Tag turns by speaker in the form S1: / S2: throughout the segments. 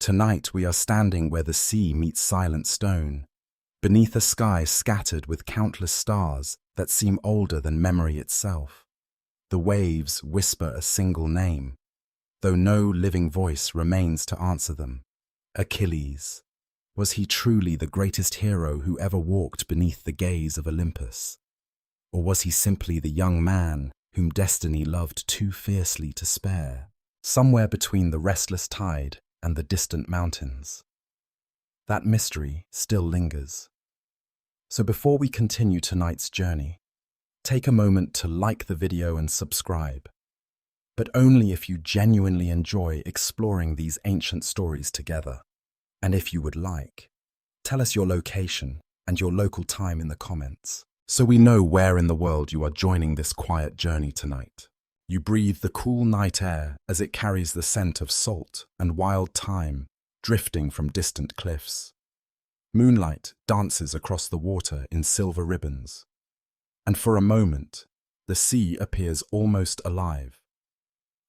S1: Tonight we are standing where the sea meets silent stone, beneath a sky scattered with countless stars that seem older than memory itself. The waves whisper a single name, though no living voice remains to answer them. Achilles. Was he truly the greatest hero who ever walked beneath the gaze of Olympus? Or was he simply the young man whom destiny loved too fiercely to spare, somewhere between the restless tide and the distant mountains? That mystery still lingers. So before we continue tonight's journey, take a moment to like the video and subscribe, but only if you genuinely enjoy exploring these ancient stories together. And if you would like, tell us your location and your local time in the comments, so we know where in the world you are joining this quiet journey tonight. You breathe the cool night air as it carries the scent of salt and wild thyme drifting from distant cliffs. Moonlight dances across the water in silver ribbons, and for a moment, the sea appears almost alive,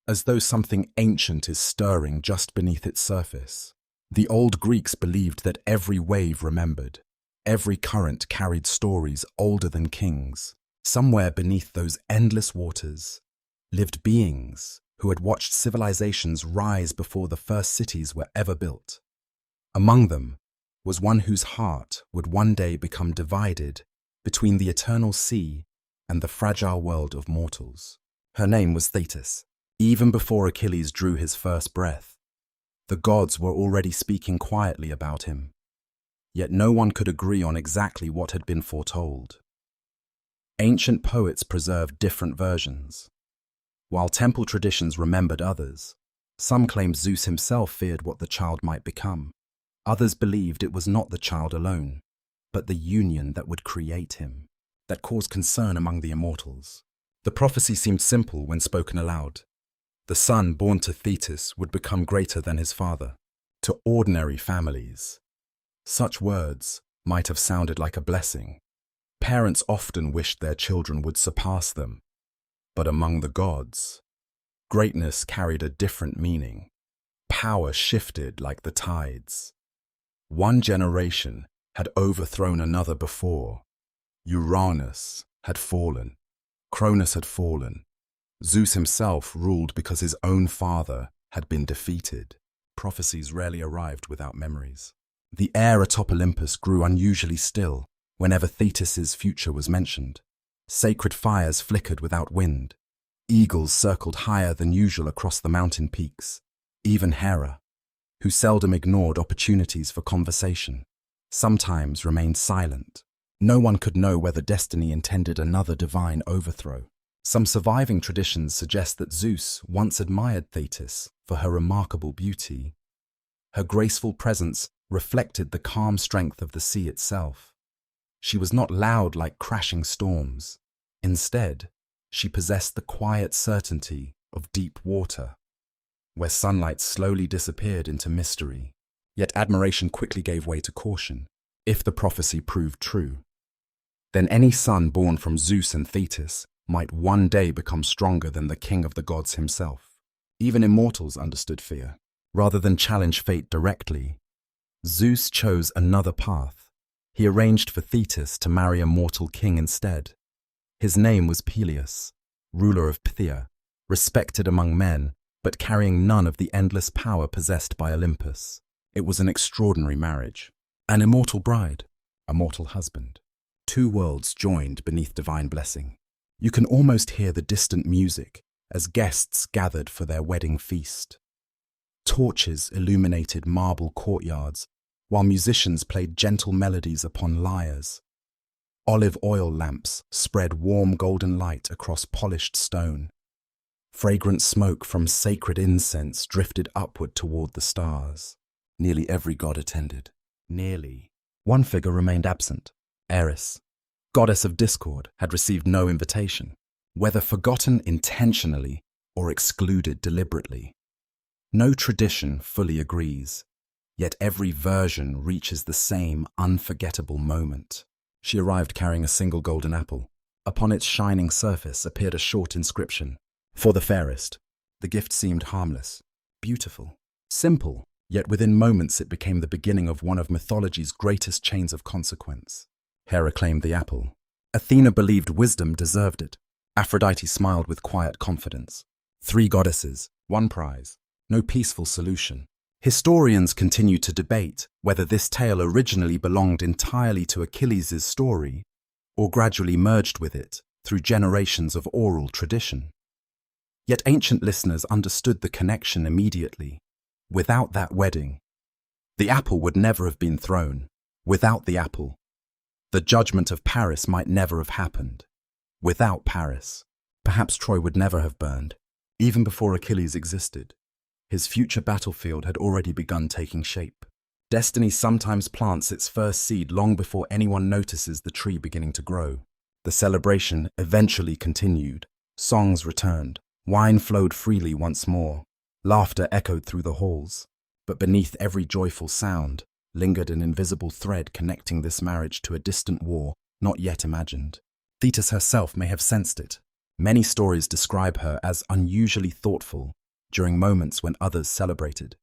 S1: as though something ancient is stirring just beneath its surface. The old Greeks believed that every wave remembered, every current carried stories older than kings. Somewhere beneath those endless waters lived beings who had watched civilizations rise before the first cities were ever built. Among them was one whose heart would one day become divided between the eternal sea and the fragile world of mortals. Her name was Thetis. Even before Achilles drew his first breath, the gods were already speaking quietly about him, yet no one could agree on exactly what had been foretold. Ancient poets preserved different versions, while temple traditions remembered others. Some claimed Zeus himself feared what the child might become. Others believed it was not the child alone, but the union that would create him, that caused concern among the immortals. The prophecy seemed simple when spoken aloud. The son born to Thetis would become greater than his father. To ordinary families, such words might have sounded like a blessing. Parents often wished their children would surpass them. But among the gods, greatness carried a different meaning. Power shifted like the tides. One generation had overthrown another before. Uranus had fallen. Cronus had fallen. Zeus himself ruled because his own father had been defeated. Prophecies rarely arrived without memories. The air atop Olympus grew unusually still whenever Thetis's future was mentioned. Sacred fires flickered without wind. Eagles circled higher than usual across the mountain peaks. Even Hera, who seldom ignored opportunities for conversation, sometimes remained silent. No one could know whether destiny intended another divine overthrow. Some surviving traditions suggest that Zeus once admired Thetis for her remarkable beauty. Her graceful presence reflected the calm strength of the sea itself. She was not loud like crashing storms. Instead, she possessed the quiet certainty of deep water, where sunlight slowly disappeared into mystery. Yet admiration quickly gave way to caution. If the prophecy proved true, then any son born from Zeus and Thetis might one day become stronger than the king of the gods himself. Even immortals understood fear. Rather than challenge fate directly, Zeus chose another path. He arranged for Thetis to marry a mortal king instead. His name was Peleus, ruler of Phthia, respected among men, but carrying none of the endless power possessed by Olympus. It was an extraordinary marriage. An immortal bride, a mortal husband. Two worlds joined beneath divine blessing. You can almost hear the distant music as guests gathered for their wedding feast. Torches illuminated marble courtyards, while musicians played gentle melodies upon lyres. Olive oil lamps spread warm golden light across polished stone. Fragrant smoke from sacred incense drifted upward toward the stars. Nearly every god attended. Nearly. One figure remained absent. Eris, goddess of discord, had received no invitation, whether forgotten intentionally or excluded deliberately. No tradition fully agrees, yet every version reaches the same unforgettable moment. She arrived carrying a single golden apple. Upon its shining surface appeared a short inscription. For the fairest. The gift seemed harmless, beautiful, simple, Yet within moments it became the beginning of one of mythology's greatest chains of consequence. Hera claimed the apple. Athena believed wisdom deserved it. Aphrodite smiled with quiet confidence. 3 goddesses, 1 prize, no peaceful solution. Historians continue to debate whether this tale originally belonged entirely to Achilles' story or gradually merged with it through generations of oral tradition. Yet ancient listeners understood the connection immediately. Without that wedding, the apple would never have been thrown. Without the apple, the judgment of Paris might never have happened. Without Paris, perhaps Troy would never have burned. Even before Achilles existed, his future battlefield had already begun taking shape. Destiny sometimes plants its first seed long before anyone notices the tree beginning to grow. The celebration eventually continued. Songs returned. Wine flowed freely once more. Laughter echoed through the halls. But beneath every joyful sound lingered an invisible thread connecting this marriage to a distant war not yet imagined. Thetis herself may have sensed it. Many stories describe her as unusually thoughtful during moments when others celebrated.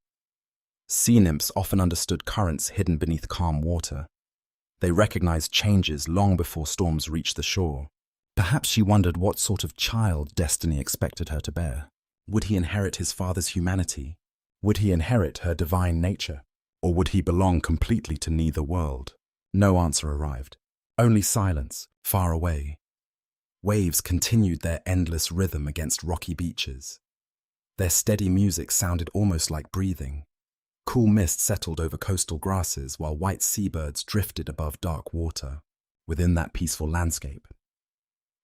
S1: Sea nymphs often understood currents hidden beneath calm water. They recognized changes long before storms reached the shore. Perhaps she wondered what sort of child destiny expected her to bear. Would he inherit his father's humanity? Would he inherit her divine nature? Or would he belong completely to neither world? No answer arrived. Only silence, far away. Waves continued their endless rhythm against rocky beaches. Their steady music sounded almost like breathing. Cool mist settled over coastal grasses while white seabirds drifted above dark water. Within that peaceful landscape,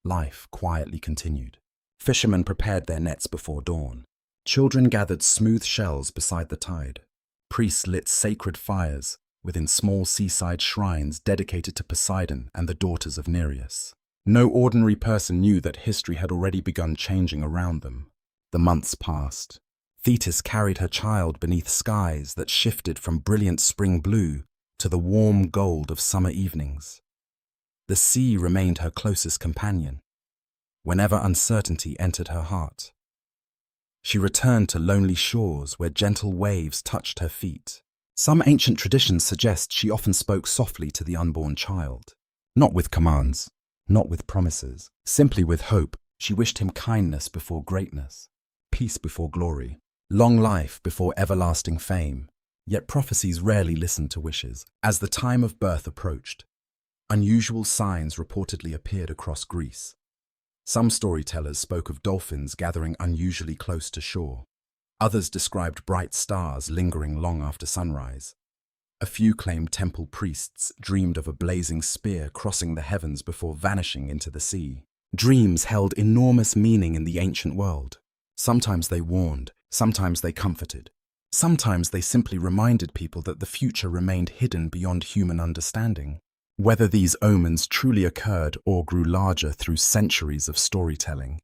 S1: life quietly continued. Fishermen prepared their nets before dawn. Children gathered smooth shells beside the tide. Priests lit sacred fires within small seaside shrines dedicated to Poseidon and the daughters of Nereus. No ordinary person knew that history had already begun changing around them. The months passed. Thetis carried her child beneath skies that shifted from brilliant spring blue to the warm gold of summer evenings. The sea remained her closest companion. Whenever uncertainty entered her heart, she returned to lonely shores where gentle waves touched her feet. Some ancient traditions suggest she often spoke softly to the unborn child. Not with commands, not with promises, simply with hope. She wished him kindness before greatness, peace before glory, long life before everlasting fame. Yet prophecies rarely listened to wishes. As the time of birth approached, unusual signs reportedly appeared across Greece. Some storytellers spoke of dolphins gathering unusually close to shore. Others described bright stars lingering long after sunrise. A few claimed temple priests dreamed of a blazing spear crossing the heavens before vanishing into the sea. Dreams held enormous meaning in the ancient world. Sometimes they warned, sometimes they comforted. Sometimes they simply reminded people that the future remained hidden beyond human understanding. Whether these omens truly occurred or grew larger through centuries of storytelling,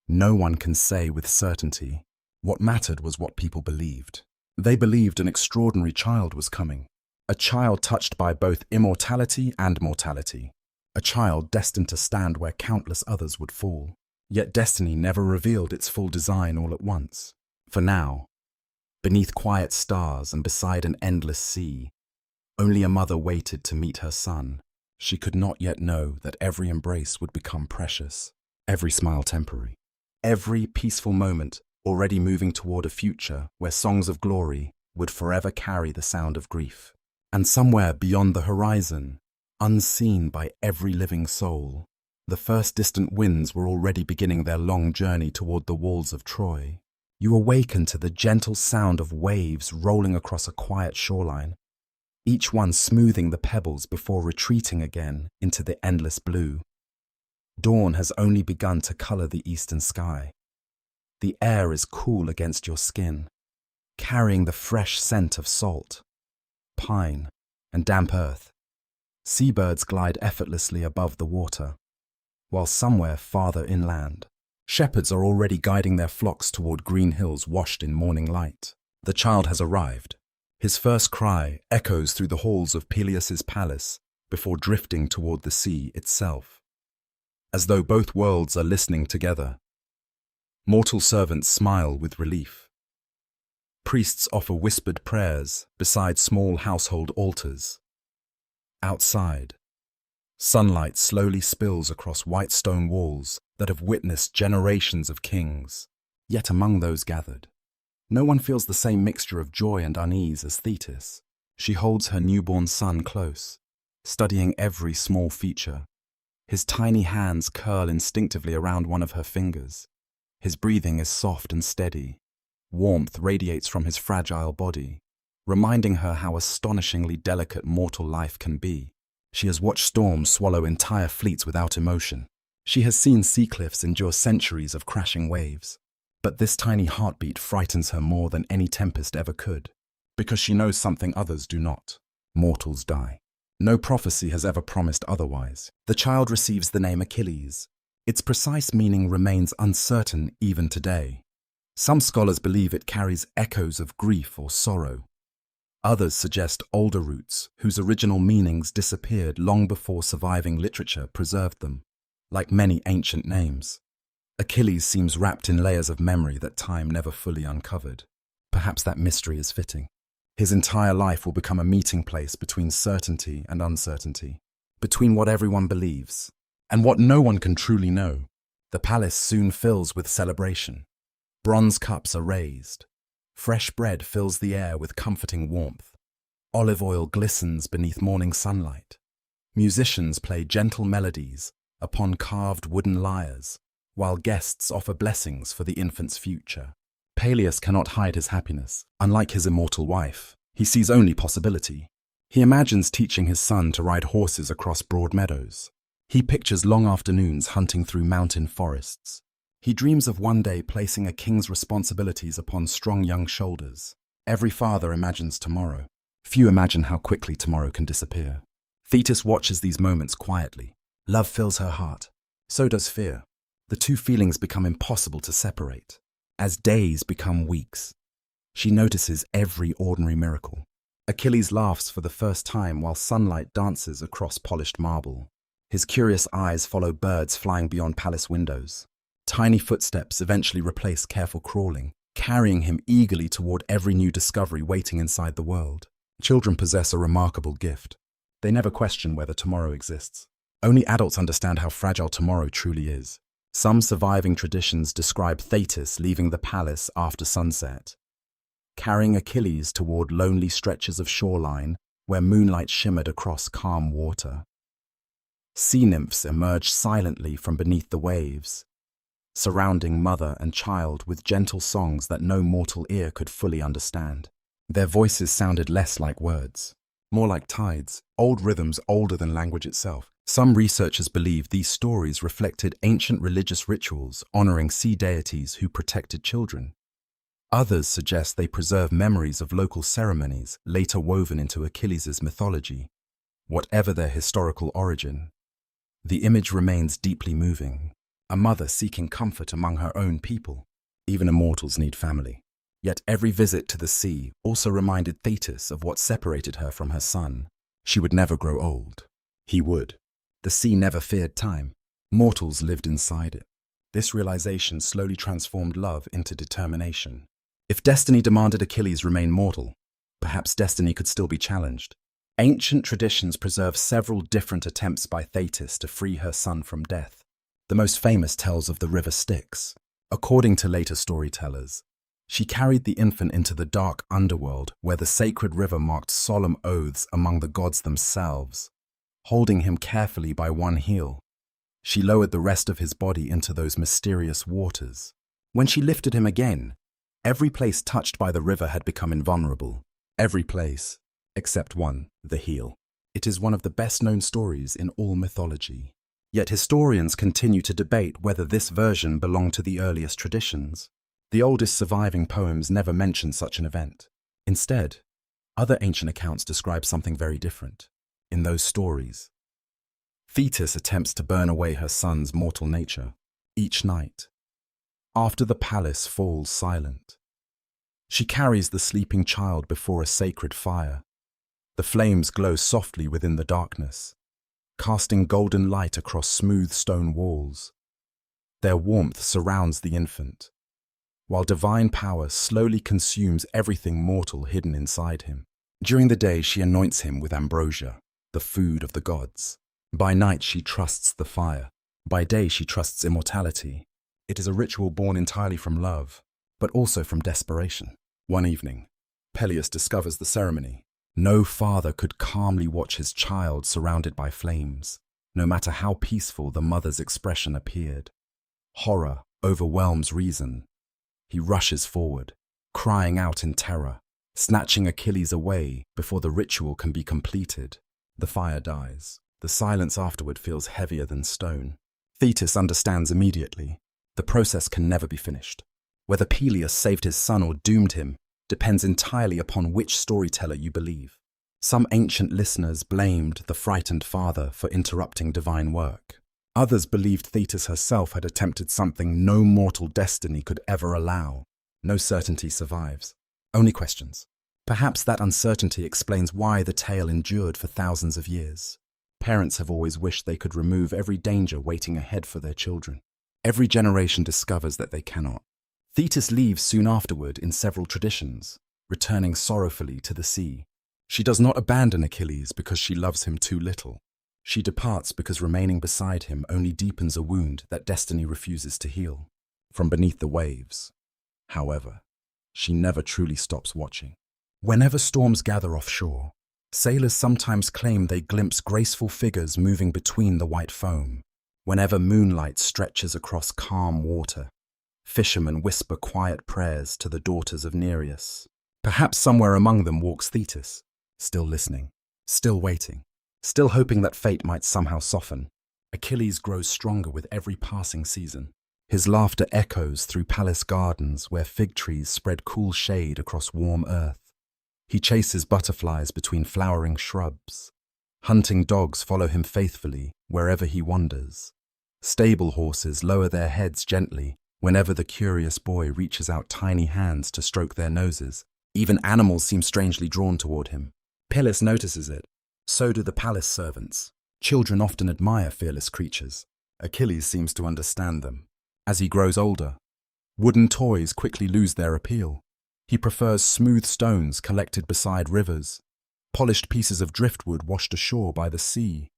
S1: no one can say with certainty. What mattered was what people believed. They believed an extraordinary child was coming, a child touched by both immortality and mortality, a child destined to stand where countless others would fall. Yet destiny never revealed its full design all at once. For now, beneath quiet stars and beside an endless sea, only a mother waited to meet her son. She could not yet know that every embrace would become precious, every smile temporary, every peaceful moment already moving toward a future where songs of glory would forever carry the sound of grief. And somewhere beyond the horizon, unseen by every living soul, the first distant winds were already beginning their long journey toward the walls of Troy. You awaken to the gentle sound of waves rolling across a quiet shoreline, each one smoothing the pebbles before retreating again into the endless blue. Dawn has only begun to color the eastern sky. The air is cool against your skin, carrying the fresh scent of salt, pine, and damp earth. Seabirds glide effortlessly above the water, while somewhere farther inland, shepherds are already guiding their flocks toward green hills washed in morning light. The child has arrived. His first cry echoes through the halls of Peleus's palace before drifting toward the sea itself. As though both worlds are listening together, mortal servants smile with relief. Priests offer whispered prayers beside small household altars. Outside, sunlight slowly spills across white stone walls that have witnessed generations of kings. Yet among those gathered, no one feels the same mixture of joy and unease as Thetis. She holds her newborn son close, studying every small feature. His tiny hands curl instinctively around one of her fingers. His breathing is soft and steady. Warmth radiates from his fragile body, reminding her how astonishingly delicate mortal life can be. She has watched storms swallow entire fleets without emotion. She has seen sea cliffs endure centuries of crashing waves. But this tiny heartbeat frightens her more than any tempest ever could, because she knows something others do not. Mortals die. No prophecy has ever promised otherwise. The child receives the name Achilles. Its precise meaning remains uncertain even today. Some scholars believe it carries echoes of grief or sorrow. Others suggest older roots whose original meanings disappeared long before surviving literature preserved them. Like many ancient names, Achilles seems wrapped in layers of memory that time never fully uncovered. Perhaps that mystery is fitting. His entire life will become a meeting place between certainty and uncertainty, between what everyone believes and what no one can truly know. The palace soon fills with celebration. Bronze cups are raised. Fresh bread fills the air with comforting warmth. Olive oil glistens beneath morning sunlight. Musicians play gentle melodies upon carved wooden lyres, while guests offer blessings for the infant's future. Peleus cannot hide his happiness. Unlike his immortal wife, he sees only possibility. He imagines teaching his son to ride horses across broad meadows. He pictures long afternoons hunting through mountain forests. He dreams of one day placing a king's responsibilities upon strong young shoulders. Every father imagines tomorrow. Few imagine how quickly tomorrow can disappear. Thetis watches these moments quietly. Love fills her heart. So does fear. The two feelings become impossible to separate. As days become weeks, she notices every ordinary miracle. Achilles laughs for the first time while sunlight dances across polished marble. His curious eyes follow birds flying beyond palace windows. Tiny footsteps eventually replace careful crawling, carrying him eagerly toward every new discovery waiting inside the world. Children possess a remarkable gift. They never question whether tomorrow exists. Only adults understand how fragile tomorrow truly is. Some surviving traditions describe Thetis leaving the palace after sunset, carrying Achilles toward lonely stretches of shoreline where moonlight shimmered across calm water. Sea nymphs emerged silently from beneath the waves, surrounding mother and child with gentle songs that no mortal ear could fully understand. Their voices sounded less like words, more like tides, old rhythms older than language itself. Some researchers believe these stories reflected ancient religious rituals honoring sea deities who protected children. Others suggest they preserve memories of local ceremonies later woven into Achilles' mythology. Whatever their historical origin, the image remains deeply moving. A mother seeking comfort among her own people. Even immortals need family. Yet every visit to the sea also reminded Thetis of what separated her from her son. She would never grow old. He would. The sea never feared time. Mortals lived inside it. This realization slowly transformed love into determination. If destiny demanded Achilles remain mortal, perhaps destiny could still be challenged. Ancient traditions preserve several different attempts by Thetis to free her son from death. The most famous tells of the river Styx. According to later storytellers, she carried the infant into the dark underworld where the sacred river marked solemn oaths among the gods themselves. Holding him carefully by one heel, she lowered the rest of his body into those mysterious waters. When she lifted him again, every place touched by the river had become invulnerable. Every place, except one, the heel. It is one of the best-known stories in all mythology. Yet historians continue to debate whether this version belonged to the earliest traditions. The oldest surviving poems never mention such an event. Instead, other ancient accounts describe something very different. In those stories, Thetis attempts to burn away her son's mortal nature each night. After the palace falls silent, she carries the sleeping child before a sacred fire. The flames glow softly within the darkness, casting golden light across smooth stone walls. Their warmth surrounds the infant, while divine power slowly consumes everything mortal hidden inside him. During the day, she anoints him with ambrosia, the food of the gods. By night, she trusts the fire. By day, she trusts immortality. It is a ritual born entirely from love, but also from desperation. One evening, Peleus discovers the ceremony. No father could calmly watch his child surrounded by flames, no matter how peaceful the mother's expression appeared. Horror overwhelms reason. He rushes forward, crying out in terror, snatching Achilles away before the ritual can be completed. The fire dies. The silence afterward feels heavier than stone. Thetis understands immediately. The process can never be finished. Whether Peleus saved his son or doomed him depends entirely upon which storyteller you believe. Some ancient listeners blamed the frightened father for interrupting divine work. Others believed Thetis herself had attempted something no mortal destiny could ever allow. No certainty survives, only questions. Perhaps that uncertainty explains why the tale endured for thousands of years. Parents have always wished they could remove every danger waiting ahead for their children. Every generation discovers that they cannot. Thetis leaves soon afterward in several traditions, returning sorrowfully to the sea. She does not abandon Achilles because she loves him too little. She departs because remaining beside him only deepens a wound that destiny refuses to heal. From beneath the waves, however, she never truly stops watching. Whenever storms gather offshore, sailors sometimes claim they glimpse graceful figures moving between the white foam. Whenever moonlight stretches across calm water, fishermen whisper quiet prayers to the daughters of Nereus. Perhaps somewhere among them walks Thetis, still listening, still waiting, still hoping that fate might somehow soften. Achilles grows stronger with every passing season. His laughter echoes through palace gardens where fig trees spread cool shade across warm earth. He chases butterflies between flowering shrubs. Hunting dogs follow him faithfully wherever he wanders. Stable horses lower their heads gently whenever the curious boy reaches out tiny hands to stroke their noses. Even animals seem strangely drawn toward him. Peleus notices it. So do the palace servants. Children often admire fearless creatures. Achilles seems to understand them. As he grows older, wooden toys quickly lose their appeal. He prefers smooth stones collected beside rivers, polished pieces of driftwood washed ashore by the sea,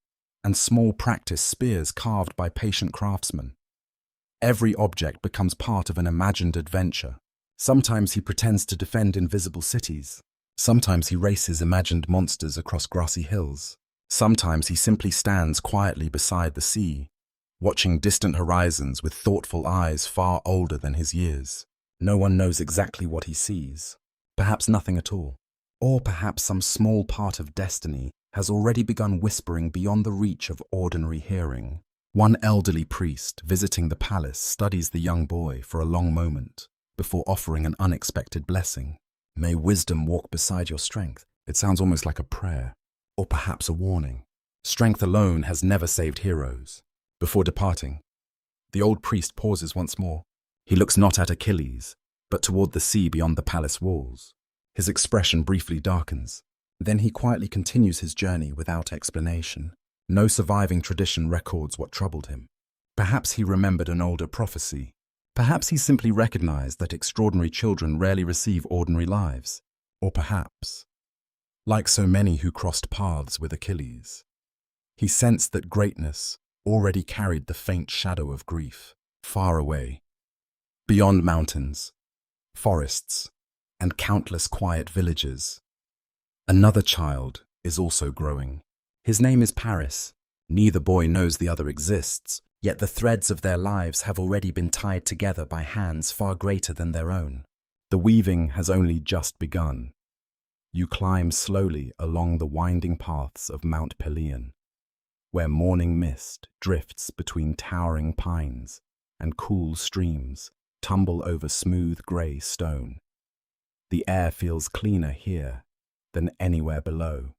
S1: and small practice spears carved by patient craftsmen. Every object becomes part of an imagined adventure. Sometimes he pretends to defend invisible cities. Sometimes he races imagined monsters across grassy hills. Sometimes he simply stands quietly beside the sea, watching distant horizons with thoughtful eyes far older than his years. No one knows exactly what he sees. Perhaps nothing at all. Or perhaps some small part of destiny has already begun whispering beyond the reach of ordinary hearing. One elderly priest visiting the palace studies the young boy for a long moment before offering an unexpected blessing. May wisdom walk beside your strength. It sounds almost like a prayer, or perhaps a warning. Strength alone has never saved heroes. Before departing, the old priest pauses once more. He looks not at Achilles, but toward the sea beyond the palace walls. His expression briefly darkens. Then he quietly continues his journey without explanation. No surviving tradition records what troubled him. Perhaps he remembered an older prophecy. Perhaps he simply recognized that extraordinary children rarely receive ordinary lives. Or perhaps, like so many who crossed paths with Achilles, he sensed that greatness already carried the faint shadow of grief, far away, beyond mountains, forests, and countless quiet villages. Another child is also growing. His name is Paris. Neither boy knows the other exists, yet the threads of their lives have already been tied together by hands far greater than their own. The weaving has only just begun. You climb slowly along the winding paths of Mount Pelion, where morning mist drifts between towering pines and cool streams tumble over smooth grey stone. The air feels cleaner here than anywhere below.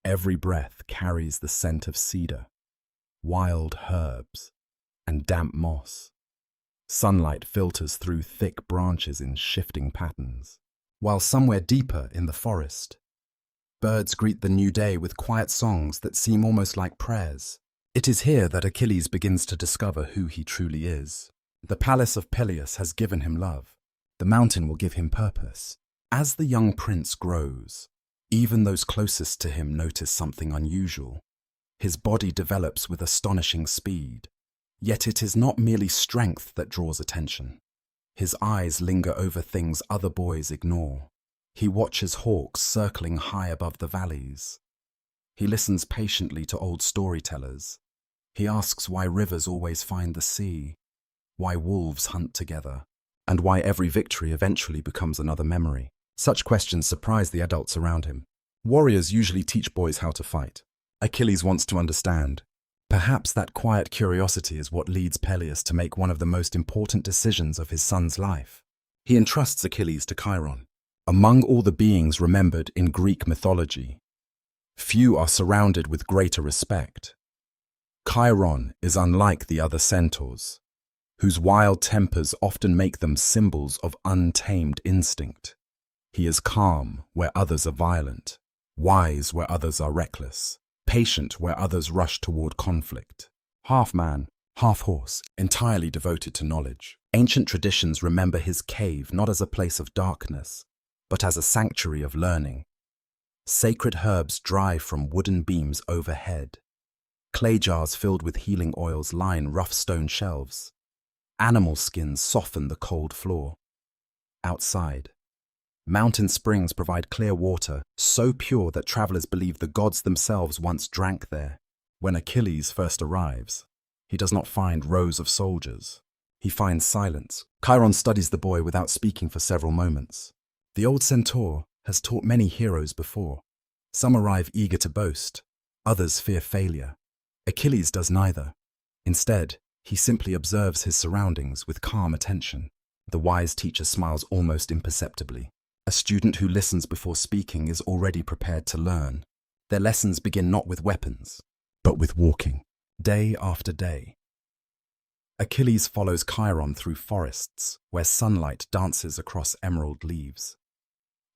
S1: Every breath carries the scent of cedar, wild herbs, and damp moss. Sunlight filters through thick branches in shifting patterns, while somewhere deeper in the forest, birds greet the new day with quiet songs that seem almost like prayers. It is here that Achilles begins to discover who he truly is. The palace of Peleus has given him love, The mountain will give him purpose. As the young prince grows, even those closest to him notice something unusual. His body develops with astonishing speed, yet it is not merely strength that draws attention. His eyes linger over things other boys ignore. He watches hawks circling high above the valleys. He listens patiently to old storytellers. He asks why rivers always find the sea, why wolves hunt together, and why every victory eventually becomes another memory. Such questions surprise the adults around him. Warriors usually teach boys how to fight. Achilles wants to understand. Perhaps that quiet curiosity is what leads Peleus to make one of the most important decisions of his son's life. He entrusts Achilles to Chiron. Among all the beings remembered in Greek mythology, few are surrounded with greater respect. Chiron is unlike the other centaurs, whose wild tempers often make them symbols of untamed instinct. He is calm where others are violent, wise where others are reckless, patient where others rush toward conflict. Half man, half horse, entirely devoted to knowledge. Ancient traditions remember his cave not as a place of darkness, but as a sanctuary of learning. Sacred herbs dry from wooden beams overhead. Clay jars filled with healing oils line rough stone shelves. Animal skins soften the cold floor. Outside, mountain springs provide clear water, so pure that travelers believe the gods themselves once drank there. When Achilles first arrives, he does not find rows of soldiers. He finds silence. Chiron studies the boy without speaking for several moments. The old centaur has taught many heroes before. Some arrive eager to boast, others fear failure. Achilles does neither. Instead, he simply observes his surroundings with calm attention. The wise teacher smiles almost imperceptibly. A student who listens before speaking is already prepared to learn. Their lessons begin not with weapons, but with walking, day after day. Achilles follows Chiron through forests where sunlight dances across emerald leaves.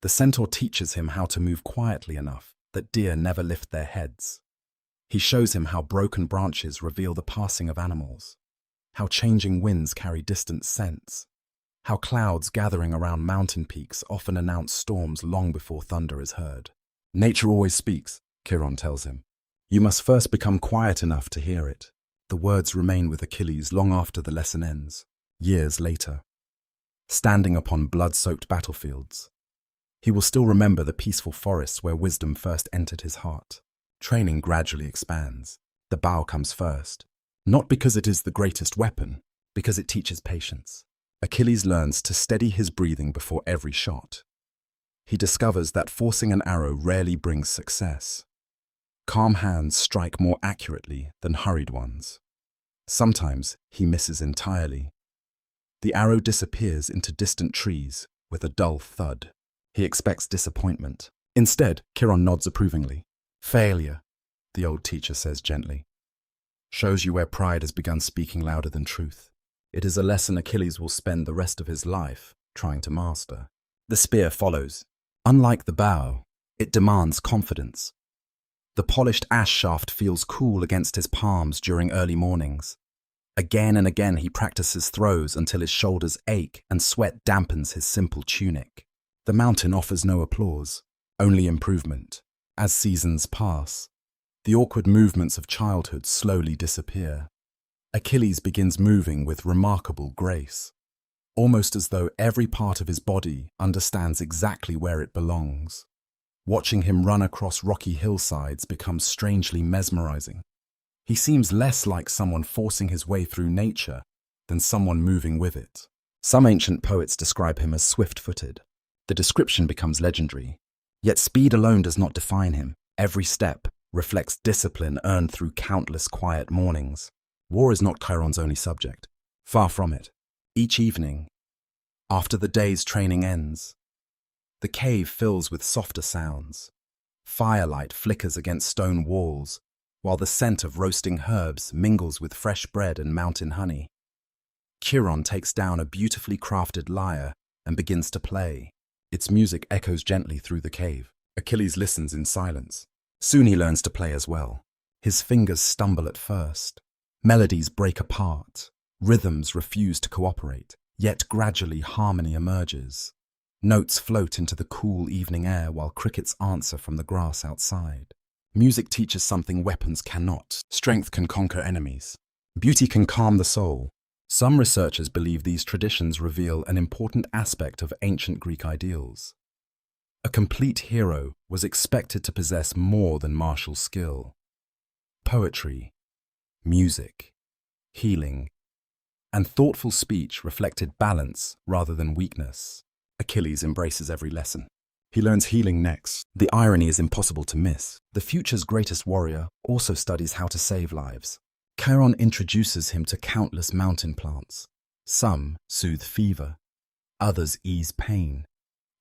S1: The centaur teaches him how to move quietly enough that deer never lift their heads. He shows him how broken branches reveal the passing of animals, how changing winds carry distant scents, how clouds gathering around mountain peaks often announce storms long before thunder is heard. Nature always speaks, Chiron tells him. You must first become quiet enough to hear it. The words remain with Achilles long after the lesson ends, years later. Standing upon blood-soaked battlefields, he will still remember the peaceful forests where wisdom first entered his heart. Training gradually expands. The bow comes first, not because it is the greatest weapon, because it teaches patience. Achilles learns to steady his breathing before every shot. He discovers that forcing an arrow rarely brings success. Calm hands strike more accurately than hurried ones. Sometimes he misses entirely. The arrow disappears into distant trees with a dull thud. He expects disappointment. Instead, Chiron nods approvingly. Failure, the old teacher says gently, shows you where pride has begun speaking louder than truth. It is a lesson Achilles will spend the rest of his life trying to master. The spear follows. Unlike the bow, it demands confidence. The polished ash shaft feels cool against his palms during early mornings. Again and again he practices throws until his shoulders ache and sweat dampens his simple tunic. The mountain offers no applause, only improvement. As seasons pass, the awkward movements of childhood slowly disappear. Achilles begins moving with remarkable grace, almost as though every part of his body understands exactly where it belongs. Watching him run across rocky hillsides becomes strangely mesmerizing. He seems less like someone forcing his way through nature than someone moving with it. Some ancient poets describe him as swift-footed. The description becomes legendary. Yet speed alone does not define him. Every step reflects discipline earned through countless quiet mornings. War is not Chiron's only subject. Far from it. Each evening, after the day's training ends, the cave fills with softer sounds. Firelight flickers against stone walls, while the scent of roasting herbs mingles with fresh bread and mountain honey. Chiron takes down a beautifully crafted lyre and begins to play. Its music echoes gently through the cave. Achilles listens in silence. Soon he learns to play as well. His fingers stumble at first. Melodies break apart. Rhythms refuse to cooperate. Yet gradually harmony emerges. Notes float into the cool evening air while crickets answer from the grass outside. Music teaches something weapons cannot. Strength can conquer enemies. Beauty can calm the soul. Some researchers believe these traditions reveal an important aspect of ancient Greek ideals. A complete hero was expected to possess more than martial skill. Poetry, music, healing, and thoughtful speech reflected balance rather than weakness. Achilles embraces every lesson. He learns healing next. The irony is impossible to miss. The future's greatest warrior also studies how to save lives. Chiron introduces him to countless mountain plants. Some soothe fever, others ease pain.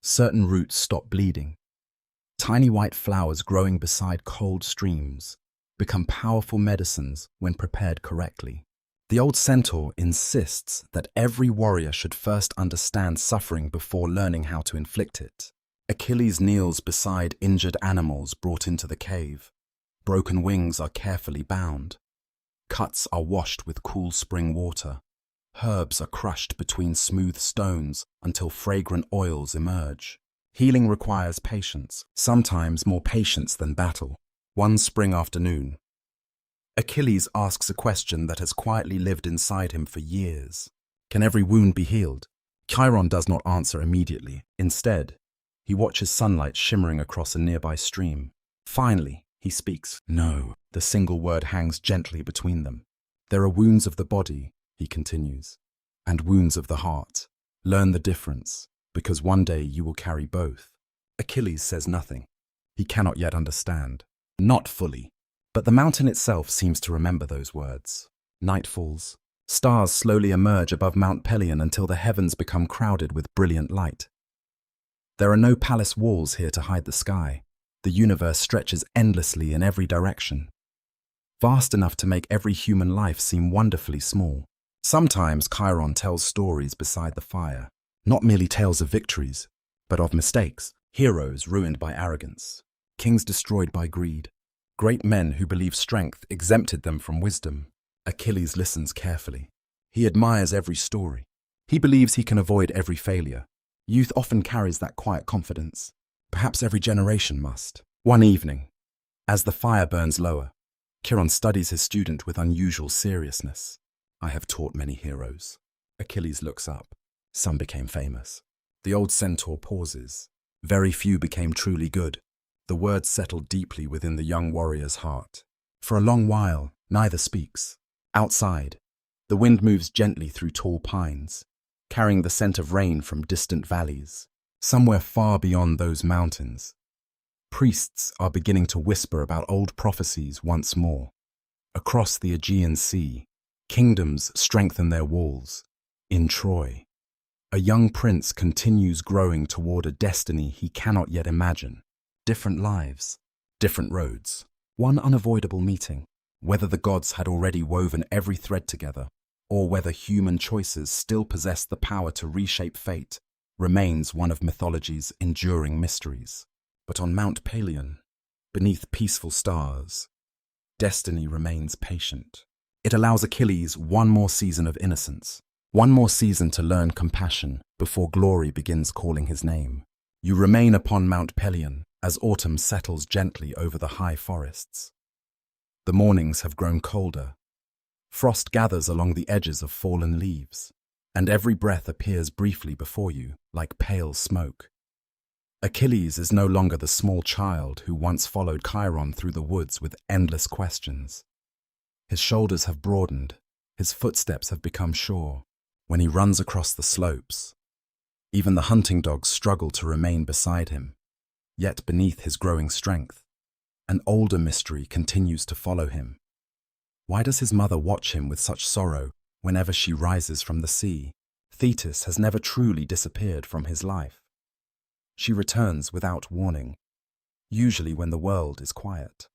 S1: Certain roots stop bleeding. Tiny white flowers growing beside cold streams become powerful medicines when prepared correctly. The old centaur insists that every warrior should first understand suffering before learning how to inflict it. Achilles kneels beside injured animals brought into the cave. Broken wings are carefully bound. Cuts are washed with cool spring water. Herbs are crushed between smooth stones until fragrant oils emerge. Healing requires patience, sometimes more patience than battle. One spring afternoon, Achilles asks a question that has quietly lived inside him for years. Can every wound be healed? Chiron does not answer immediately. Instead, he watches sunlight shimmering across a nearby stream. Finally, he speaks. No. The single word hangs gently between them. There are wounds of the body, he continues, and wounds of the heart. Learn the difference, because one day you will carry both. Achilles says nothing. He cannot yet understand. Not fully. But the mountain itself seems to remember those words. Night falls. Stars slowly emerge above Mount Pelion until the heavens become crowded with brilliant light. There are no palace walls here to hide the sky. The universe stretches endlessly in every direction, vast enough to make every human life seem wonderfully small. Sometimes Chiron tells stories beside the fire, not merely tales of victories, but of mistakes, heroes ruined by arrogance, kings destroyed by greed, great men who believed strength exempted them from wisdom. Achilles listens carefully. He admires every story. He believes he can avoid every failure. Youth often carries that quiet confidence. Perhaps every generation must. One evening, as the fire burns lower, Chiron studies his student with unusual seriousness. I have taught many heroes. Achilles looks up. Some became famous. The old centaur pauses. Very few became truly good. The words settle deeply within the young warrior's heart. For a long while, neither speaks. Outside, the wind moves gently through tall pines, carrying the scent of rain from distant valleys. Somewhere far beyond those mountains, priests are beginning to whisper about old prophecies once more. Across the Aegean Sea, kingdoms strengthen their walls. In Troy, a young prince continues growing toward a destiny he cannot yet imagine. Different lives, different roads. One unavoidable meeting, whether the gods had already woven every thread together, or whether human choices still possess the power to reshape fate, remains one of mythology's enduring mysteries. But on Mount Pelion, beneath peaceful stars, destiny remains patient. It allows Achilles one more season of innocence, one more season to learn compassion before glory begins calling his name. You remain upon Mount Pelion as autumn settles gently over the high forests. The mornings have grown colder. Frost gathers along the edges of fallen leaves, and every breath appears briefly before you, like pale smoke. Achilles is no longer the small child who once followed Chiron through the woods with endless questions. His shoulders have broadened, his footsteps have become sure. When he runs across the slopes, even the hunting dogs struggle to remain beside him. Yet beneath his growing strength, an older mystery continues to follow him. Why does his mother watch him with such sorrow whenever she rises from the sea? Thetis has never truly disappeared from his life. She returns without warning, usually when the world is quiet.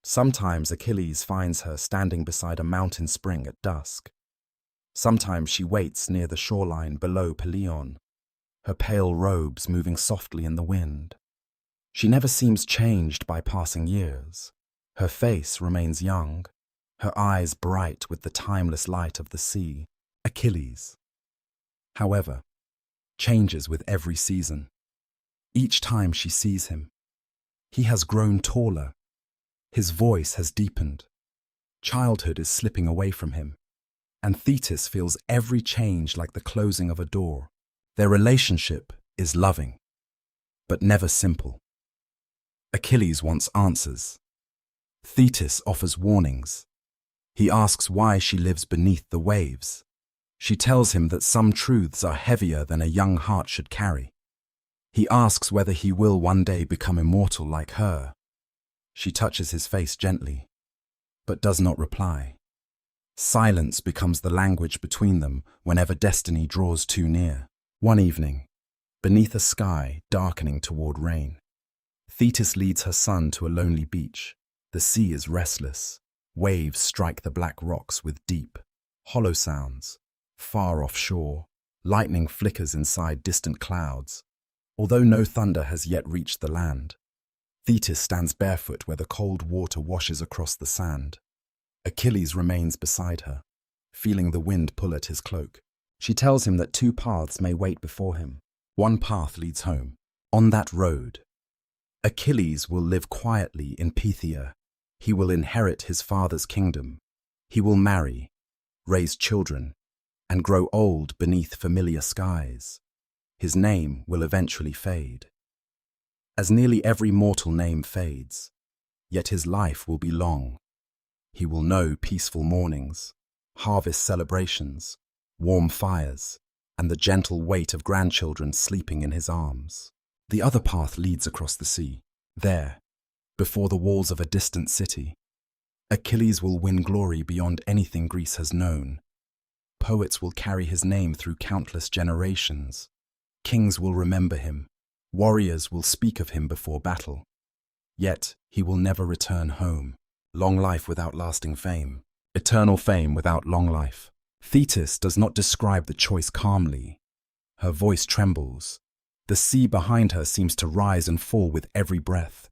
S1: Sometimes Achilles finds her standing beside a mountain spring at dusk. Sometimes she waits near the shoreline below Pelion, her pale robes moving softly in the wind. She never seems changed by passing years. Her face remains young, her eyes bright with the timeless light of the sea. Achilles, however, changes with every season. Each time she sees him, he has grown taller. His voice has deepened. Childhood is slipping away from him, and Thetis feels every change like the closing of a door. Their relationship is loving, but never simple. Achilles wants answers. Thetis offers warnings. He asks why she lives beneath the waves. She tells him that some truths are heavier than a young heart should carry. He asks whether he will one day become immortal like her. She touches his face gently, but does not reply. Silence becomes the language between them whenever destiny draws too near. One evening, beneath a sky darkening toward rain, Thetis leads her son to a lonely beach. The sea is restless. Waves strike the black rocks with deep, hollow sounds. Far offshore, lightning flickers inside distant clouds. Although no thunder has yet reached the land, Thetis stands barefoot where the cold water washes across the sand. Achilles remains beside her, feeling the wind pull at his cloak. She tells him that two paths may wait before him. One path leads home. On that road, Achilles will live quietly in Phthia. He will inherit his father's kingdom. He will marry, raise children, and grow old beneath familiar skies. His name will eventually fade, as nearly every mortal name fades, yet his life will be long. He will know peaceful mornings, harvest celebrations, warm fires, and the gentle weight of grandchildren sleeping in his arms. The other path leads across the sea. There, before the walls of a distant city, Achilles will win glory beyond anything Greece has known. Poets will carry his name through countless generations. Kings will remember him. Warriors will speak of him before battle. Yet he will never return home. Long life without lasting fame. Eternal fame without long life. Thetis does not describe the choice calmly. Her voice trembles. The sea behind her seems to rise and fall with every breath.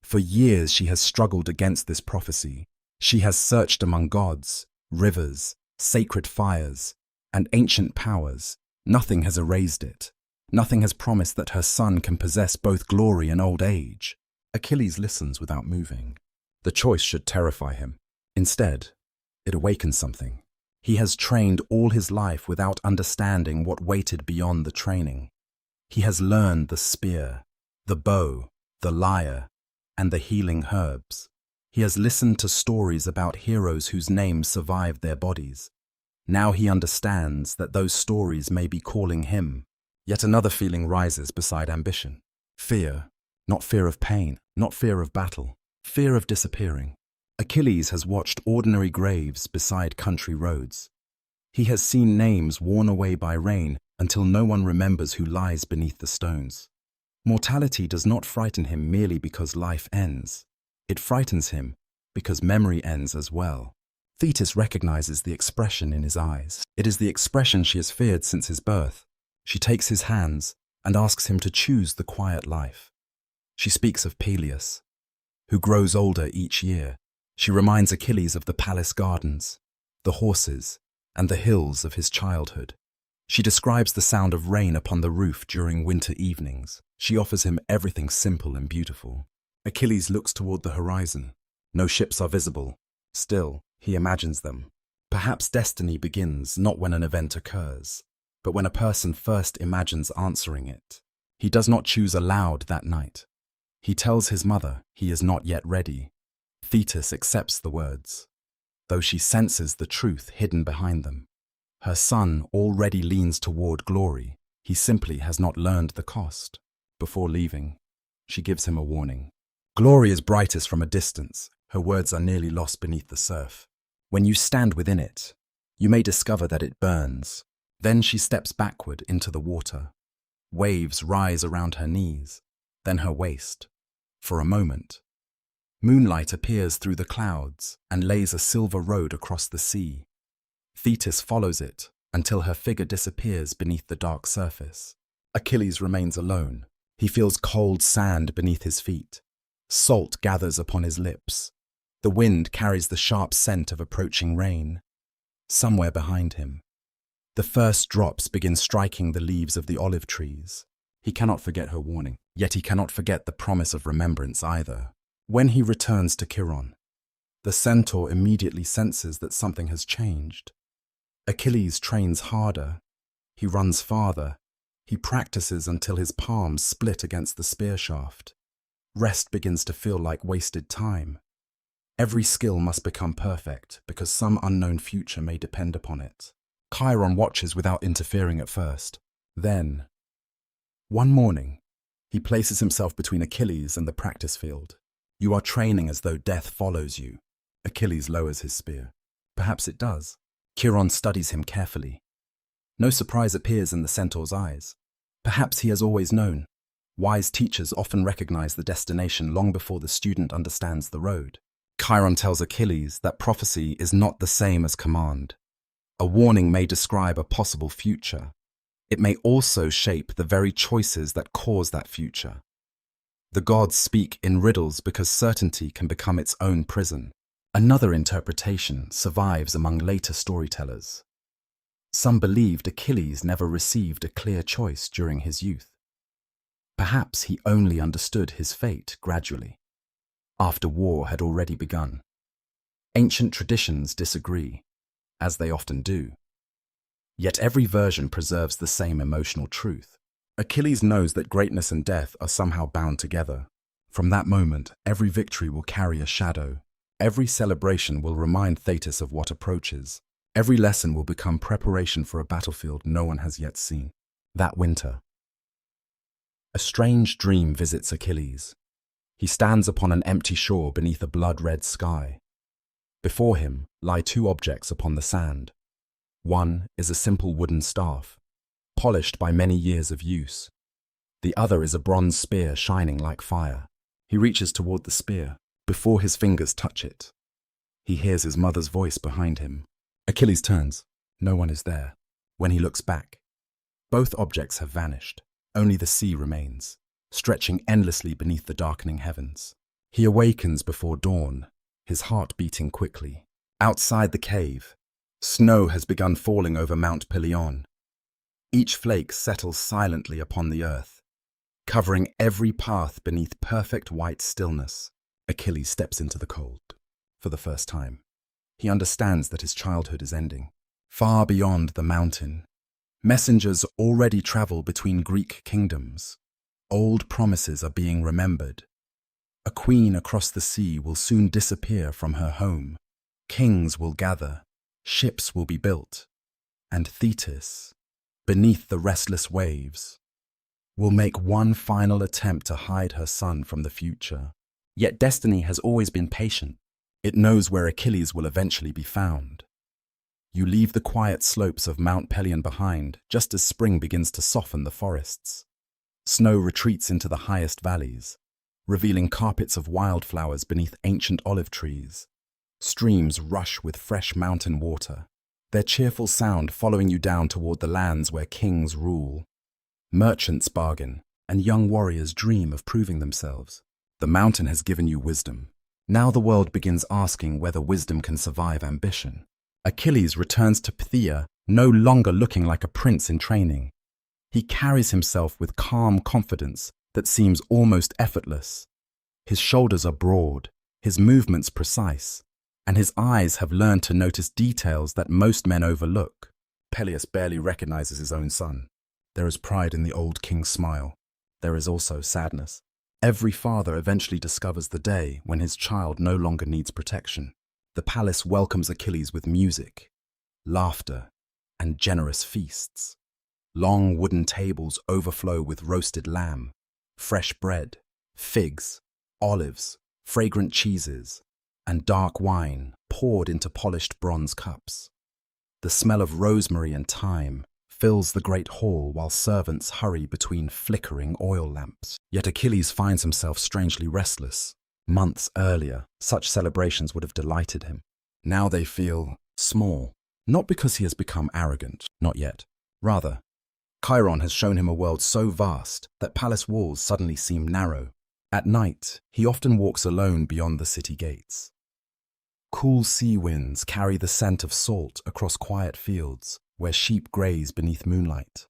S1: For years she has struggled against this prophecy. She has searched among gods, rivers, sacred fires, and ancient powers. Nothing has erased it. Nothing has promised that her son can possess both glory and old age. Achilles listens without moving. The choice should terrify him. Instead, it awakens something. He has trained all his life without understanding what waited beyond the training. He has learned the spear, the bow, the lyre, and the healing herbs. He has listened to stories about heroes whose names survived their bodies. Now he understands that those stories may be calling him. Yet another feeling rises beside ambition. Fear, not fear of pain, not fear of battle, fear of disappearing. Achilles has watched ordinary graves beside country roads. He has seen names worn away by rain until no one remembers who lies beneath the stones. Mortality does not frighten him merely because life ends. It frightens him because memory ends as well. Thetis recognizes the expression in his eyes. It is the expression she has feared since his birth. She takes his hands and asks him to choose the quiet life. She speaks of Peleus, who grows older each year. She reminds Achilles of the palace gardens, the horses, and the hills of his childhood. She describes the sound of rain upon the roof during winter evenings. She offers him everything simple and beautiful. Achilles looks toward the horizon. No ships are visible. Still, he imagines them. Perhaps destiny begins not when an event occurs, but when a person first imagines answering it. He does not choose aloud that night. He tells his mother he is not yet ready. Thetis accepts the words, though she senses the truth hidden behind them. Her son already leans toward glory. He simply has not learned the cost. Before leaving, she gives him a warning. Glory is brightest from a distance. Her words are nearly lost beneath the surf. When you stand within it, you may discover that it burns. Then she steps backward into the water. Waves rise around her knees, then her waist. For a moment, moonlight appears through the clouds and lays a silver road across the sea. Thetis follows it until her figure disappears beneath the dark surface. Achilles remains alone. He feels cold sand beneath his feet. Salt gathers upon his lips. The wind carries the sharp scent of approaching rain. Somewhere behind him, The first drops begin striking the leaves of the olive trees. He cannot forget her warning, yet he cannot forget the promise of remembrance either. When he returns to Chiron, the centaur immediately senses that something has changed. Achilles trains harder. He runs farther. He practices until his palms split against the spear shaft. Rest begins to feel like wasted time. Every skill must become perfect because some unknown future may depend upon it. Chiron watches without interfering at first. Then, one morning, he places himself between Achilles and the practice field. You are training as though death follows you. Achilles lowers his spear. Perhaps it does. Chiron studies him carefully. No surprise appears in the centaur's eyes. Perhaps he has always known. Wise teachers often recognize the destination long before the student understands the road. Chiron tells Achilles that prophecy is not the same as command. A warning may describe a possible future. It may also shape the very choices that cause that future. The gods speak in riddles because certainty can become its own prison. Another interpretation survives among later storytellers. Some believed Achilles never received a clear choice during his youth. Perhaps he only understood his fate gradually, after war had already begun. Ancient traditions disagree, as they often do. Yet every version preserves the same emotional truth. Achilles knows that greatness and death are somehow bound together. From that moment, every victory will carry a shadow. Every celebration will remind Thetis of what approaches. Every lesson will become preparation for a battlefield no one has yet seen. That winter, a strange dream visits Achilles. He stands upon an empty shore beneath a blood-red sky. Before him lie two objects upon the sand. One is a simple wooden staff, polished by many years of use. The other is a bronze spear shining like fire. He reaches toward the spear. Before his fingers touch it, he hears his mother's voice behind him. Achilles turns. No one is there. When he looks back, both objects have vanished. Only the sea remains, stretching endlessly beneath the darkening heavens. He awakens before dawn, his heart beating quickly. Outside the cave, snow has begun falling over Mount Pelion. Each flake settles silently upon the earth, covering every path beneath perfect white stillness. Achilles steps into the cold. For the first time, he understands that his childhood is ending. Far beyond the mountain, messengers already travel between Greek kingdoms. Old promises are being remembered. A queen across the sea will soon disappear from her home. Kings will gather, ships will be built, and Thetis, beneath the restless waves, will make one final attempt to hide her son from the future. Yet destiny has always been patient. It knows where Achilles will eventually be found. You leave the quiet slopes of Mount Pelion behind just as spring begins to soften the forests. Snow retreats into the highest valleys, revealing carpets of wildflowers beneath ancient olive trees. Streams rush with fresh mountain water, their cheerful sound following you down toward the lands where kings rule. Merchants bargain, and young warriors dream of proving themselves. The mountain has given you wisdom. Now the world begins asking whether wisdom can survive ambition. Achilles returns to Phthia, no longer looking like a prince in training. He carries himself with calm confidence that seems almost effortless. His shoulders are broad, his movements precise, and his eyes have learned to notice details that most men overlook. Peleus barely recognizes his own son. There is pride in the old king's smile. There is also sadness. Every father eventually discovers the day when his child no longer needs protection. The palace welcomes Achilles with music, laughter, and generous feasts. Long wooden tables overflow with roasted lamb, fresh bread, figs, olives, fragrant cheeses, and dark wine poured into polished bronze cups. The smell of rosemary and thyme fills the great hall while servants hurry between flickering oil lamps. Yet Achilles finds himself strangely restless. Months earlier, such celebrations would have delighted him. Now they feel small, not because he has become arrogant, not yet. Rather, Chiron has shown him a world so vast that palace walls suddenly seem narrow. At night, he often walks alone beyond the city gates. Cool sea winds carry the scent of salt across quiet fields, where sheep graze beneath moonlight.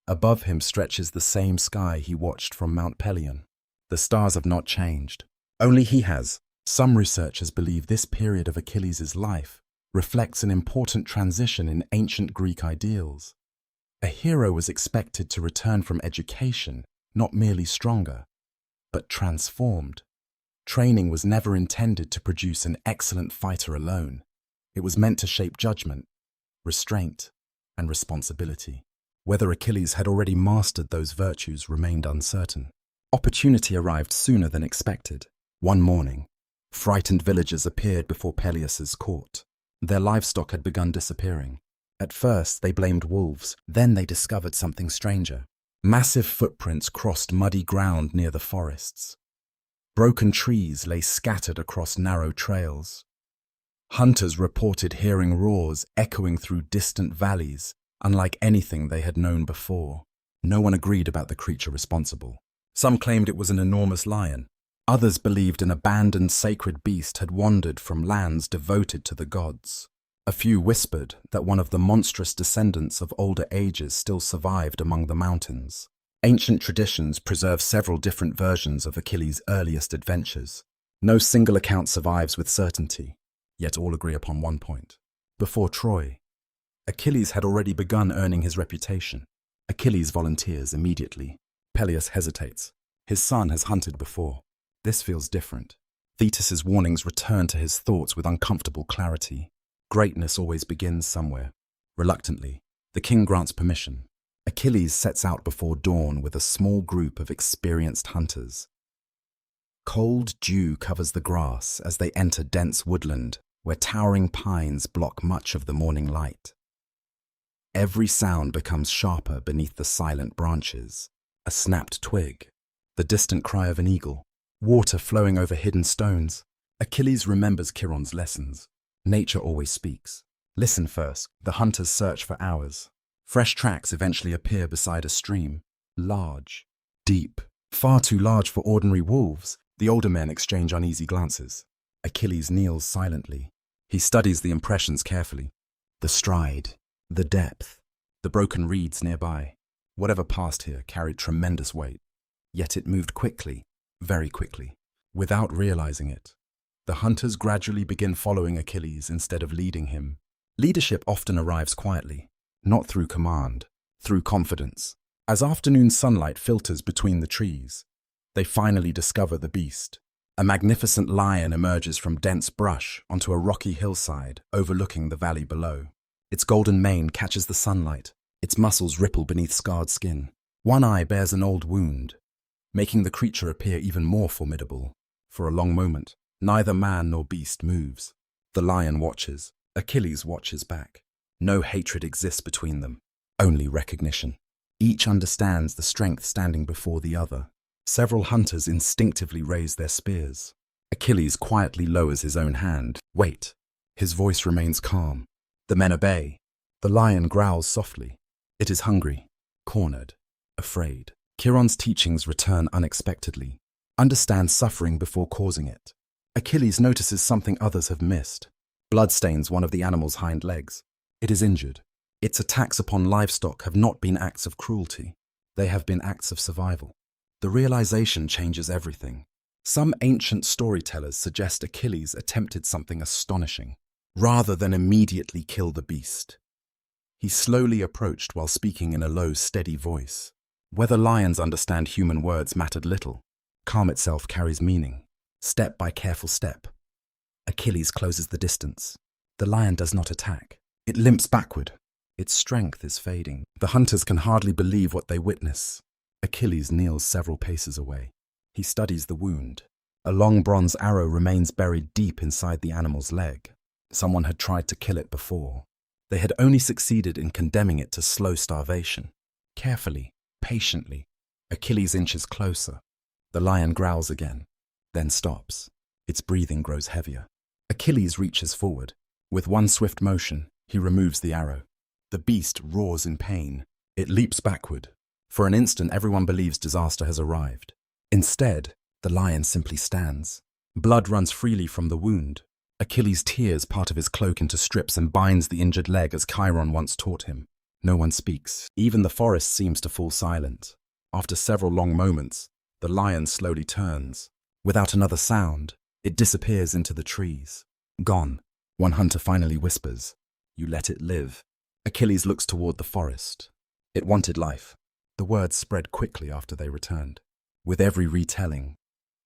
S1: Above him stretches the same sky he watched from Mount Pelion. The stars have not changed. Only he has. Some researchers believe this period of Achilles' life reflects an important transition in ancient Greek ideals. A hero was expected to return from education, not merely stronger, but transformed. Training was never intended to produce an excellent fighter alone. It was meant to shape judgment, restraint, and responsibility. Whether Achilles had already mastered those virtues remained uncertain. Opportunity arrived sooner than expected. One morning, frightened villagers appeared before Peleus's court. Their livestock had begun disappearing. At first, they blamed wolves. Then they discovered something stranger. Massive footprints crossed muddy ground near the forests. Broken trees lay scattered across narrow trails. Hunters reported hearing roars echoing through distant valleys, unlike anything they had known before. No one agreed about the creature responsible. Some claimed it was an enormous lion. Others believed an abandoned sacred beast had wandered from lands devoted to the gods. A few whispered that one of the monstrous descendants of older ages still survived among the mountains. Ancient traditions preserve several different versions of Achilles' earliest adventures. No single account survives with certainty, yet all agree upon one point. Before Troy, Achilles had already begun earning his reputation. Achilles volunteers immediately. Peleus hesitates. His son has hunted before. This feels different. Thetis's warnings return to his thoughts with uncomfortable clarity. Greatness always begins somewhere. Reluctantly, the king grants permission. Achilles sets out before dawn with a small group of experienced hunters. Cold dew covers the grass as they enter dense woodland, where towering pines block much of the morning light. Every sound becomes sharper beneath the silent branches. A snapped twig, the distant cry of an eagle, water flowing over hidden stones. Achilles remembers Chiron's lessons. Nature always speaks. Listen first. The hunters search for hours. Fresh tracks eventually appear beside a stream. Large, deep, far too large for ordinary wolves. The older men exchange uneasy glances. Achilles kneels silently. He studies the impressions carefully. The stride, the depth, the broken reeds nearby. Whatever passed here carried tremendous weight. Yet it moved quickly, very quickly, without realizing it. The hunters gradually begin following Achilles instead of leading him. Leadership often arrives quietly, not through command, through confidence. As afternoon sunlight filters between the trees, they finally discover the beast. A magnificent lion emerges from dense brush onto a rocky hillside overlooking the valley below. Its golden mane catches the sunlight. Its muscles ripple beneath scarred skin. One eye bears an old wound, making the creature appear even more formidable. For a long moment, neither man nor beast moves. The lion watches. Achilles watches back. No hatred exists between them, only recognition. Each understands the strength standing before the other. Several hunters instinctively raise their spears. Achilles quietly lowers his own hand. Wait. His voice remains calm. The men obey. The lion growls softly. It is hungry, cornered, afraid. Chiron's teachings return unexpectedly. Understand suffering before causing it. Achilles notices something others have missed. Blood stains one of the animal's hind legs. It is injured. Its attacks upon livestock have not been acts of cruelty. They have been acts of survival. The realization changes everything. Some ancient storytellers suggest Achilles attempted something astonishing. Rather than immediately kill the beast, he slowly approached while speaking in a low, steady voice. Whether lions understand human words mattered little. Calm itself carries meaning. Step by careful step. Achilles closes the distance. The lion does not attack. It limps backward. Its strength is fading. The hunters can hardly believe what they witness. Achilles kneels several paces away. He studies the wound. A long bronze arrow remains buried deep inside the animal's leg. Someone had tried to kill it before. They had only succeeded in condemning it to slow starvation. Carefully, patiently, Achilles inches closer. The lion growls again, then stops. Its breathing grows heavier. Achilles reaches forward. With one swift motion, he removes the arrow. The beast roars in pain. It leaps backward. For an instant, everyone believes disaster has arrived. Instead, the lion simply stands. Blood runs freely from the wound. Achilles tears part of his cloak into strips and binds the injured leg as Chiron once taught him. No one speaks. Even the forest seems to fall silent. After several long moments, the lion slowly turns. Without another sound, it disappears into the trees. Gone. One hunter finally whispers, "You let it live." Achilles looks toward the forest. It wanted life. The words spread quickly after they returned. With every retelling,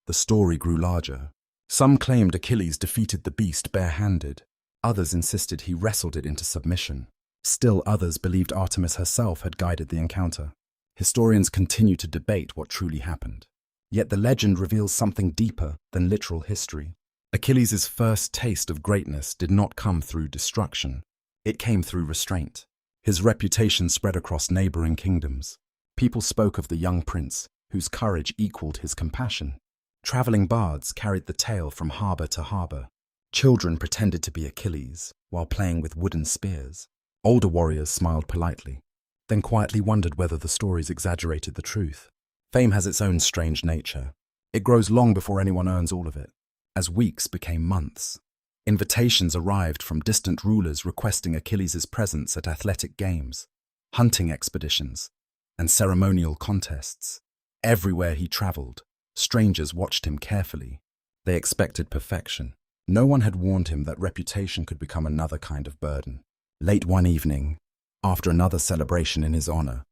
S1: the story grew larger. Some claimed Achilles defeated the beast bare-handed. Others insisted he wrestled it into submission. Still others believed Artemis herself had guided the encounter. Historians continue to debate what truly happened. Yet the legend reveals something deeper than literal history. Achilles' first taste of greatness did not come through destruction. It came through restraint. His reputation spread across neighboring kingdoms. People spoke of the young prince, whose courage equaled his compassion. Traveling bards carried the tale from harbor to harbor. Children pretended to be Achilles, while playing with wooden spears. Older warriors smiled politely, then quietly wondered whether the stories exaggerated the truth. Fame has its own strange nature. It grows long before anyone earns all of it. As weeks became months, invitations arrived from distant rulers requesting Achilles' presence at athletic games, hunting expeditions, and ceremonial contests. Everywhere he traveled, strangers watched him carefully. They expected perfection. No one had warned him that reputation could become another kind of burden. Late one evening, after another celebration in his honor,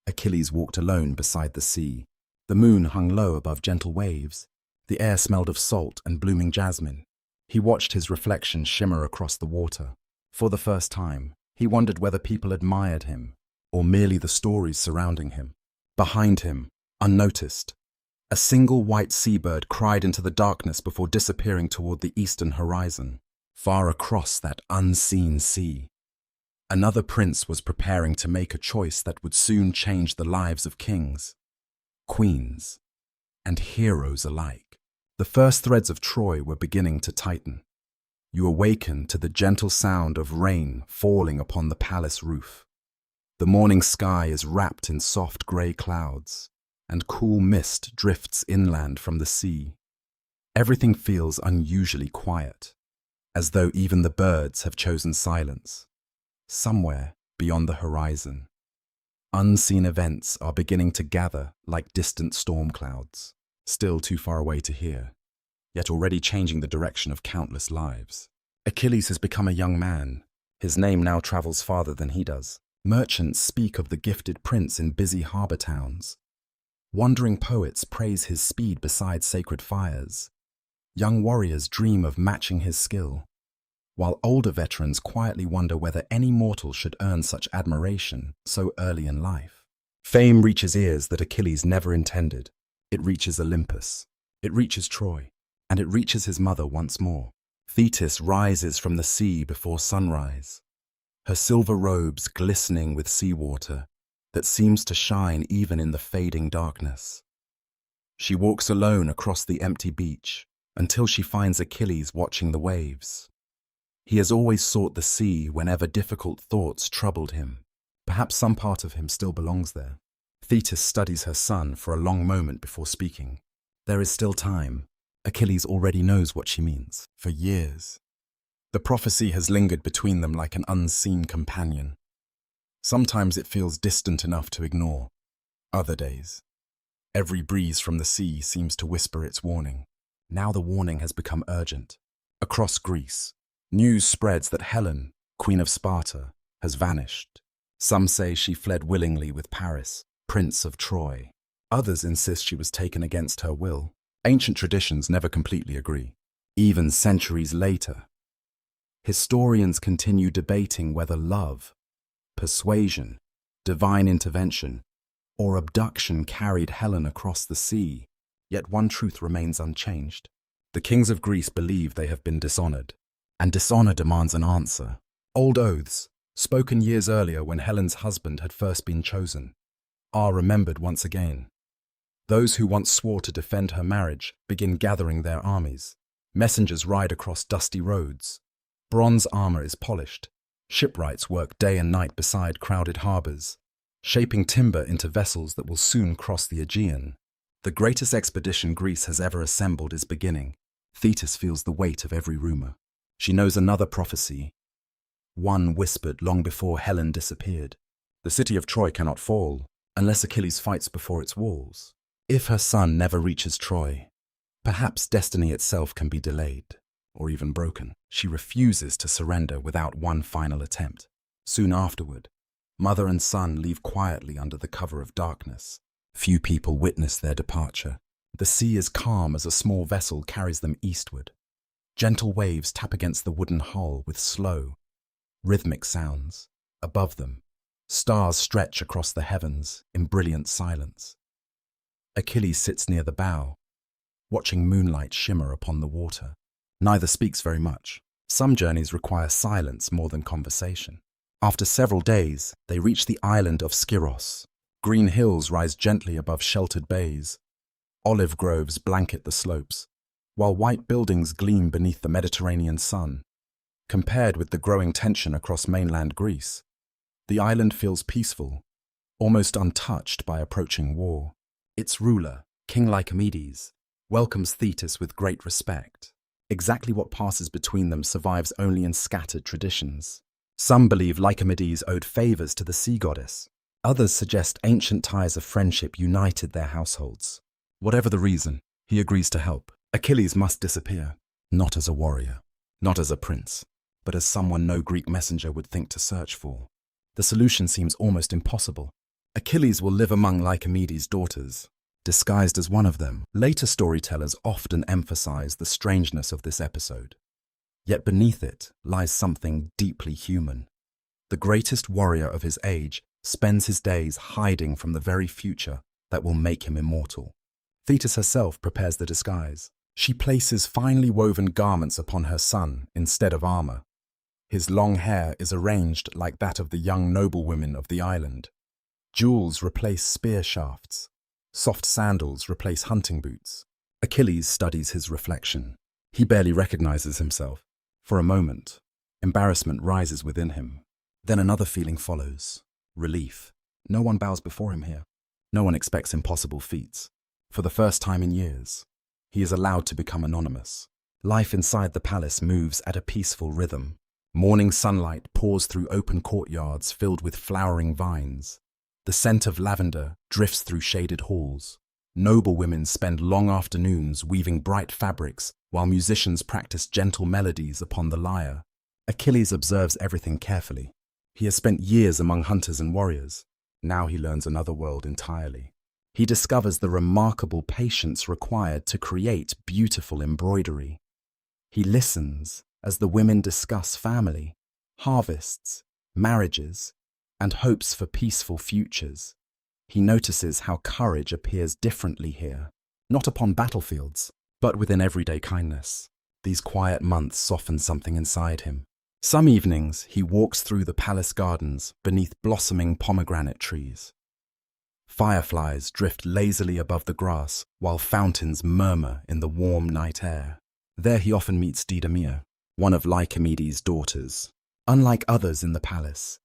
S1: Achilles walked alone beside the sea. The moon hung low above gentle waves. The air smelled of salt and blooming jasmine. He watched his reflection shimmer across the water. For the first time, he wondered whether people admired him, or merely the stories surrounding him. Behind him, unnoticed, a single white seabird cried into the darkness before disappearing toward the eastern horizon, far across that unseen sea. Another prince was preparing to make a choice that would soon change the lives of kings, queens, and heroes alike. The first threads of Troy were beginning to tighten. You awaken to the gentle sound of rain falling upon the palace roof. The morning sky is wrapped in soft grey clouds, and cool mist drifts inland from the sea. Everything feels unusually quiet, as though even the birds have chosen silence. Somewhere beyond the horizon, unseen events are beginning to gather like distant storm clouds, still too far away to hear, yet already changing the direction of countless lives. Achilles has become a young man. His name now travels farther than he does. Merchants speak of the gifted prince in busy harbor towns. Wandering poets praise his speed beside sacred fires. Young warriors dream of matching his skill, while older veterans quietly wonder whether any mortal should earn such admiration so early in life. Fame reaches ears that Achilles never intended. It reaches Olympus, it reaches Troy, and it reaches his mother once more. Thetis rises from the sea before sunrise, her silver robes glistening with seawater that seems to shine even in the fading darkness. She walks alone across the empty beach until she finds Achilles watching the waves. He has always sought the sea whenever difficult thoughts troubled him. Perhaps some part of him still belongs there. Thetis studies her son for a long moment before speaking. There is still time. Achilles already knows what she means. For years, the prophecy has lingered between them like an unseen companion. Sometimes it feels distant enough to ignore. Other days, every breeze from the sea seems to whisper its warning. Now the warning has become urgent. Across Greece, news spreads that Helen, Queen of Sparta, has vanished. Some say she fled willingly with Paris, Prince of Troy. Others insist she was taken against her will. Ancient traditions never completely agree. Even centuries later, historians continue debating whether love, persuasion, divine intervention, or abduction carried Helen across the sea. Yet one truth remains unchanged. The kings of Greece believe they have been dishonored, and dishonor demands an answer. Old oaths, spoken years earlier when Helen's husband had first been chosen, are remembered once again. Those who once swore to defend her marriage begin gathering their armies. Messengers ride across dusty roads. Bronze armor is polished. Shipwrights work day and night beside crowded harbors, shaping timber into vessels that will soon cross the Aegean. The greatest expedition Greece has ever assembled is beginning. Thetis feels the weight of every rumor. She knows another prophecy, one whispered long before Helen disappeared. The city of Troy cannot fall unless Achilles fights before its walls. If her son never reaches Troy, perhaps destiny itself can be delayed or even broken. She refuses to surrender without one final attempt. Soon afterward, mother and son leave quietly under the cover of darkness. Few people witness their departure. The sea is calm as a small vessel carries them eastward. Gentle waves tap against the wooden hull with slow, rhythmic sounds. Above them, stars stretch across the heavens in brilliant silence. Achilles sits near the bow, watching moonlight shimmer upon the water. Neither speaks very much. Some journeys require silence more than conversation. After several days, they reach the island of Skyros. Green hills rise gently above sheltered bays. Olive groves blanket the slopes, while white buildings gleam beneath the Mediterranean sun. Compared with the growing tension across mainland Greece, the island feels peaceful, almost untouched by approaching war. Its ruler, King Lycomedes, welcomes Thetis with great respect. Exactly what passes between them survives only in scattered traditions. Some believe Lycomedes owed favors to the sea goddess. Others suggest ancient ties of friendship united their households. Whatever the reason, he agrees to help. Achilles must disappear, not as a warrior, not as a prince, but as someone no Greek messenger would think to search for. The solution seems almost impossible. Achilles will live among Lycomedes' daughters, disguised as one of them. Later storytellers often emphasize the strangeness of this episode. Yet beneath it lies something deeply human. The greatest warrior of his age spends his days hiding from the very future that will make him immortal. Thetis herself prepares the disguise. She places finely woven garments upon her son instead of armor. His long hair is arranged like that of the young noblewomen of the island. Jewels replace spear shafts. Soft sandals replace hunting boots. Achilles studies his reflection. He barely recognizes himself. For a moment, embarrassment rises within him. Then another feeling follows. Relief. No one bows before him here. No one expects impossible feats. For the first time in years, he is allowed to become anonymous. Life inside the palace moves at a peaceful rhythm. Morning sunlight pours through open courtyards filled with flowering vines. The scent of lavender drifts through shaded halls. Noble women spend long afternoons weaving bright fabrics while musicians practice gentle melodies upon the lyre. Achilles observes everything carefully. He has spent years among hunters and warriors. Now he learns another world entirely. He discovers the remarkable patience required to create beautiful embroidery. He listens as the women discuss family, harvests, marriages, and hopes for peaceful futures. He notices how courage appears differently here, not upon battlefields, but within everyday kindness. These quiet months soften something inside him. Some evenings, he walks through the palace gardens beneath blossoming pomegranate trees. Fireflies drift lazily above the grass, while fountains murmur in the warm night air. There he often meets Didomea, one of Lycomedes' daughters. Unlike others in the palace,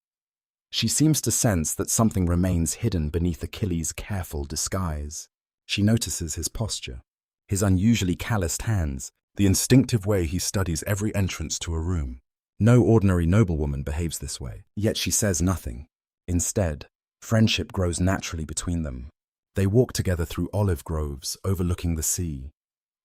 S1: she seems to sense that something remains hidden beneath Achilles' careful disguise. She notices his posture, his unusually calloused hands, the instinctive way he studies every entrance to a room. No ordinary noblewoman behaves this way, yet she says nothing. Instead, friendship grows naturally between them. They walk together through olive groves overlooking the sea.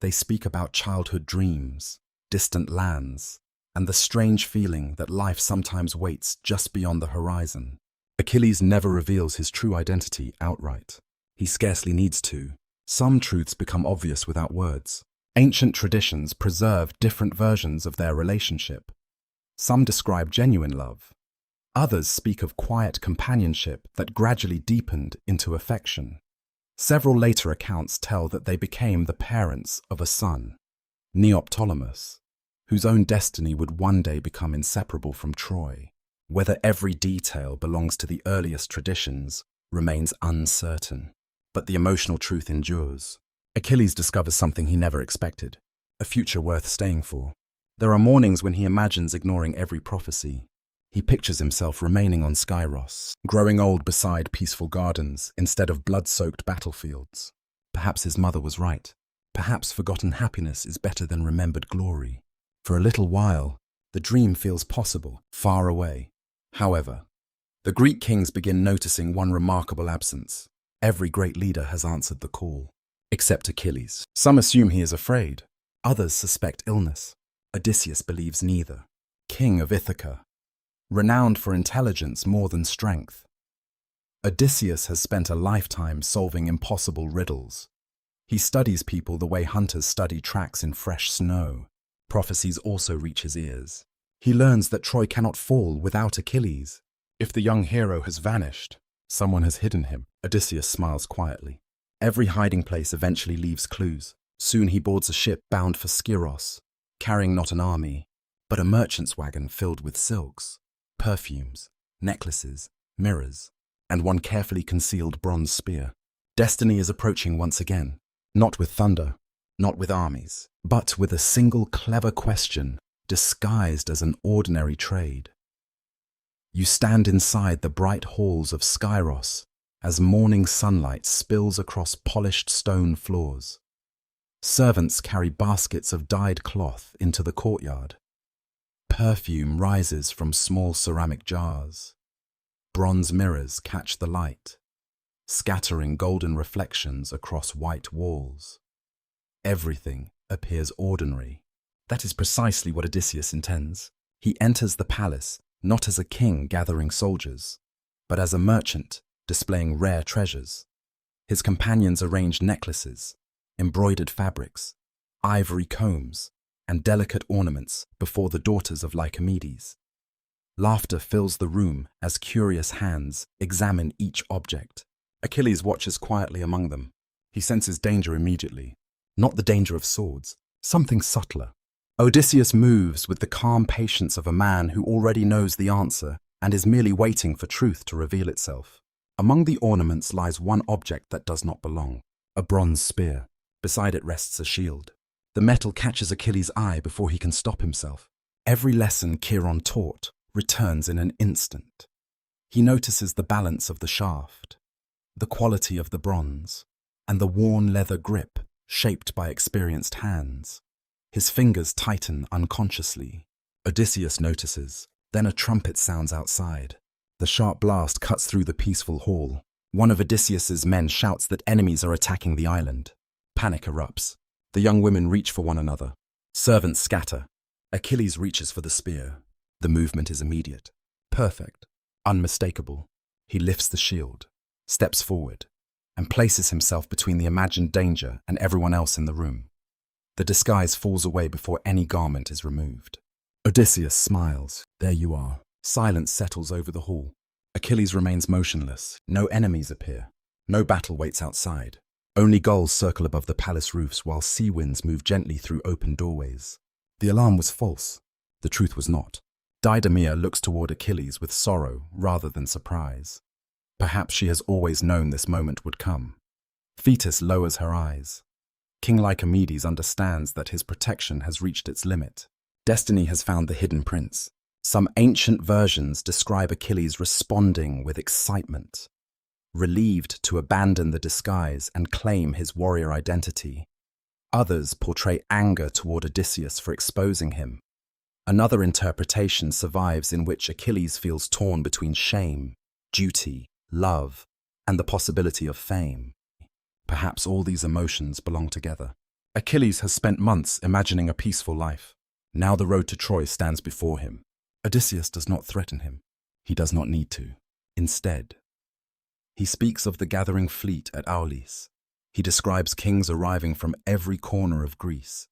S1: They speak about childhood dreams, distant lands, and the strange feeling that life sometimes waits just beyond the horizon. Achilles never reveals his true identity outright. He scarcely needs to. Some truths become obvious without words. Ancient traditions preserve different versions of their relationship. Some describe genuine love. Others speak of quiet companionship that gradually deepened into affection. Several later accounts tell that they became the parents of a son, Neoptolemus, whose own destiny would one day become inseparable from Troy. Whether every detail belongs to the earliest traditions remains uncertain, but the emotional truth endures. Achilles discovers something he never expected, a future worth staying for. There are mornings when he imagines ignoring every prophecy. He pictures himself remaining on Skyros, growing old beside peaceful gardens instead of blood-soaked battlefields. Perhaps his mother was right. Perhaps forgotten happiness is better than remembered glory. For a little while, the dream feels possible, far away. However, the Greek kings begin noticing one remarkable absence. Every great leader has answered the call, except Achilles. Some assume he is afraid. Others suspect illness. Odysseus believes neither. King of Ithaca, renowned for intelligence more than strength. Odysseus has spent a lifetime solving impossible riddles. He studies people the way hunters study tracks in fresh snow. Prophecies also reach his ears. He learns that Troy cannot fall without Achilles. If the young hero has vanished, someone has hidden him. Odysseus smiles quietly. Every hiding place eventually leaves clues. Soon he boards a ship bound for Skyros, carrying not an army, but a merchant's wagon filled with silks, perfumes, necklaces, mirrors, and one carefully concealed bronze spear. Destiny is approaching once again, not with thunder, not with armies, but with a single clever question disguised as an ordinary trade. You stand inside the bright halls of Skyros as morning sunlight spills across polished stone floors. Servants carry baskets of dyed cloth into the courtyard. Perfume rises from small ceramic jars. Bronze mirrors catch the light, scattering golden reflections across white walls. Everything appears ordinary. That is precisely what Odysseus intends. He enters the palace not as a king gathering soldiers, but as a merchant displaying rare treasures. His companions arrange necklaces, embroidered fabrics, ivory combs, and delicate ornaments before the daughters of Lycomedes. Laughter fills the room as curious hands examine each object. Achilles watches quietly among them. He senses danger immediately. Not the danger of swords, something subtler. Odysseus moves with the calm patience of a man who already knows the answer and is merely waiting for truth to reveal itself. Among the ornaments lies one object that does not belong, a bronze spear. Beside it rests a shield. The metal catches Achilles' eye before he can stop himself. Every lesson Chiron taught returns in an instant. He notices the balance of the shaft, the quality of the bronze, and the worn leather grip shaped by experienced hands. His fingers tighten unconsciously. Odysseus notices. Then a trumpet sounds outside. The sharp blast cuts through the peaceful hall. One of Odysseus's men shouts that enemies are attacking the island. Panic erupts. The young women reach for one another. Servants scatter. Achilles reaches for the spear. The movement is immediate, perfect, unmistakable. He lifts the shield, steps forward, and places himself between the imagined danger and everyone else in the room. The disguise falls away before any garment is removed. Odysseus smiles. There you are. Silence settles over the hall. Achilles remains motionless. No enemies appear. No battle waits outside. Only gulls circle above the palace roofs while sea winds move gently through open doorways. The alarm was false. The truth was not. Didymia looks toward Achilles with sorrow rather than surprise. Perhaps she has always known this moment would come. Thetis lowers her eyes. King Lycomedes understands that his protection has reached its limit. Destiny has found the hidden prince. Some ancient versions describe Achilles responding with excitement, relieved to abandon the disguise and claim his warrior identity. Others portray anger toward Odysseus for exposing him. Another interpretation survives in which Achilles feels torn between shame, duty, love, and the possibility of fame. Perhaps all these emotions belong together. Achilles has spent months imagining a peaceful life. Now the road to Troy stands before him. Odysseus does not threaten him. He does not need to. Instead, he speaks of the gathering fleet at Aulis. He describes kings arriving from every corner of Greece.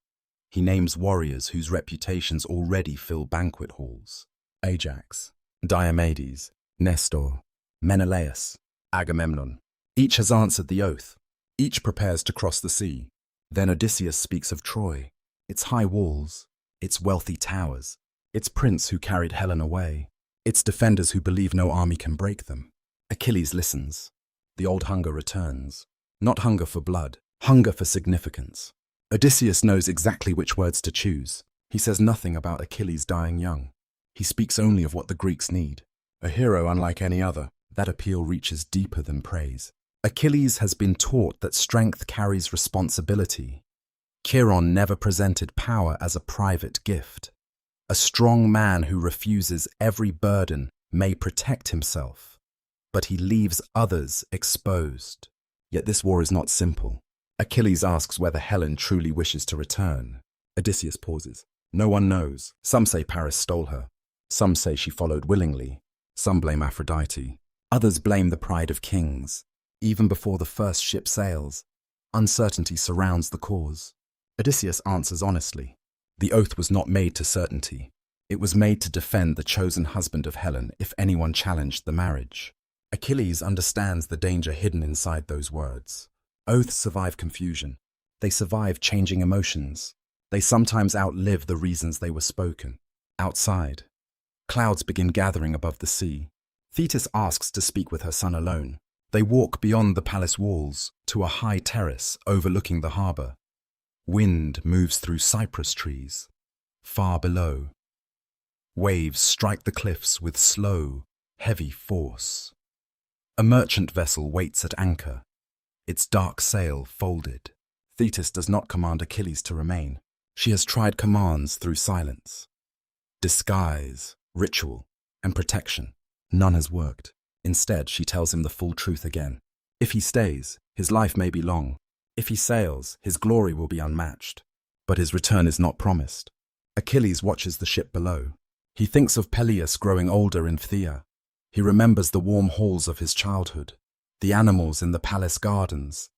S1: He names warriors whose reputations already fill banquet halls. Ajax, Diomedes, Nestor, Menelaus, Agamemnon. Each has answered the oath. Each prepares to cross the sea. Then Odysseus speaks of Troy, its high walls, its wealthy towers, its prince who carried Helen away, its defenders who believe no army can break them. Achilles listens. The old hunger returns. Not hunger for blood, hunger for significance. Odysseus knows exactly which words to choose. He says nothing about Achilles dying young. He speaks only of what the Greeks need. A hero unlike any other. That appeal reaches deeper than praise. Achilles has been taught that strength carries responsibility. Chiron never presented power as a private gift. A strong man who refuses every burden may protect himself, but he leaves others exposed. Yet this war is not simple. Achilles asks whether Helen truly wishes to return. Odysseus pauses. No one knows. Some say Paris stole her. Some say she followed willingly. Some blame Aphrodite. Others blame the pride of kings. Even before the first ship sails, uncertainty surrounds the cause. Odysseus answers honestly. The oath was not made to certainty. It was made to defend the chosen husband of Helen if anyone challenged the marriage. Achilles understands the danger hidden inside those words. Oaths survive confusion. They survive changing emotions. They sometimes outlive the reasons they were spoken. Outside, clouds begin gathering above the sea. Thetis asks to speak with her son alone. They walk beyond the palace walls to a high terrace overlooking the harbour. Wind moves through cypress trees. Far below, waves strike the cliffs with slow, heavy force. A merchant vessel waits at anchor, its dark sail folded. Thetis does not command Achilles to remain. She has tried commands through silence, disguise, ritual, and protection. None has worked. Instead, she tells him the full truth again. If he stays, his life may be long. If he sails, his glory will be unmatched. But his return is not promised. Achilles watches the ship below. He thinks of Peleus growing older in Phthia. He remembers the warm halls of his childhood, the animals in the palace gardens,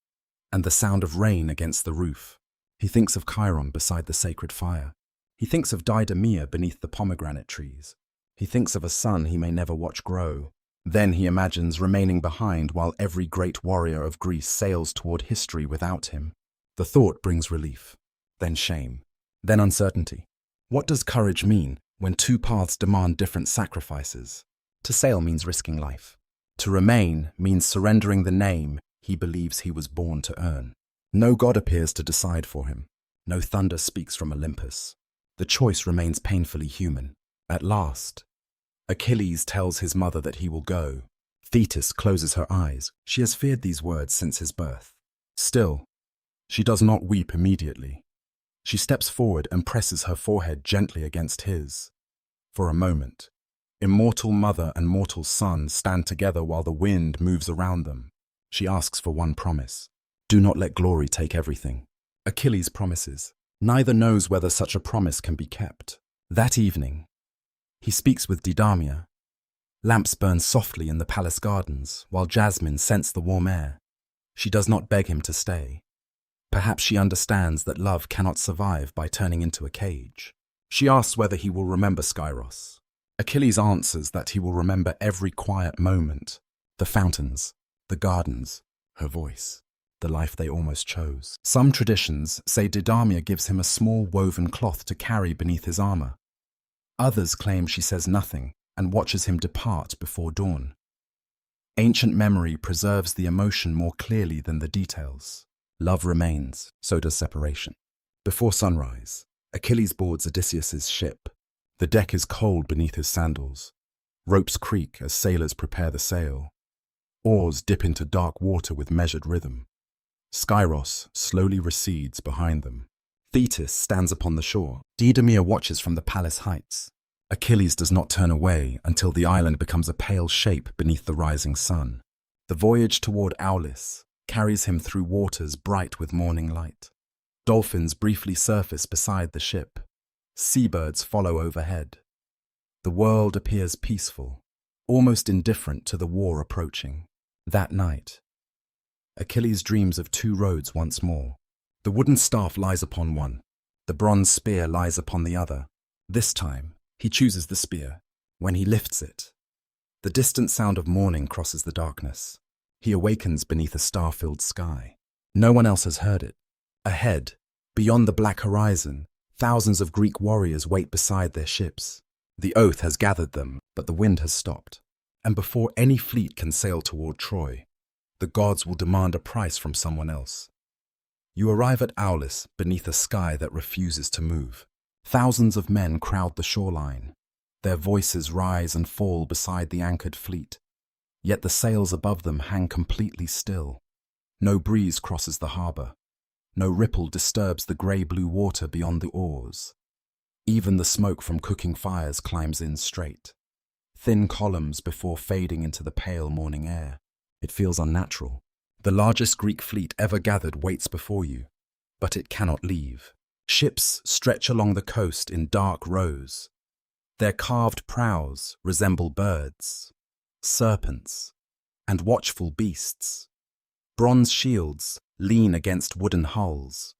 S1: and the sound of rain against the roof. He thinks of Chiron beside the sacred fire. He thinks of Didomea beneath the pomegranate trees. He thinks of a son he may never watch grow. Then he imagines remaining behind while every great warrior of Greece sails toward history without him. The thought brings relief, then shame, then uncertainty. What does courage mean when two paths demand different sacrifices? To sail means risking life. To remain means surrendering the name he believes he was born to earn. No god appears to decide for him. No thunder speaks from Olympus. The choice remains painfully human. At last, Achilles tells his mother that he will go. Thetis closes her eyes. She has feared these words since his birth. Still, she does not weep immediately. She steps forward and presses her forehead gently against his. For a moment, immortal mother and mortal son stand together while the wind moves around them. She asks for one promise. Do not let glory take everything. Achilles promises. Neither knows whether such a promise can be kept. That evening, he speaks with Didomea. Lamps burn softly in the palace gardens, while Jasmine scents the warm air. She does not beg him to stay. Perhaps she understands that love cannot survive by turning into a cage. She asks whether he will remember Skyros. Achilles answers that he will remember every quiet moment, the fountains, the gardens, her voice, the life they almost chose. Some traditions say Didomea gives him a small woven cloth to carry beneath his armor. Others claim she says nothing and watches him depart before dawn. Ancient memory preserves the emotion more clearly than the details. Love remains, so does separation. Before sunrise, Achilles boards Odysseus's ship. The deck is cold beneath his sandals. Ropes creak as sailors prepare the sail. Oars dip into dark water with measured rhythm. Skyros slowly recedes behind them. Thetis stands upon the shore. Didomea watches from the palace heights. Achilles does not turn away until the island becomes a pale shape beneath the rising sun. The voyage toward Aulis carries him through waters bright with morning light. Dolphins briefly surface beside the ship. Seabirds follow overhead. The world appears peaceful, almost indifferent to the war approaching. That night, Achilles dreams of two roads once more. The wooden staff lies upon one. The bronze spear lies upon the other. This time, he chooses the spear. When he lifts it, the distant sound of morning crosses the darkness. He awakens beneath a star-filled sky. No one else has heard it. Ahead, beyond the black horizon, thousands of Greek warriors wait beside their ships. The oath has gathered them, but the wind has stopped. And before any fleet can sail toward Troy, the gods will demand a price from someone else. You arrive at Aulis beneath a sky that refuses to move. Thousands of men crowd the shoreline. Their voices rise and fall beside the anchored fleet. Yet the sails above them hang completely still. No breeze crosses the harbor. No ripple disturbs the grey-blue water beyond the oars. Even the smoke from cooking fires climbs in straight. Thin columns before fading into the pale morning air. It feels unnatural. The largest Greek fleet ever gathered waits before you, but it cannot leave. Ships stretch along the coast in dark rows. Their carved prows resemble birds, serpents, and watchful beasts. Bronze shields lean against wooden hulls.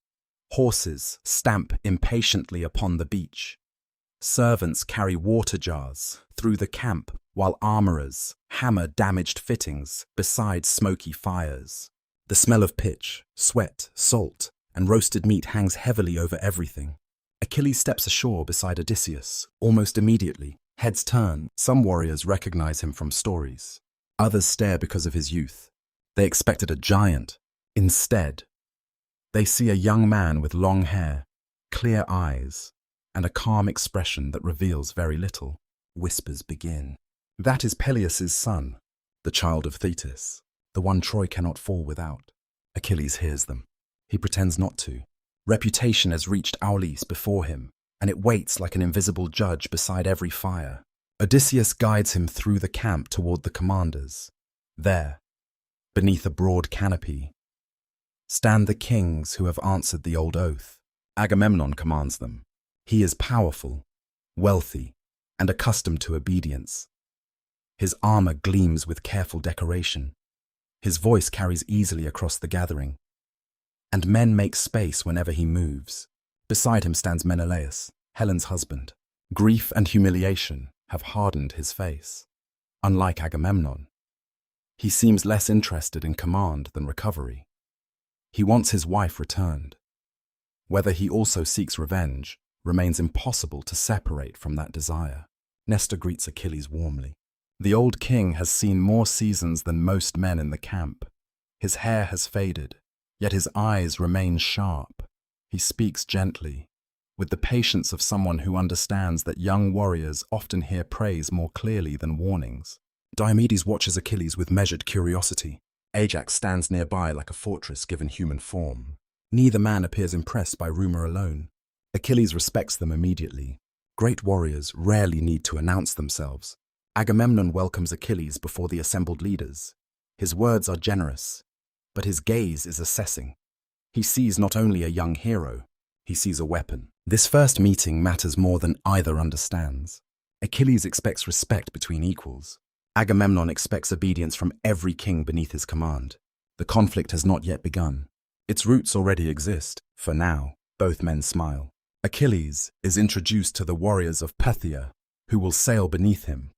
S1: Horses stamp impatiently upon the beach. Servants carry water jars through the camp while armorers hammer damaged fittings beside smoky fires. The smell of pitch, sweat, salt, and roasted meat hangs heavily over everything. Achilles steps ashore beside Odysseus almost immediately. Heads turn. Some warriors recognize him from stories. Others stare because of his youth. They expected a giant. Instead, they see a young man with long hair, clear eyes, and a calm expression that reveals very little. Whispers begin. That is Peleus' son, the child of Thetis, the one Troy cannot fall without. Achilles hears them. He pretends not to. Reputation has reached Aulis before him, and it waits like an invisible judge beside every fire. Odysseus guides him through the camp toward the commanders. There, beneath a broad canopy, stand the kings who have answered the old oath. Agamemnon commands them. He is powerful, wealthy, and accustomed to obedience. His armor gleams with careful decoration. His voice carries easily across the gathering, and men make space whenever he moves. Beside him stands Menelaus, Helen's husband. Grief and humiliation have hardened his face. Unlike Agamemnon, he seems less interested in command than recovery. He wants his wife returned. Whether he also seeks revenge remains impossible to separate from that desire. Nestor greets Achilles warmly. The old king has seen more seasons than most men in the camp. His hair has faded, yet his eyes remain sharp. He speaks gently, with the patience of someone who understands that young warriors often hear praise more clearly than warnings. Diomedes watches Achilles with measured curiosity. Ajax stands nearby like a fortress given human form. Neither man appears impressed by rumor alone. Achilles respects them immediately. Great warriors rarely need to announce themselves. Agamemnon welcomes Achilles before the assembled leaders. His words are generous, but his gaze is assessing. He sees not only a young hero, he sees a weapon. This first meeting matters more than either understands. Achilles expects respect between equals. Agamemnon expects obedience from every king beneath his command. The conflict has not yet begun. Its roots already exist. For now, both men smile. Achilles is introduced to the warriors of Phthia, who will sail beneath him.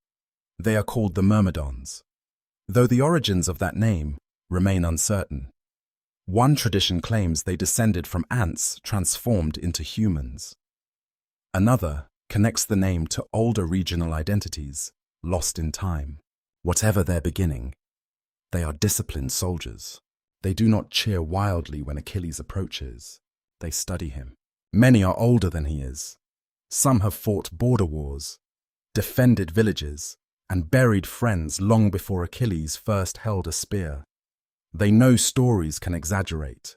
S1: They are called the Myrmidons, though the origins of that name remain uncertain. One tradition claims they descended from ants transformed into humans. Another connects the name to older regional identities, lost in time. Whatever their beginning, they are disciplined soldiers. They do not cheer wildly when Achilles approaches. They study him. Many are older than he is. Some have fought border wars, defended villages, and buried friends long before Achilles first held a spear. They know stories can exaggerate.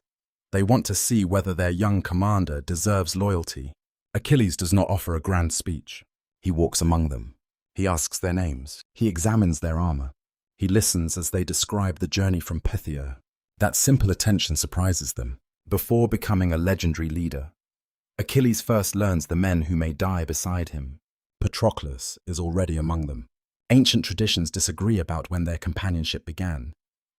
S1: They want to see whether their young commander deserves loyalty. Achilles does not offer a grand speech. He walks among them. He asks their names. He examines their armor. He listens as they describe the journey from Phthia. That simple attention surprises them. Before becoming a legendary leader, Achilles first learns the men who may die beside him. Patroclus is already among them. Ancient traditions disagree about when their companionship began.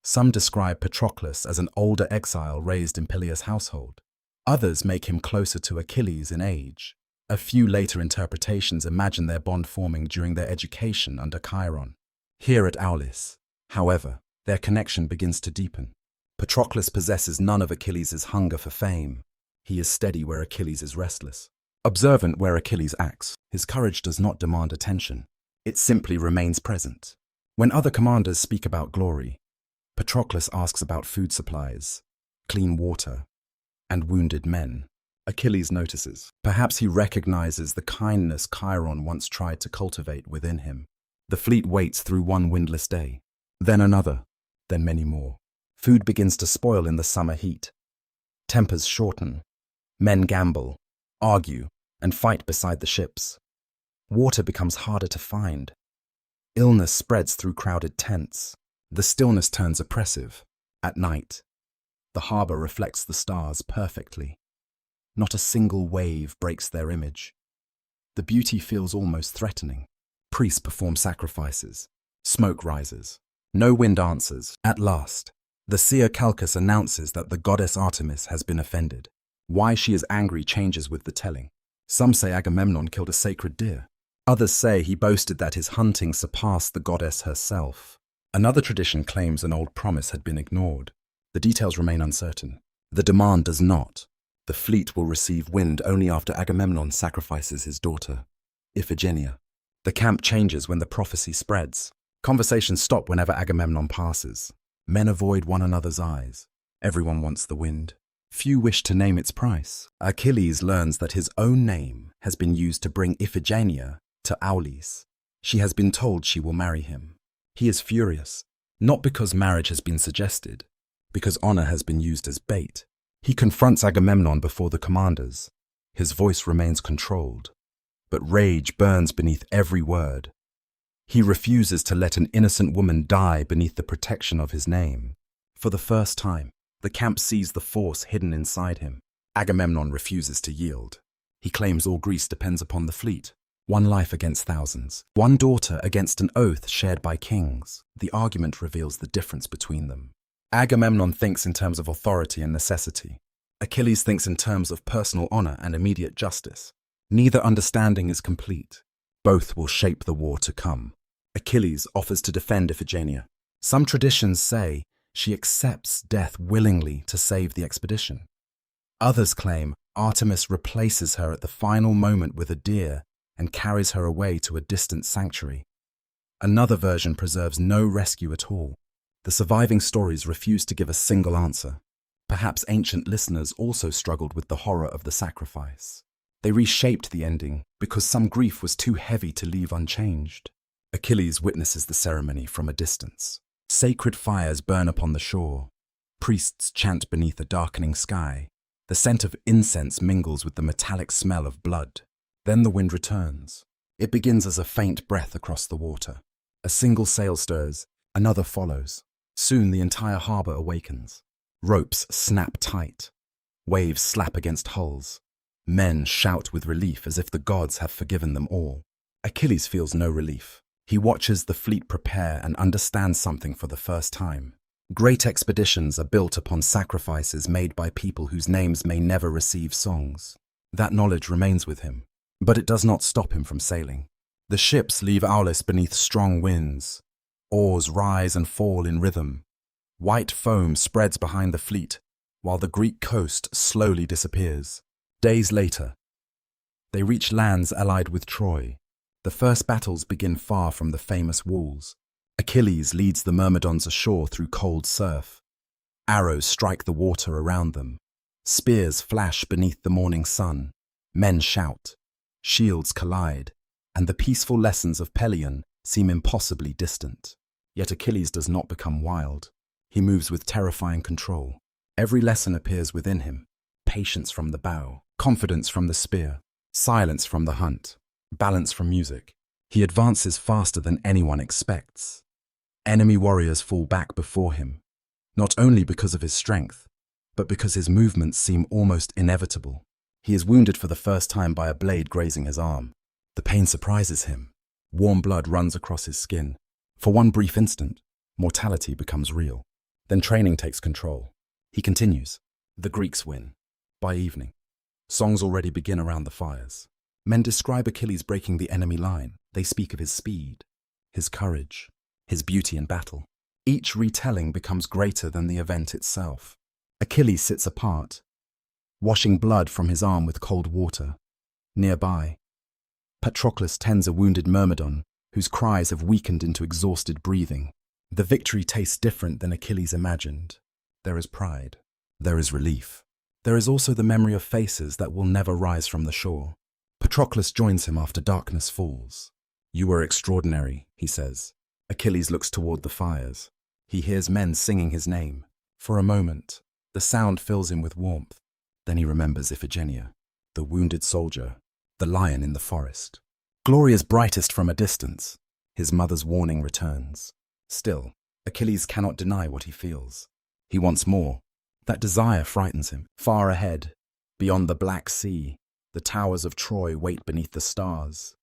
S1: Some describe Patroclus as an older exile raised in Peleus' household. Others make him closer to Achilles in age. A few later interpretations imagine their bond forming during their education under Chiron. Here at Aulis, however, their connection begins to deepen. Patroclus possesses none of Achilles' hunger for fame. He is steady where Achilles is restless, observant where Achilles acts. His courage does not demand attention. It simply remains present. When other commanders speak about glory, Patroclus asks about food supplies, clean water, and wounded men. Achilles notices. Perhaps he recognizes the kindness Chiron once tried to cultivate within him. The fleet waits through one windless day, then another, then many more. Food begins to spoil in the summer heat. Tempers shorten. Men gamble, argue, and fight beside the ships. Water becomes harder to find. Illness spreads through crowded tents. The stillness turns oppressive. At night, the harbor reflects the stars perfectly. Not a single wave breaks their image. The beauty feels almost threatening. Priests perform sacrifices. Smoke rises. No wind answers. At last, the seer Calchas announces that the goddess Artemis has been offended. Why she is angry changes with the telling. Some say Agamemnon killed a sacred deer. Others say he boasted that his hunting surpassed the goddess herself. Another tradition claims an old promise had been ignored. The details remain uncertain. The demand does not. The fleet will receive wind only after Agamemnon sacrifices his daughter, Iphigenia. The camp changes when the prophecy spreads. Conversations stop whenever Agamemnon passes. Men avoid one another's eyes. Everyone wants the wind. Few wish to name its price. Achilles learns that his own name has been used to bring Iphigenia to Aulis. She has been told she will marry him. He is furious, not because marriage has been suggested, because honor has been used as bait. He confronts Agamemnon before the commanders. His voice remains controlled, but rage burns beneath every word. He refuses to let an innocent woman die beneath the protection of his name. For the first time, the camp sees the force hidden inside him. Agamemnon refuses to yield. He claims all Greece depends upon the fleet. One life against thousands. One daughter against an oath shared by kings. The argument reveals the difference between them. Agamemnon thinks in terms of authority and necessity. Achilles thinks in terms of personal honor and immediate justice. Neither understanding is complete. Both will shape the war to come. Achilles offers to defend Iphigenia. Some traditions say she accepts death willingly to save the expedition. Others claim Artemis replaces her at the final moment with a deer and carries her away to a distant sanctuary. Another version preserves no rescue at all. The surviving stories refuse to give a single answer. Perhaps ancient listeners also struggled with the horror of the sacrifice. They reshaped the ending because some grief was too heavy to leave unchanged. Achilles witnesses the ceremony from a distance. Sacred fires burn upon the shore. Priests chant beneath a darkening sky. The scent of incense mingles with the metallic smell of blood. Then the wind returns. It begins as a faint breath across the water. A single sail stirs, another follows. Soon the entire harbor awakens. Ropes snap tight. Waves slap against hulls. Men shout with relief as if the gods have forgiven them all. Achilles feels no relief. He watches the fleet prepare and understands something for the first time. Great expeditions are built upon sacrifices made by people whose names may never receive songs. That knowledge remains with him, but it does not stop him from sailing. The ships leave Aulis beneath strong winds. Oars rise and fall in rhythm. White foam spreads behind the fleet, while the Greek coast slowly disappears. Days later, they reach lands allied with Troy. The first battles begin far from the famous walls. Achilles leads the Myrmidons ashore through cold surf. Arrows strike the water around them. Spears flash beneath the morning sun. Men shout. Shields collide, and the peaceful lessons of Pelion seem impossibly distant. Yet Achilles does not become wild. He moves with terrifying control. Every lesson appears within him. Patience from the bow, confidence from the spear, silence from the hunt, balance from music. He advances faster than anyone expects. Enemy warriors fall back before him, not only because of his strength, but because his movements seem almost inevitable. He is wounded for the first time by a blade grazing his arm. The pain surprises him. Warm blood runs across his skin. For one brief instant, mortality becomes real. Then training takes control. He continues. The Greeks win. By evening, songs already begin around the fires. Men describe Achilles breaking the enemy line. They speak of his speed, his courage, his beauty in battle. Each retelling becomes greater than the event itself. Achilles sits apart, washing blood from his arm with cold water. Nearby, Patroclus tends a wounded Myrmidon whose cries have weakened into exhausted breathing. The victory tastes different than Achilles imagined. There is pride. There is relief. There is also the memory of faces that will never rise from the shore. Patroclus joins him after darkness falls. "You were extraordinary," he says. Achilles looks toward the fires. He hears men singing his name. For a moment, The sound fills him with warmth. Then he remembers Iphigenia, the wounded soldier, the lion in the forest. Glory is brightest from a distance. His mother's warning returns. Still, Achilles cannot deny what he feels. He wants more. That desire frightens him. Far ahead, beyond the Black Sea, the towers of Troy wait beneath the stars.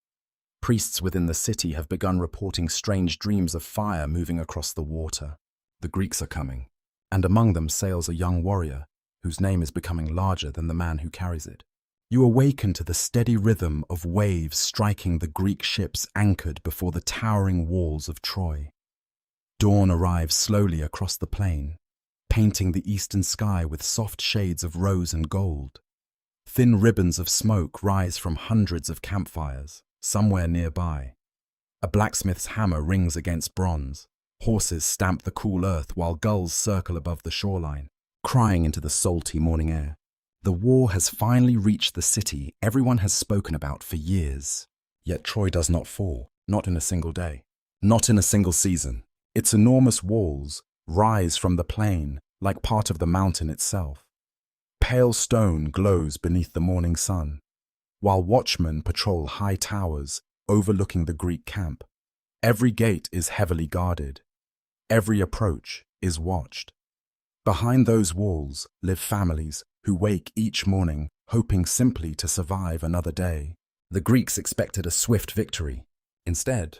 S1: Priests within the city have begun reporting strange dreams of fire moving across the water. The Greeks are coming, and among them sails a young warrior whose name is becoming larger than the man who carries it. You awaken to the steady rhythm of waves striking the Greek ships anchored before the towering walls of Troy. Dawn arrives slowly across the plain, painting the eastern sky with soft shades of rose and gold. Thin ribbons of smoke rise from hundreds of campfires, somewhere nearby. A blacksmith's hammer rings against bronze. Horses stamp the cool earth while gulls circle above the shoreline, crying into the salty morning air. The war has finally reached the city everyone has spoken about for years. Yet Troy does not fall, not in a single day, not in a single season. Its enormous walls rise from the plain like part of the mountain itself. Pale stone glows beneath the morning sun, while watchmen patrol high towers overlooking the Greek camp. Every gate is heavily guarded. Every approach is watched. Behind those walls live families who wake each morning hoping simply to survive another day. The Greeks expected a swift victory. Instead,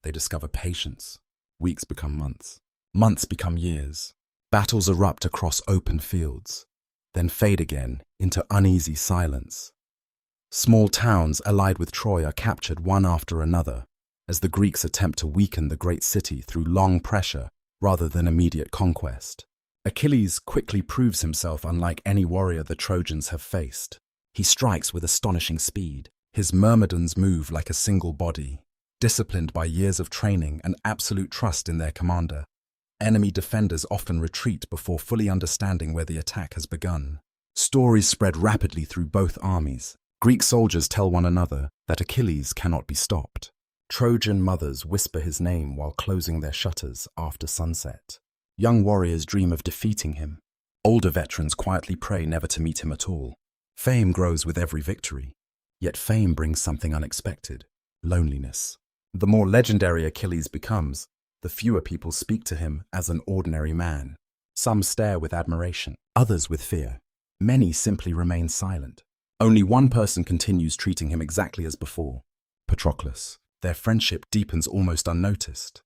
S1: they discover patience. Weeks become months. Months become years. Battles erupt across open fields, then fade again into uneasy silence. Small towns allied with Troy are captured one after another as the Greeks attempt to weaken the great city through long pressure rather than immediate conquest. Achilles quickly proves himself unlike any warrior the Trojans have faced. He strikes with astonishing speed. His myrmidons move like a single body, disciplined by years of training and absolute trust in their commander. Enemy defenders often retreat before fully understanding where the attack has begun. Stories spread rapidly through both armies. Greek soldiers tell one another that Achilles cannot be stopped. Trojan mothers whisper his name while closing their shutters after sunset. Young warriors dream of defeating him. Older veterans quietly pray never to meet him at all. Fame grows with every victory. Yet fame brings something unexpected: loneliness. The more legendary Achilles becomes, the fewer people speak to him as an ordinary man. Some stare with admiration, others with fear. Many simply remain silent. Only one person continues treating him exactly as before: Patroclus. Their friendship deepens almost unnoticed,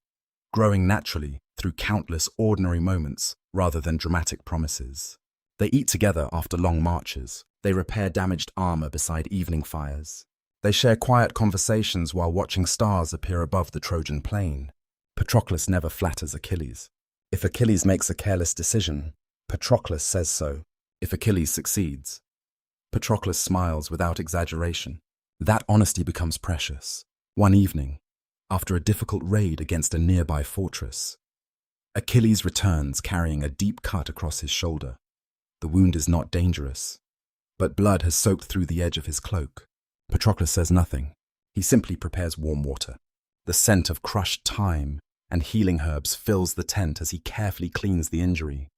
S1: growing naturally through countless ordinary moments rather than dramatic promises. They eat together after long marches. They repair damaged armor beside evening fires. They share quiet conversations while watching stars appear above the Trojan plain. Patroclus never flatters Achilles. If Achilles makes a careless decision, Patroclus says so. If Achilles succeeds, Patroclus smiles without exaggeration. That honesty becomes precious. One evening, after a difficult raid against a nearby fortress, Achilles returns carrying a deep cut across his shoulder. The wound is not dangerous, but blood has soaked through the edge of his cloak. Patroclus says nothing. He simply prepares warm water. The scent of crushed thyme and healing herbs fills the tent as he carefully cleans the injury.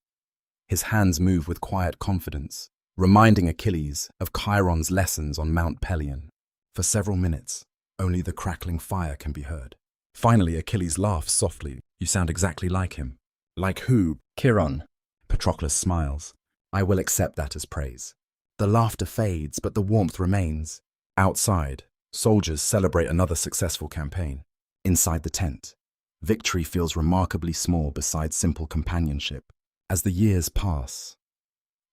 S1: His hands move with quiet confidence, reminding Achilles of Chiron's lessons on Mount Pelion. For several minutes, only the crackling fire can be heard. Finally, Achilles laughs softly. "You sound exactly like him." "Like who?" "Chiron." Patroclus smiles. "I will accept that as praise." The laughter fades, but the warmth remains. Outside, soldiers celebrate another successful campaign. Inside the tent, victory feels remarkably small beside simple companionship. As the years pass,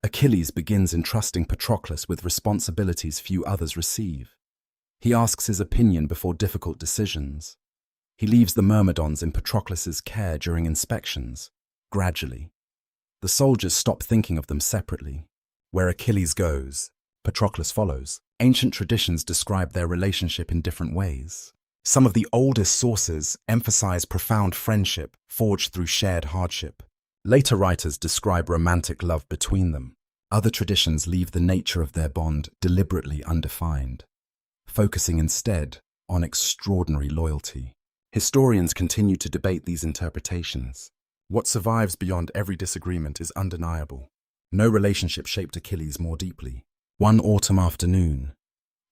S1: Achilles begins entrusting Patroclus with responsibilities few others receive. He asks his opinion before difficult decisions. He leaves the myrmidons in Patroclus's care during inspections. Gradually, the soldiers stop thinking of them separately. Where Achilles goes, Patroclus follows. Ancient traditions describe their relationship in different ways. Some of the oldest sources emphasize profound friendship forged through shared hardship. Later writers describe romantic love between them. Other traditions leave the nature of their bond deliberately undefined, focusing instead on extraordinary loyalty. Historians continue to debate these interpretations. What survives beyond every disagreement is undeniable. No relationship shaped Achilles more deeply. One autumn afternoon,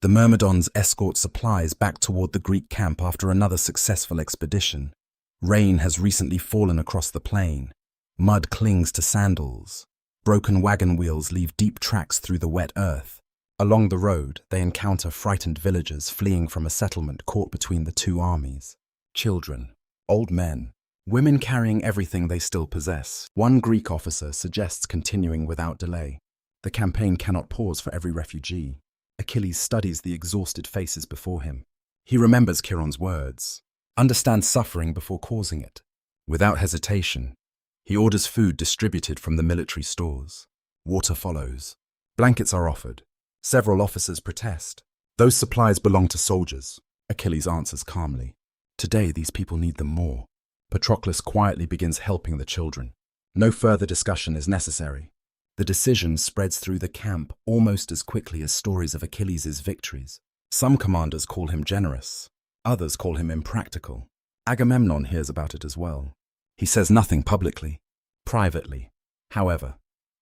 S1: the Myrmidons escort supplies back toward the Greek camp after another successful expedition. Rain has recently fallen across the plain. Mud clings to sandals. Broken wagon wheels leave deep tracks through the wet earth. Along the road, they encounter frightened villagers fleeing from a settlement caught between the two armies. Children, old men, women carrying everything they still possess. One Greek officer suggests continuing without delay. The campaign cannot pause for every refugee. Achilles studies the exhausted faces before him. He remembers Chiron's words, understands suffering before causing it. Without hesitation, he orders food distributed from the military stores. Water follows. Blankets are offered. Several officers protest. Those supplies belong to soldiers. Achilles answers calmly. Today, these people need them more. Patroclus quietly begins helping the children. No further discussion is necessary. The decision spreads through the camp almost as quickly as stories of Achilles' victories. Some commanders call him generous. Others call him impractical. Agamemnon hears about it as well. He says nothing publicly. Privately, however,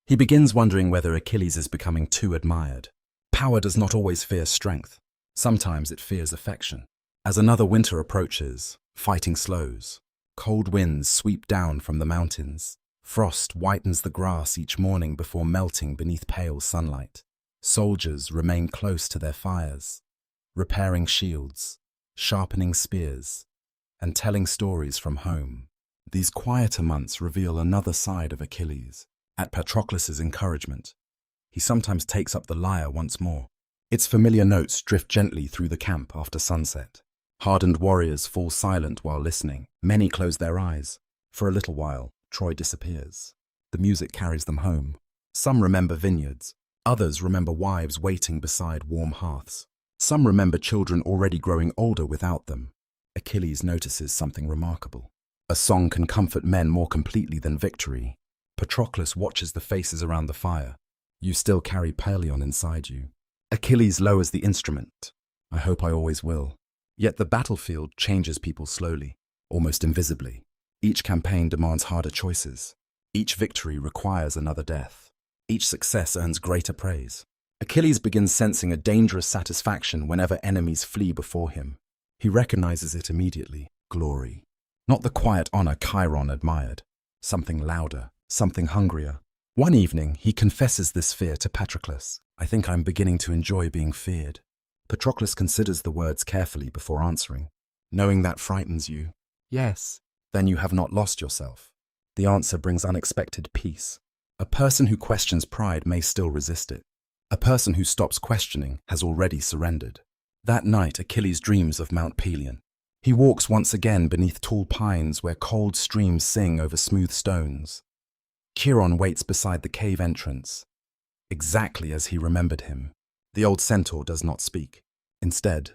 S1: he begins wondering whether Achilles is becoming too admired. Power does not always fear strength. Sometimes it fears affection. As another winter approaches, fighting slows. Cold winds sweep down from the mountains. Frost whitens the grass each morning before melting beneath pale sunlight. Soldiers remain close to their fires, repairing shields, sharpening spears, and telling stories from home. These quieter months reveal another side of Achilles. At Patroclus' encouragement, he sometimes takes up the lyre once more. Its familiar notes drift gently through the camp after sunset. Hardened warriors fall silent while listening. Many close their eyes. For a little while, Troy disappears. The music carries them home. Some remember vineyards. Others remember wives waiting beside warm hearths. Some remember children already growing older without them. Achilles notices something remarkable. A song can comfort men more completely than victory. Patroclus watches the faces around the fire. You still carry Pelion inside you. Achilles lowers the instrument. I hope I always will. Yet the battlefield changes people slowly, almost invisibly. Each campaign demands harder choices. Each victory requires another death. Each success earns greater praise. Achilles begins sensing a dangerous satisfaction whenever enemies flee before him. He recognizes it immediately. Glory. Not the quiet honor Chiron admired. Something louder, something hungrier. One evening, he confesses this fear to Patroclus. I think I'm beginning to enjoy being feared. Patroclus considers the words carefully before answering. Knowing that frightens you? Yes. Then you have not lost yourself. The answer brings unexpected peace. A person who questions pride may still resist it. A person who stops questioning has already surrendered. That night, Achilles dreams of Mount Pelion. He walks once again beneath tall pines where cold streams sing over smooth stones. Chiron waits beside the cave entrance, exactly as he remembered him. The old centaur does not speak. Instead,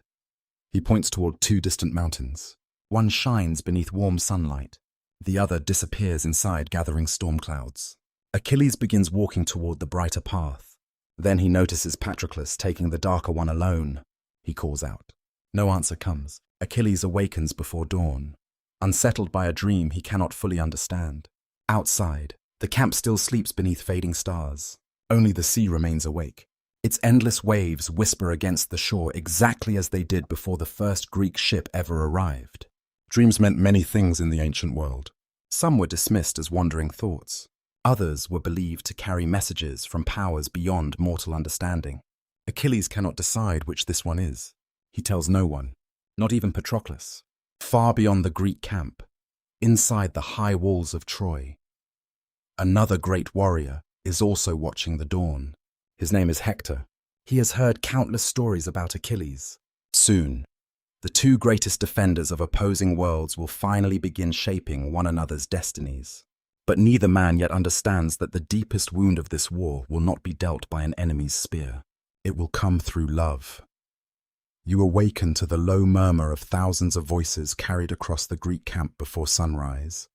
S1: he points toward two distant mountains. One shines beneath warm sunlight. The other disappears inside gathering storm clouds. Achilles begins walking toward the brighter path. Then he notices Patroclus taking the darker one alone. He calls out. No answer comes. Achilles awakens before dawn, unsettled by a dream he cannot fully understand. Outside, the camp still sleeps beneath fading stars. Only the sea remains awake. Its endless waves whisper against the shore exactly as they did before the first Greek ship ever arrived. Dreams meant many things in the ancient world. Some were dismissed as wandering thoughts. Others were believed to carry messages from powers beyond mortal understanding. Achilles cannot decide which this one is. He tells no one, not even Patroclus. Far beyond the Greek camp, inside the high walls of Troy, another great warrior is also watching the dawn. His name is Hector. He has heard countless stories about Achilles. Soon, the two greatest defenders of opposing worlds will finally begin shaping one another's destinies. But neither man yet understands that the deepest wound of this war will not be dealt by an enemy's spear. It will come through love. You awaken to the low murmur of thousands of voices carried across the Greek camp before sunrise.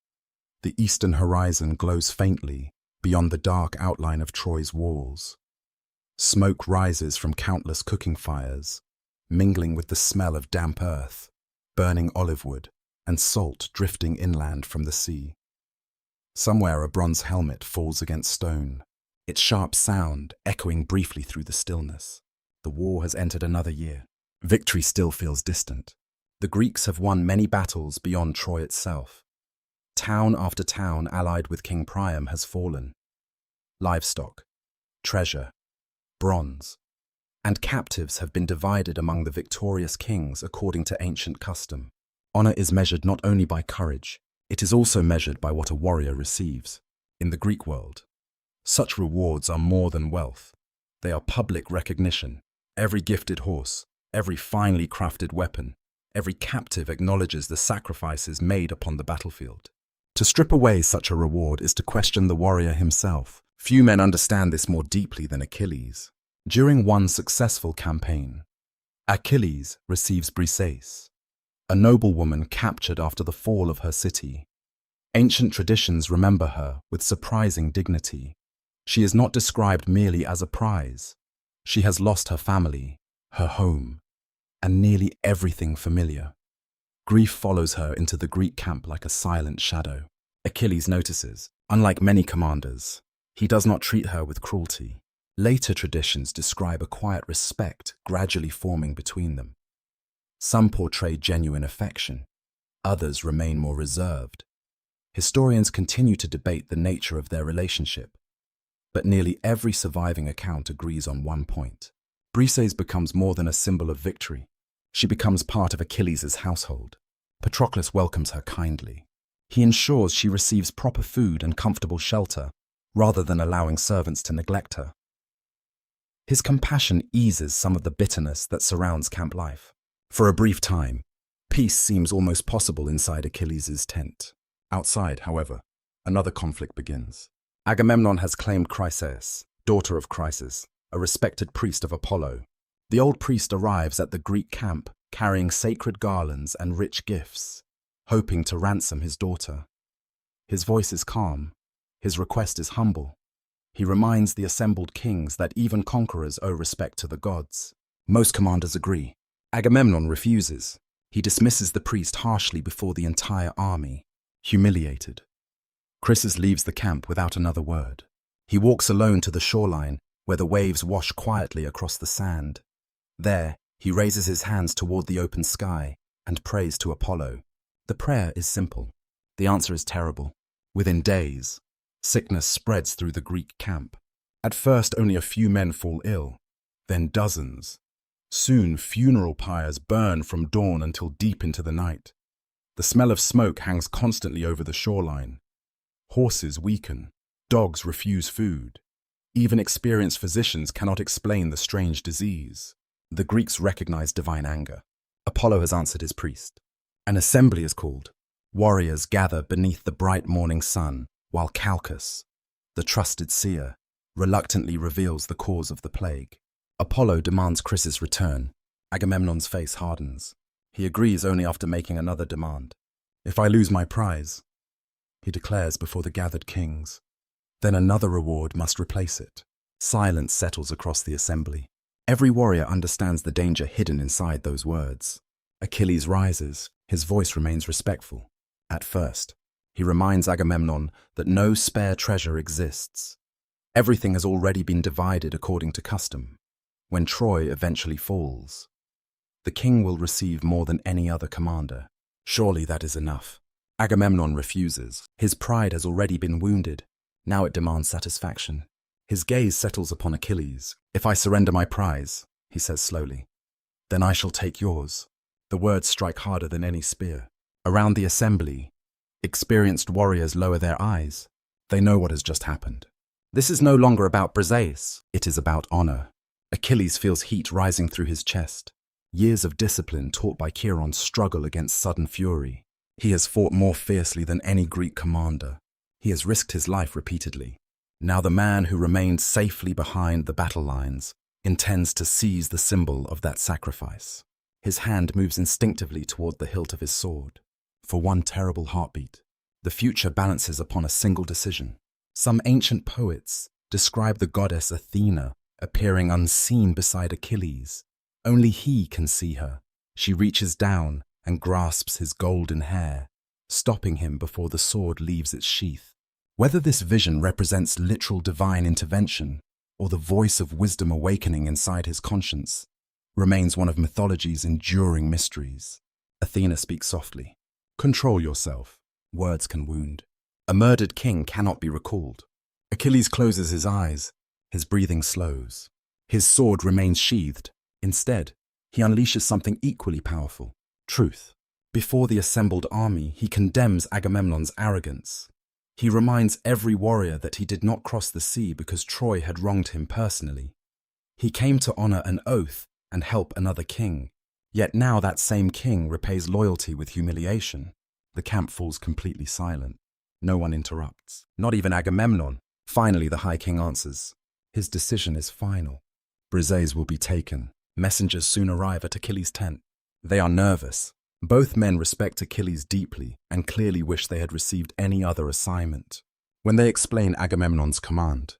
S1: The eastern horizon glows faintly beyond the dark outline of Troy's walls. Smoke rises from countless cooking fires, mingling with the smell of damp earth, burning olive wood, and salt drifting inland from the sea. Somewhere a bronze helmet falls against stone. its sharp sound echoing briefly through the stillness. The war has entered another year. Victory still feels distant. The Greeks have won many battles beyond Troy itself. Town after town allied with King Priam has fallen. Livestock, treasure, bronze, and captives have been divided among the victorious kings according to ancient custom. Honor is measured not only by courage, it is also measured by what a warrior receives. In the Greek world, such rewards are more than wealth. They are public recognition. Every gifted horse, every finely crafted weapon, every captive acknowledges the sacrifices made upon the battlefield. To strip away such a reward is to question the warrior himself. Few men understand this more deeply than Achilles. During one successful campaign, Achilles receives Briseis, a noblewoman captured after the fall of her city. Ancient traditions remember her with surprising dignity. She is not described merely as a prize. She has lost her family, her home, and nearly everything familiar. Grief follows her into the Greek camp like a silent shadow. Achilles notices, unlike many commanders, he does not treat her with cruelty. Later traditions describe a quiet respect gradually forming between them. Some portray genuine affection, others remain more reserved. Historians continue to debate the nature of their relationship, but nearly every surviving account agrees on one point. Briseis becomes more than a symbol of victory. She becomes part of Achilles' household. Patroclus welcomes her kindly. He ensures she receives proper food and comfortable shelter, rather than allowing servants to neglect her. His compassion eases some of the bitterness that surrounds camp life. For a brief time, peace seems almost possible inside Achilles' tent. Outside, however, another conflict begins. Agamemnon has claimed Chryseis, daughter of Chryses, a respected priest of Apollo. The old priest arrives at the Greek camp carrying sacred garlands and rich gifts, hoping to ransom his daughter. His voice is calm, his request is humble. He reminds the assembled kings that even conquerors owe respect to the gods. Most commanders agree. Agamemnon refuses. He dismisses the priest harshly before the entire army, humiliated. Chryses leaves the camp without another word. He walks alone to the shoreline, where the waves wash quietly across the sand. There, he raises his hands toward the open sky and prays to Apollo. The prayer is simple. The answer is terrible. Within days, sickness spreads through the Greek camp. At first, only a few men fall ill, then dozens. Soon, funeral pyres burn from dawn until deep into the night. The smell of smoke hangs constantly over the shoreline. Horses weaken. Dogs refuse food. Even experienced physicians cannot explain the strange disease. The Greeks recognize divine anger. Apollo has answered his priest. An assembly is called. Warriors gather beneath the bright morning sun, while Calchas, the trusted seer, reluctantly reveals the cause of the plague. Apollo demands Chryses' return. Agamemnon's face hardens. He agrees only after making another demand. "If I lose my prize," he declares before the gathered kings, "then another reward must replace it." Silence settles across the assembly. Every warrior understands the danger hidden inside those words. Achilles rises. His voice remains respectful. At first, he reminds Agamemnon that no spare treasure exists. Everything has already been divided according to custom. When Troy eventually falls, the king will receive more than any other commander. Surely that is enough. Agamemnon refuses. His pride has already been wounded. Now it demands satisfaction. His gaze settles upon Achilles. "If I surrender my prize," he says slowly, "then I shall take yours." The words strike harder than any spear. Around the assembly, experienced warriors lower their eyes. They know what has just happened. This is no longer about Briseis. It is about honor. Achilles feels heat rising through his chest. Years of discipline taught by Chiron struggle against sudden fury. He has fought more fiercely than any Greek commander. He has risked his life repeatedly. Now the man who remained safely behind the battle lines intends to seize the symbol of that sacrifice. His hand moves instinctively toward the hilt of his sword. For one terrible heartbeat, the future balances upon a single decision. Some ancient poets describe the goddess Athena appearing unseen beside Achilles. Only he can see her. She reaches down and grasps his golden hair, stopping him before the sword leaves its sheath. Whether this vision represents literal divine intervention or the voice of wisdom awakening inside his conscience remains one of mythology's enduring mysteries. Athena speaks softly. Control yourself. Words can wound. A murdered king cannot be recalled. Achilles closes his eyes. His breathing slows. His sword remains sheathed. Instead, he unleashes something equally powerful: truth. Before the assembled army, he condemns Agamemnon's arrogance. He reminds every warrior that he did not cross the sea because Troy had wronged him personally. He came to honor an oath and help another king. Yet now that same king repays loyalty with humiliation. The camp falls completely silent. No one interrupts, not even Agamemnon. Finally, the High King answers. His decision is final. Briseis will be taken. Messengers soon arrive at Achilles' tent. They are nervous. Both men respect Achilles deeply and clearly wish they had received any other assignment. When they explain Agamemnon's command,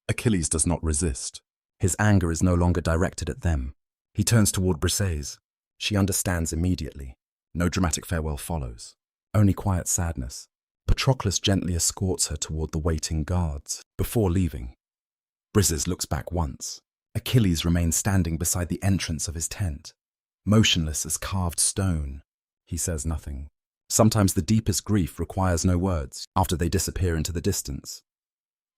S1: Achilles does not resist. His anger is no longer directed at them. He turns toward Briseis. She understands immediately. No dramatic farewell follows. Only quiet sadness. Patroclus gently escorts her toward the waiting guards. Before leaving, Briseis looks back once. Achilles remains standing beside the entrance of his tent, motionless as carved stone. He says nothing. Sometimes the deepest grief requires no words after they disappear into the distance.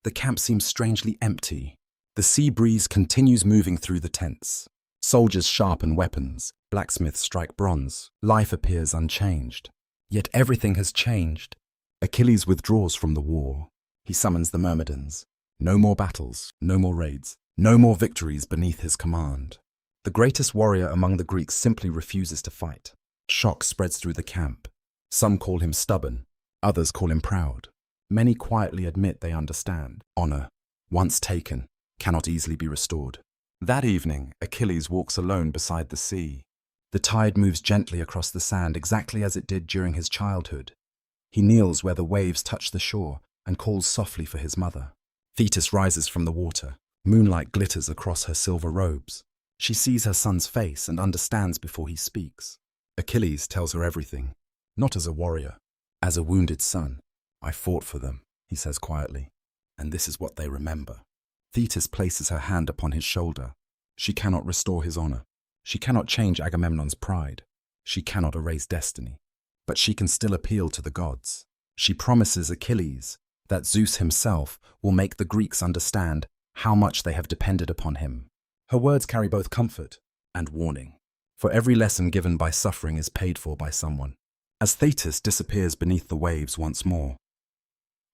S1: The camp seems strangely empty. The sea breeze continues moving through the tents. Soldiers sharpen weapons. Blacksmiths strike bronze. Life appears unchanged. Yet everything has changed. Achilles withdraws from the war. He summons the Myrmidons. No more battles, no more raids, no more victories beneath his command. The greatest warrior among the Greeks simply refuses to fight. Shock spreads through the camp. Some call him stubborn, others call him proud. Many quietly admit they understand. Honor, once taken, cannot easily be restored. That evening, Achilles walks alone beside the sea. The tide moves gently across the sand exactly as it did during his childhood. He kneels where the waves touch the shore and calls softly for his mother. Thetis rises from the water. Moonlight glitters across her silver robes. She sees her son's face and understands before he speaks. Achilles tells her everything, not as a warrior, as a wounded son. I fought for them, he says quietly, and this is what they remember. Thetis places her hand upon his shoulder. She cannot restore his honor. She cannot change Agamemnon's pride. She cannot erase destiny. But she can still appeal to the gods. She promises Achilles that Zeus himself will make the Greeks understand how much they have depended upon him. Her words carry both comfort and warning, for every lesson given by suffering is paid for by someone. As Thetis disappears beneath the waves once more,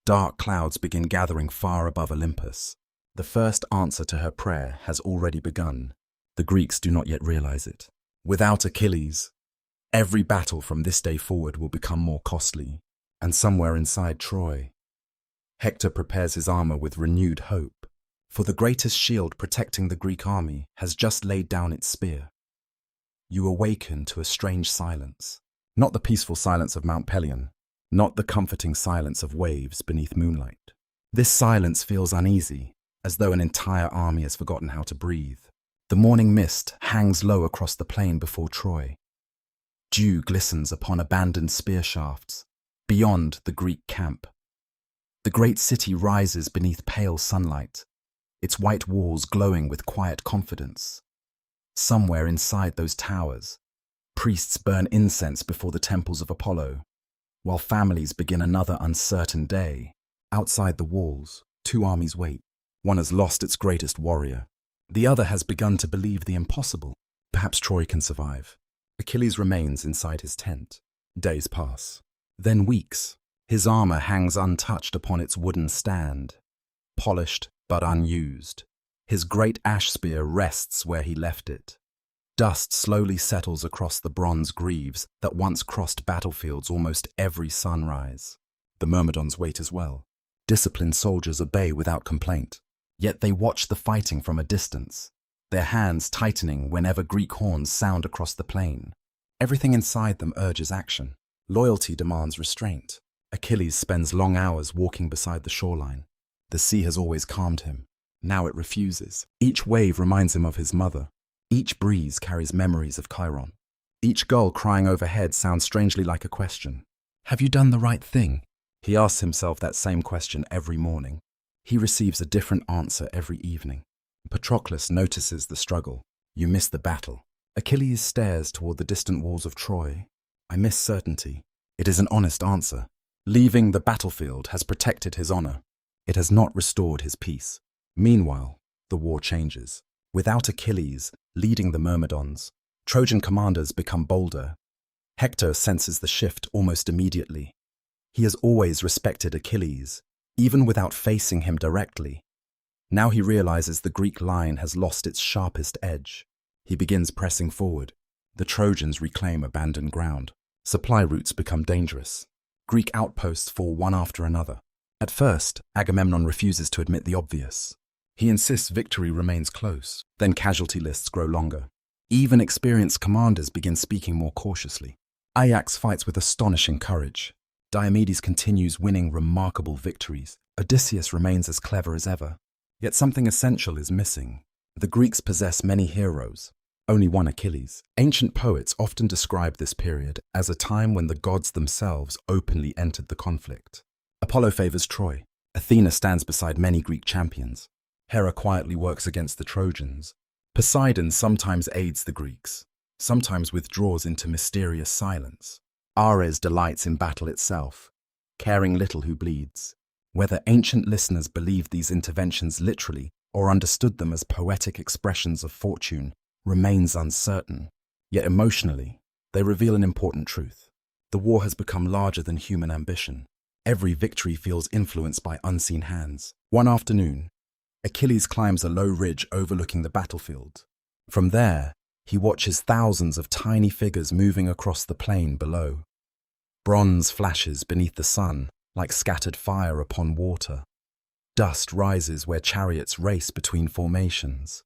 S1: dark clouds begin gathering far above Olympus. The first answer to her prayer has already begun. The Greeks do not yet realize it. Without Achilles, every battle from this day forward will become more costly, and somewhere inside Troy, Hector prepares his armor with renewed hope, for the greatest shield protecting the Greek army has just laid down its spear. You awaken to a strange silence, not the peaceful silence of Mount Pelion, not the comforting silence of waves beneath moonlight. This silence feels uneasy, as though an entire army has forgotten how to breathe. The morning mist hangs low across the plain before Troy. Dew glistens upon abandoned spear shafts, beyond the Greek camp. The great city rises beneath pale sunlight, its white walls glowing with quiet confidence. Somewhere inside those towers, priests burn incense before the temples of Apollo, while families begin another uncertain day. Outside the walls, two armies wait. One has lost its greatest warrior. The other has begun to believe the impossible. Perhaps Troy can survive. Achilles remains inside his tent. Days pass. Then weeks. His armor hangs untouched upon its wooden stand, polished but unused. His great ash spear rests where he left it. Dust slowly settles across the bronze greaves that once crossed battlefields almost every sunrise. The Myrmidons wait as well. Disciplined soldiers obey without complaint. Yet they watch the fighting from a distance, their hands tightening whenever Greek horns sound across the plain. Everything inside them urges action. Loyalty demands restraint. Achilles spends long hours walking beside the shoreline. The sea has always calmed him. Now it refuses. Each wave reminds him of his mother. Each breeze carries memories of Chiron. Each gull crying overhead sounds strangely like a question. Have you done the right thing? He asks himself that same question every morning. He receives a different answer every evening. Patroclus notices the struggle. You miss the battle. Achilles stares toward the distant walls of Troy. I miss certainty. It is an honest answer. Leaving the battlefield has protected his honor. It has not restored his peace. Meanwhile, the war changes. Without Achilles leading the Myrmidons, Trojan commanders become bolder. Hector senses the shift almost immediately. He has always respected Achilles, even without facing him directly. Now he realizes the Greek line has lost its sharpest edge. He begins pressing forward. The Trojans reclaim abandoned ground. Supply routes become dangerous. Greek outposts fall one after another. At first, Agamemnon refuses to admit the obvious. He insists victory remains close. Then casualty lists grow longer. Even experienced commanders begin speaking more cautiously. Ajax fights with astonishing courage. Diomedes continues winning remarkable victories. Odysseus remains as clever as ever. Yet something essential is missing. The Greeks possess many heroes, only one Achilles. Ancient poets often describe this period as a time when the gods themselves openly entered the conflict. Apollo favors Troy. Athena stands beside many Greek champions. Hera quietly works against the Trojans. Poseidon sometimes aids the Greeks, sometimes withdraws into mysterious silence. Ares delights in battle itself, caring little who bleeds. Whether ancient listeners believed these interventions literally or understood them as poetic expressions of fortune remains uncertain. Yet emotionally, they reveal an important truth. The war has become larger than human ambition. Every victory feels influenced by unseen hands. One afternoon, Achilles climbs a low ridge overlooking the battlefield. From there, he watches thousands of tiny figures moving across the plain below. Bronze flashes beneath the sun like scattered fire upon water. Dust rises where chariots race between formations.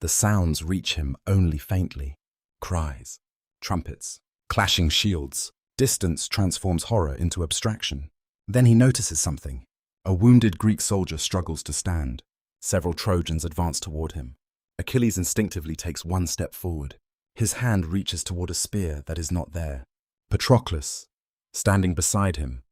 S1: The sounds reach him only faintly. Cries, trumpets, clashing shields. Distance transforms horror into abstraction. Then he notices something. A wounded Greek soldier struggles to stand. Several Trojans advance toward him. Achilles instinctively takes one step forward. His hand reaches toward a spear that is not there. Patroclus, standing beside him,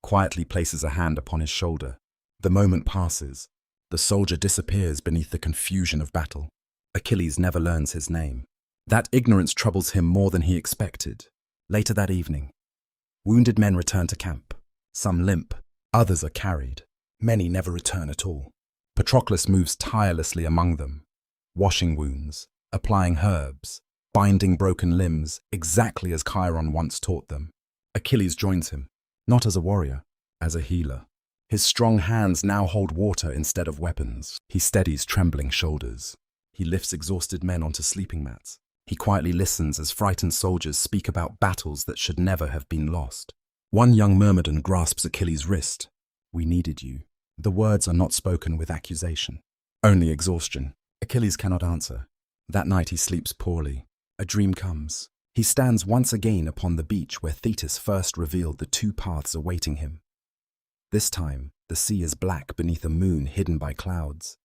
S1: quietly places a hand upon his shoulder. The moment passes. The soldier disappears beneath the confusion of battle. Achilles never learns his name. That ignorance troubles him more than he expected. Later that evening, wounded men return to camp. Some limp, others are carried. Many never return at all. Patroclus moves tirelessly among them, washing wounds, applying herbs, binding broken limbs, exactly as Chiron once taught them. Achilles joins him, not as a warrior, as a healer. His strong hands now hold water instead of weapons. He steadies trembling shoulders. He lifts exhausted men onto sleeping mats. He quietly listens as frightened soldiers speak about battles that should never have been lost. One young Myrmidon grasps Achilles' wrist. We needed you. The words are not spoken with accusation, only exhaustion. Achilles cannot answer. That night he sleeps poorly. A dream comes. He stands once again upon the beach where Thetis first revealed the two paths awaiting him. This time, the sea is black beneath a moon hidden by clouds.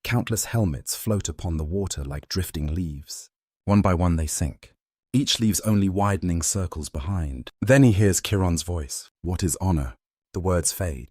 S1: Countless helmets float upon the water like drifting leaves. One by one they sink. Each leaves only widening circles behind. Then he hears Chiron's voice. What is honor? The words fade.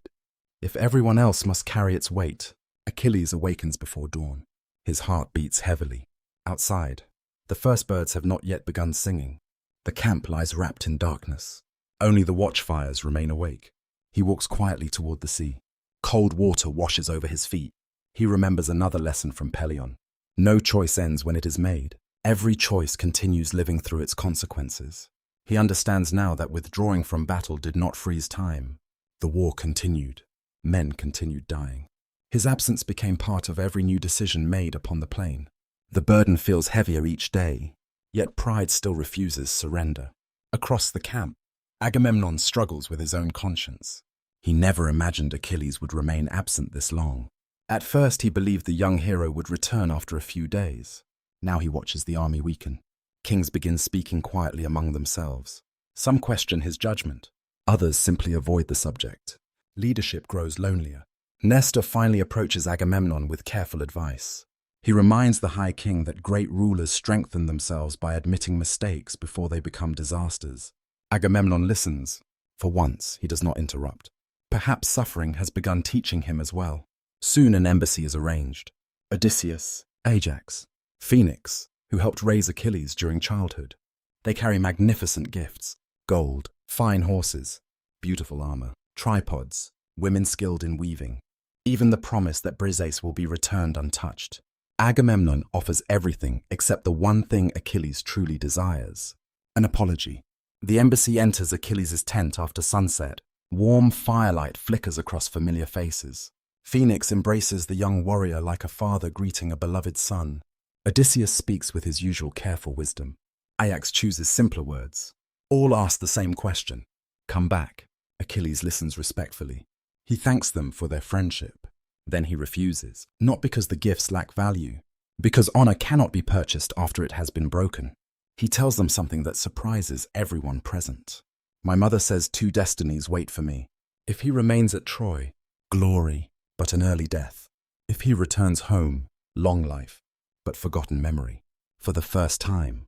S1: If everyone else must carry its weight, Achilles awakens before dawn. His heart beats heavily. Outside, the first birds have not yet begun singing. The camp lies wrapped in darkness. Only the watchfires remain awake. He walks quietly toward the sea. Cold water washes over his feet. He remembers another lesson from Pelion. No choice ends when it is made. Every choice continues living through its consequences. He understands now that withdrawing from battle did not freeze time. The war continued. Men continued dying. His absence became part of every new decision made upon the plain. The burden feels heavier each day, yet pride still refuses surrender. Across the camp, Agamemnon struggles with his own conscience. He never imagined Achilles would remain absent this long. At first he believed the young hero would return after a few days. Now he watches the army weaken. Kings begin speaking quietly among themselves. Some question his judgment. Others simply avoid the subject. Leadership grows lonelier. Nestor finally approaches Agamemnon with careful advice. He reminds the High King that great rulers strengthen themselves by admitting mistakes before they become disasters. Agamemnon listens, For once, he does not interrupt. Perhaps suffering has begun teaching him as well. Soon an embassy is arranged. Odysseus, Ajax, Phoenix, who helped raise Achilles during childhood. They carry magnificent gifts: gold, fine horses, beautiful armor, tripods, women skilled in weaving. Even the promise that Briseis will be returned untouched. Agamemnon offers everything except the one thing Achilles truly desires: an apology. The embassy enters Achilles' tent after sunset. Warm firelight flickers across familiar faces. Phoenix embraces the young warrior like a father greeting a beloved son. Odysseus speaks with his usual careful wisdom. Ajax chooses simpler words. All ask the same question: come back. Achilles listens respectfully. He thanks them for their friendship. Then he refuses, not because the gifts lack value, because honor cannot be purchased after it has been broken. He tells them something that surprises everyone present. My mother says 2 destinies wait for me. If he remains at Troy, glory, but an early death. If he returns home, long life, but forgotten memory. For the first time,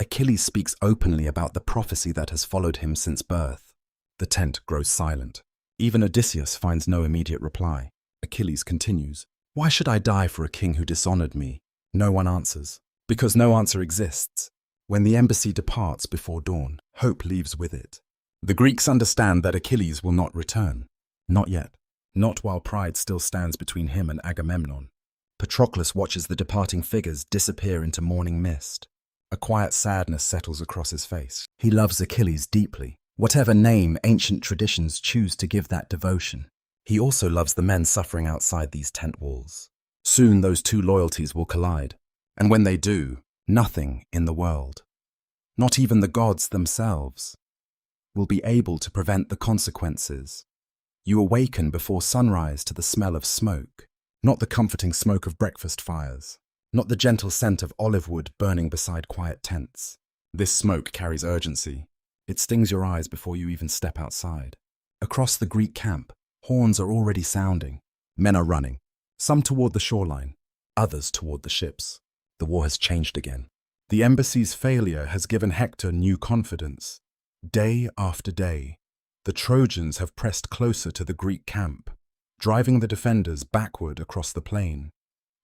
S1: Achilles speaks openly about the prophecy that has followed him since birth. The tent grows silent. Even Odysseus finds no immediate reply. Achilles continues, "Why should I die for a king who dishonored me?" No one answers, because no answer exists. When the embassy departs before dawn, hope leaves with it. The Greeks understand that Achilles will not return. Not yet. Not while pride still stands between him and Agamemnon. Patroclus watches the departing figures disappear into morning mist. A quiet sadness settles across his face. He loves Achilles deeply, whatever name ancient traditions choose to give that devotion. He also loves the men suffering outside these tent walls. Soon those 2 loyalties will collide. And when they do, nothing in the world, not even the gods themselves, will be able to prevent the consequences. You awaken before sunrise to the smell of smoke, not the comforting smoke of breakfast fires, not the gentle scent of olive wood burning beside quiet tents. This smoke carries urgency. It stings your eyes before you even step outside. Across the Greek camp, horns are already sounding. Men are running, some toward the shoreline, others toward the ships. The war has changed again. The embassy's failure has given Hector new confidence. Day after day, the Trojans have pressed closer to the Greek camp, driving the defenders backward across the plain.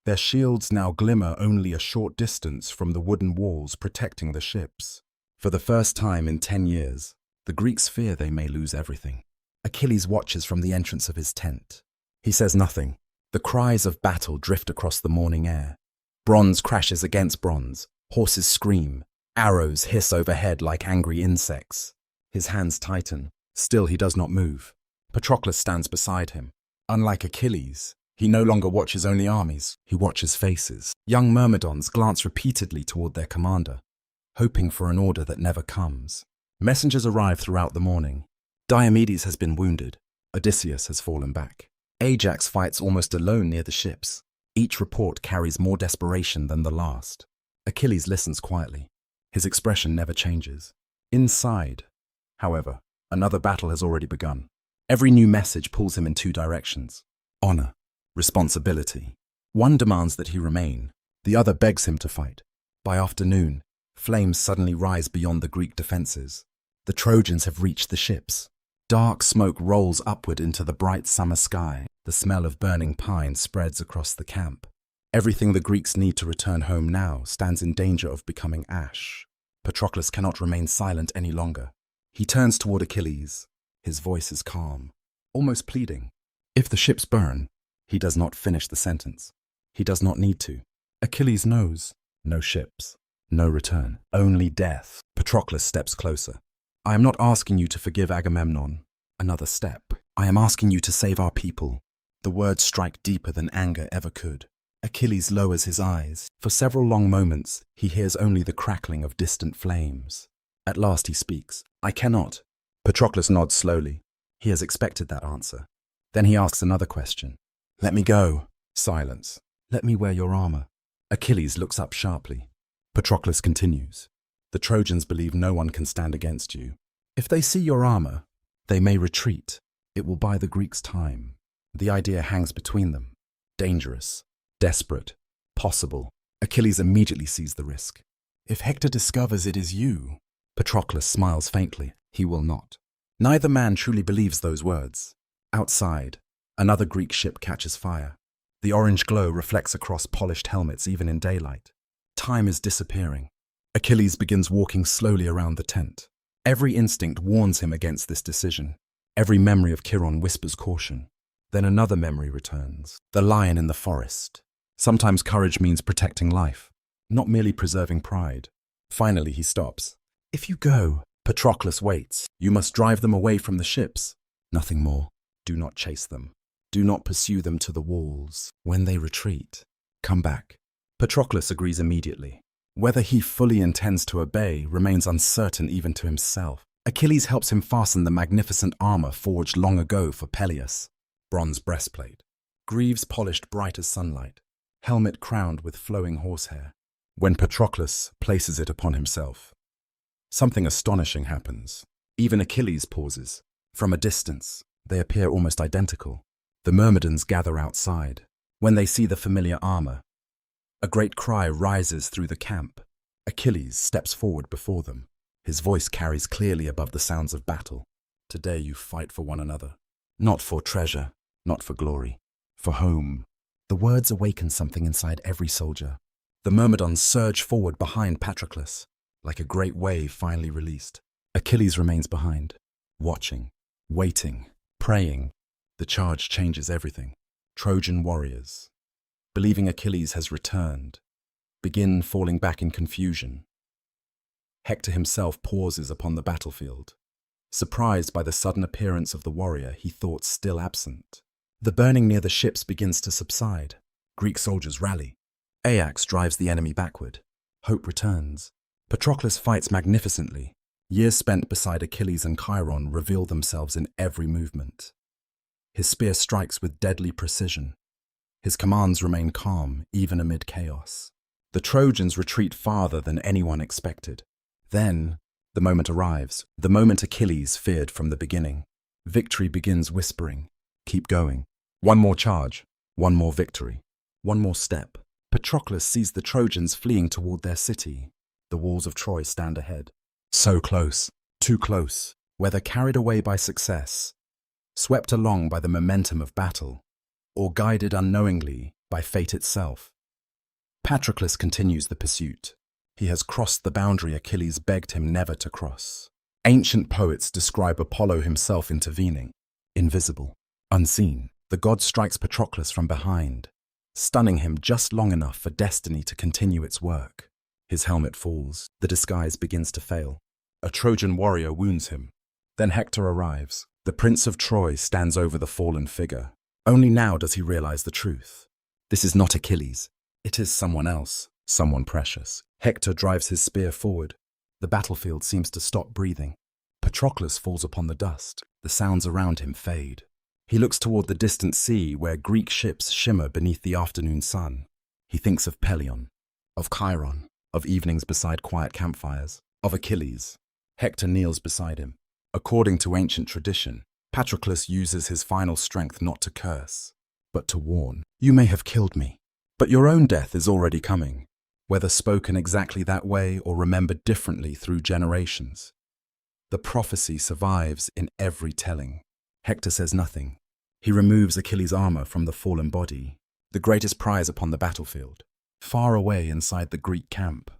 S1: Their shields now glimmer only a short distance from the wooden walls protecting the ships. For the first time in 10 years, the Greeks fear they may lose everything. Achilles watches from the entrance of his tent. He says nothing. The cries of battle drift across the morning air. Bronze crashes against bronze. Horses scream. Arrows hiss overhead like angry insects. His hands tighten. Still he does not move. Patroclus stands beside him. Unlike Achilles, he no longer watches only armies. He watches faces. Young Myrmidons glance repeatedly toward their commander, hoping for an order that never comes. Messengers arrive throughout the morning. Diomedes has been wounded. Odysseus has fallen back. Ajax fights almost alone near the ships. Each report carries more desperation than the last. Achilles listens quietly. His expression never changes. Inside, however, another battle has already begun. Every new message pulls him in 2 directions: honor, responsibility. One demands that he remain. The other begs him to fight. By afternoon, flames suddenly rise beyond the Greek defenses. The Trojans have reached the ships. Dark smoke rolls upward into the bright summer sky. The smell of burning pine spreads across the camp. Everything the Greeks need to return home now stands in danger of becoming ash. Patroclus cannot remain silent any longer. He turns toward Achilles. His voice is calm, almost pleading. If the ships burn, he does not finish the sentence. He does not need to. Achilles knows. No ships, no return, only death. Patroclus steps closer. I am not asking you to forgive Agamemnon. Another step. I am asking you to save our people. The words strike deeper than anger ever could. Achilles lowers his eyes. For several long moments, he hears only the crackling of distant flames. At last he speaks. I cannot. Patroclus nods slowly. He has expected that answer. Then he asks another question. Let me go. Silence. Let me wear your armor. Achilles looks up sharply. Patroclus continues. The Trojans believe no one can stand against you. If they see your armor, they may retreat. It will buy the Greeks time. The idea hangs between them. Dangerous, desperate, possible. Achilles immediately sees the risk. If Hector discovers it is you, Patroclus smiles faintly. He will not. Neither man truly believes those words. Outside, another Greek ship catches fire. The orange glow reflects across polished helmets even in daylight. Time is disappearing. Achilles begins walking slowly around the tent. Every instinct warns him against this decision. Every memory of Chiron whispers caution. Then another memory returns. The lion in the forest. Sometimes courage means protecting life, not merely preserving pride. Finally, he stops. If you go, Patroclus waits. You must drive them away from the ships. Nothing more. Do not chase them. Do not pursue them to the walls. When they retreat, come back. Patroclus agrees immediately. Whether he fully intends to obey remains uncertain even to himself. Achilles helps him fasten the magnificent armor forged long ago for Peleus. Bronze breastplate. Greaves polished bright as sunlight. Helmet crowned with flowing horsehair. When Patroclus places it upon himself, something astonishing happens. Even Achilles pauses. From a distance, they appear almost identical. The Myrmidons gather outside. When they see the familiar armor, a great cry rises through the camp. Achilles steps forward before them. His voice carries clearly above the sounds of battle. Today you fight for one another. Not for treasure, not for glory, for home. The words awaken something inside every soldier. The Myrmidons surge forward behind Patroclus, like a great wave finally released. Achilles remains behind, watching, waiting, praying. The charge changes everything. Trojan warriors, believing Achilles has returned, begin falling back in confusion. Hector himself pauses upon the battlefield, surprised by the sudden appearance of the warrior he thought still absent. The burning near the ships begins to subside. Greek soldiers rally. Ajax drives the enemy backward. Hope returns. Patroclus fights magnificently. Years spent beside Achilles and Chiron reveal themselves in every movement. His spear strikes with deadly precision. His commands remain calm, even amid chaos. The Trojans retreat farther than anyone expected. Then, the moment arrives, the moment Achilles feared from the beginning. Victory begins whispering, keep going. One more charge, one more victory, one more step. Patroclus sees the Trojans fleeing toward their city. The walls of Troy stand ahead. So close, too close, whether carried away by success, swept along by the momentum of battle, or guided unknowingly by fate itself. Patroclus continues the pursuit. He has crossed the boundary Achilles begged him never to cross. Ancient poets describe Apollo himself intervening. Invisible, unseen, the god strikes Patroclus from behind, stunning him just long enough for destiny to continue its work. His helmet falls. The disguise begins to fail. A Trojan warrior wounds him. Then Hector arrives. The Prince of Troy stands over the fallen figure. Only now does he realize the truth. This is not Achilles. It is someone else, someone precious. Hector drives his spear forward. The battlefield seems to stop breathing. Patroclus falls upon the dust. The sounds around him fade. He looks toward the distant sea where Greek ships shimmer beneath the afternoon sun. He thinks of Pelion, of Chiron, of evenings beside quiet campfires, of Achilles. Hector kneels beside him. According to ancient tradition, Patroclus uses his final strength not to curse, but to warn. You may have killed me, but your own death is already coming, whether spoken exactly that way or remembered differently through generations. The prophecy survives in every telling. Hector says nothing. He removes Achilles' armor from the fallen body, the greatest prize upon the battlefield, far away inside the Greek camp.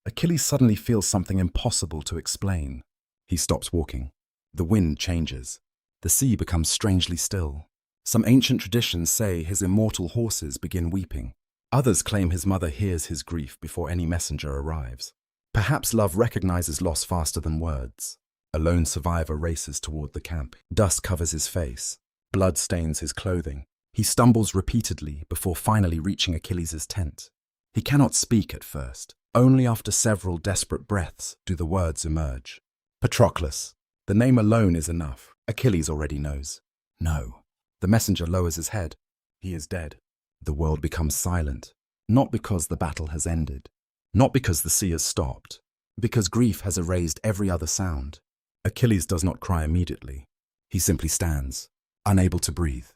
S1: Achilles suddenly feels something impossible to explain. He stops walking. The wind changes. The sea becomes strangely still. Some ancient traditions say his immortal horses begin weeping. Others claim his mother hears his grief before any messenger arrives. Perhaps love recognizes loss faster than words. A lone survivor races toward the camp. Dust covers his face. Blood stains his clothing. He stumbles repeatedly before finally reaching Achilles' tent. He cannot speak at first. Only after several desperate breaths do the words emerge. Patroclus. The name alone is enough. Achilles already knows. No. The messenger lowers his head. He is dead. The world becomes silent. Not because the battle has ended. Not because the sea has stopped. Because grief has erased every other sound. Achilles does not cry immediately. He simply stands, unable to breathe,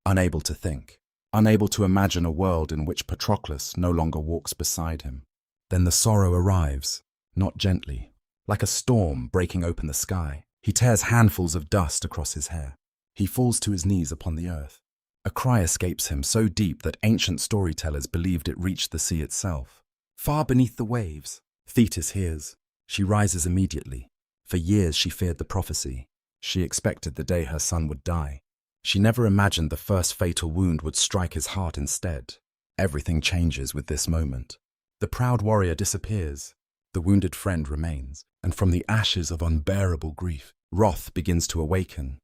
S1: unable to think, unable to imagine a world in which Patroclus no longer walks beside him. Then the sorrow arrives, not gently, like a storm breaking open the sky. He tears handfuls of dust across his hair. He falls to his knees upon the earth. A cry escapes him so deep that ancient storytellers believed it reached the sea itself. Far beneath the waves, Thetis hears. She rises immediately. For years she feared the prophecy. She expected the day her son would die. She never imagined the first fatal wound would strike his heart instead. Everything changes with this moment. The proud warrior disappears. The wounded friend remains, and from the ashes of unbearable grief, wrath begins to awaken.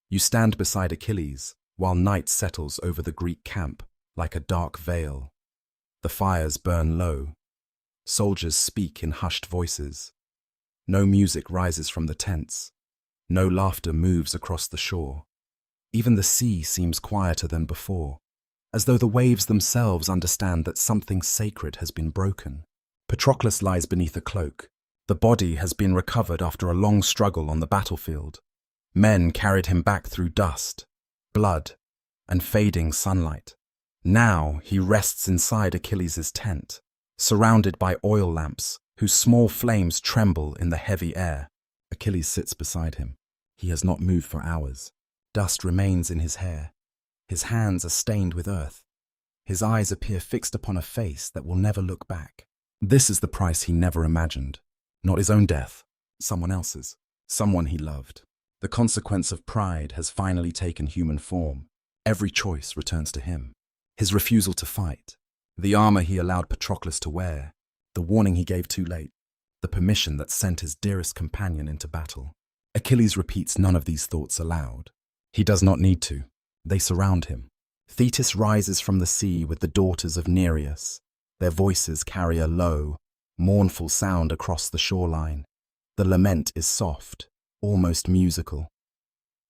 S1: You stand beside Achilles, while night settles over the Greek camp like a dark veil. The fires burn low. Soldiers speak in hushed voices. No music rises from the tents. No laughter moves across the shore. Even the sea seems quieter than before, as though the waves themselves understand that something sacred has been broken. Patroclus lies beneath a cloak. The body has been recovered after a long struggle on the battlefield. Men carried him back through dust, blood, and fading sunlight. Now he rests inside Achilles' tent, surrounded by oil lamps whose small flames tremble in the heavy air. Achilles sits beside him. He has not moved for hours. Dust remains in his hair. His hands are stained with earth. His eyes appear fixed upon a face that will never look back. This is the price he never imagined. Not his own death, someone else's, someone he loved. The consequence of pride has finally taken human form. Every choice returns to him. His refusal to fight, the armor he allowed Patroclus to wear, the warning he gave too late, the permission that sent his dearest companion into battle. Achilles repeats none of these thoughts aloud. He does not need to. They surround him. Thetis rises from the sea with the daughters of Nereus. Their voices carry a low, mournful sound across the shoreline. The lament is soft, almost musical.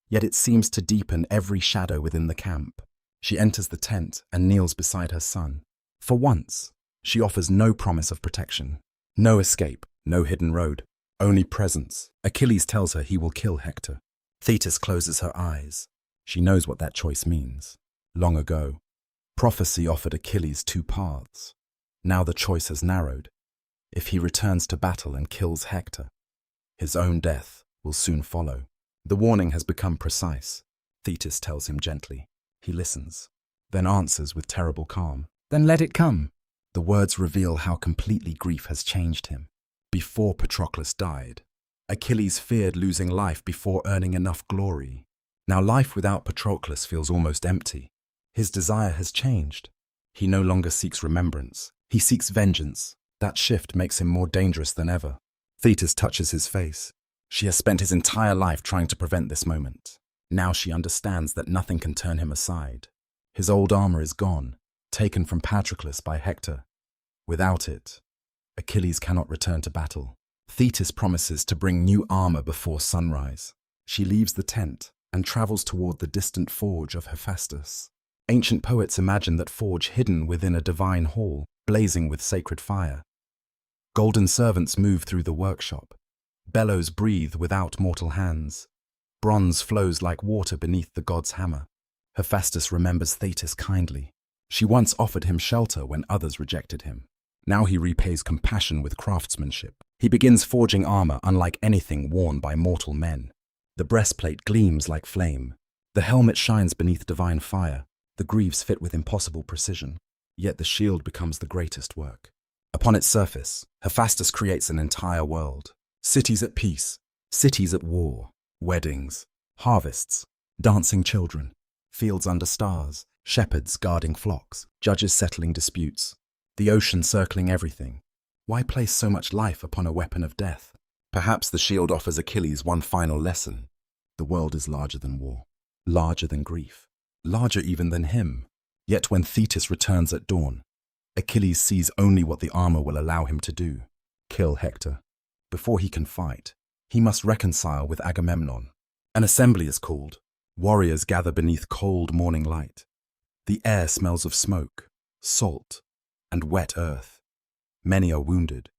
S1: Yet it seems to deepen every shadow within the camp. She enters the tent and kneels beside her son. For once, she offers no promise of protection. No escape, no hidden road, only presence. Achilles tells her he will kill Hector. Thetis closes her eyes. She knows what that choice means. Long ago, prophecy offered Achilles two paths. Now the choice has narrowed. If he returns to battle and kills Hector, his own death will soon follow. The warning has become precise. Thetis tells him gently. He listens, then answers with terrible calm. Then let it come. The words reveal how completely grief has changed him. Before Patroclus died, Achilles feared losing life before earning enough glory. Now life without Patroclus feels almost empty. His desire has changed. He no longer seeks remembrance. He seeks vengeance. That shift makes him more dangerous than ever. Thetis touches his face. She has spent his entire life trying to prevent this moment. Now she understands that nothing can turn him aside. His old armor is gone, taken from Patroclus by Hector. Without it, Achilles cannot return to battle. Thetis promises to bring new armor before sunrise. She leaves the tent and travels toward the distant forge of Hephaestus. Ancient poets imagine that forge hidden within a divine hall, blazing with sacred fire. Golden servants move through the workshop. Bellows breathe without mortal hands. Bronze flows like water beneath the god's hammer. Hephaestus remembers Thetis kindly. She once offered him shelter when others rejected him. Now he repays compassion with craftsmanship. He begins forging armor unlike anything worn by mortal men. The breastplate gleams like flame. The helmet shines beneath divine fire. The greaves fit with impossible precision. Yet the shield becomes the greatest work. Upon its surface, Hephaestus creates an entire world. Cities at peace, cities at war, weddings, harvests, dancing children, fields under stars, shepherds guarding flocks, judges settling disputes, the ocean circling everything. Why place so much life upon a weapon of death? Perhaps the shield offers Achilles one final lesson. The world is larger than war, larger than grief, larger even than him. Yet when Thetis returns at dawn, Achilles sees only what the armor will allow him to do: kill Hector. Before he can fight, he must reconcile with Agamemnon. An assembly is called. Warriors gather beneath cold morning light. The air smells of smoke, salt, and wet earth. Many are wounded.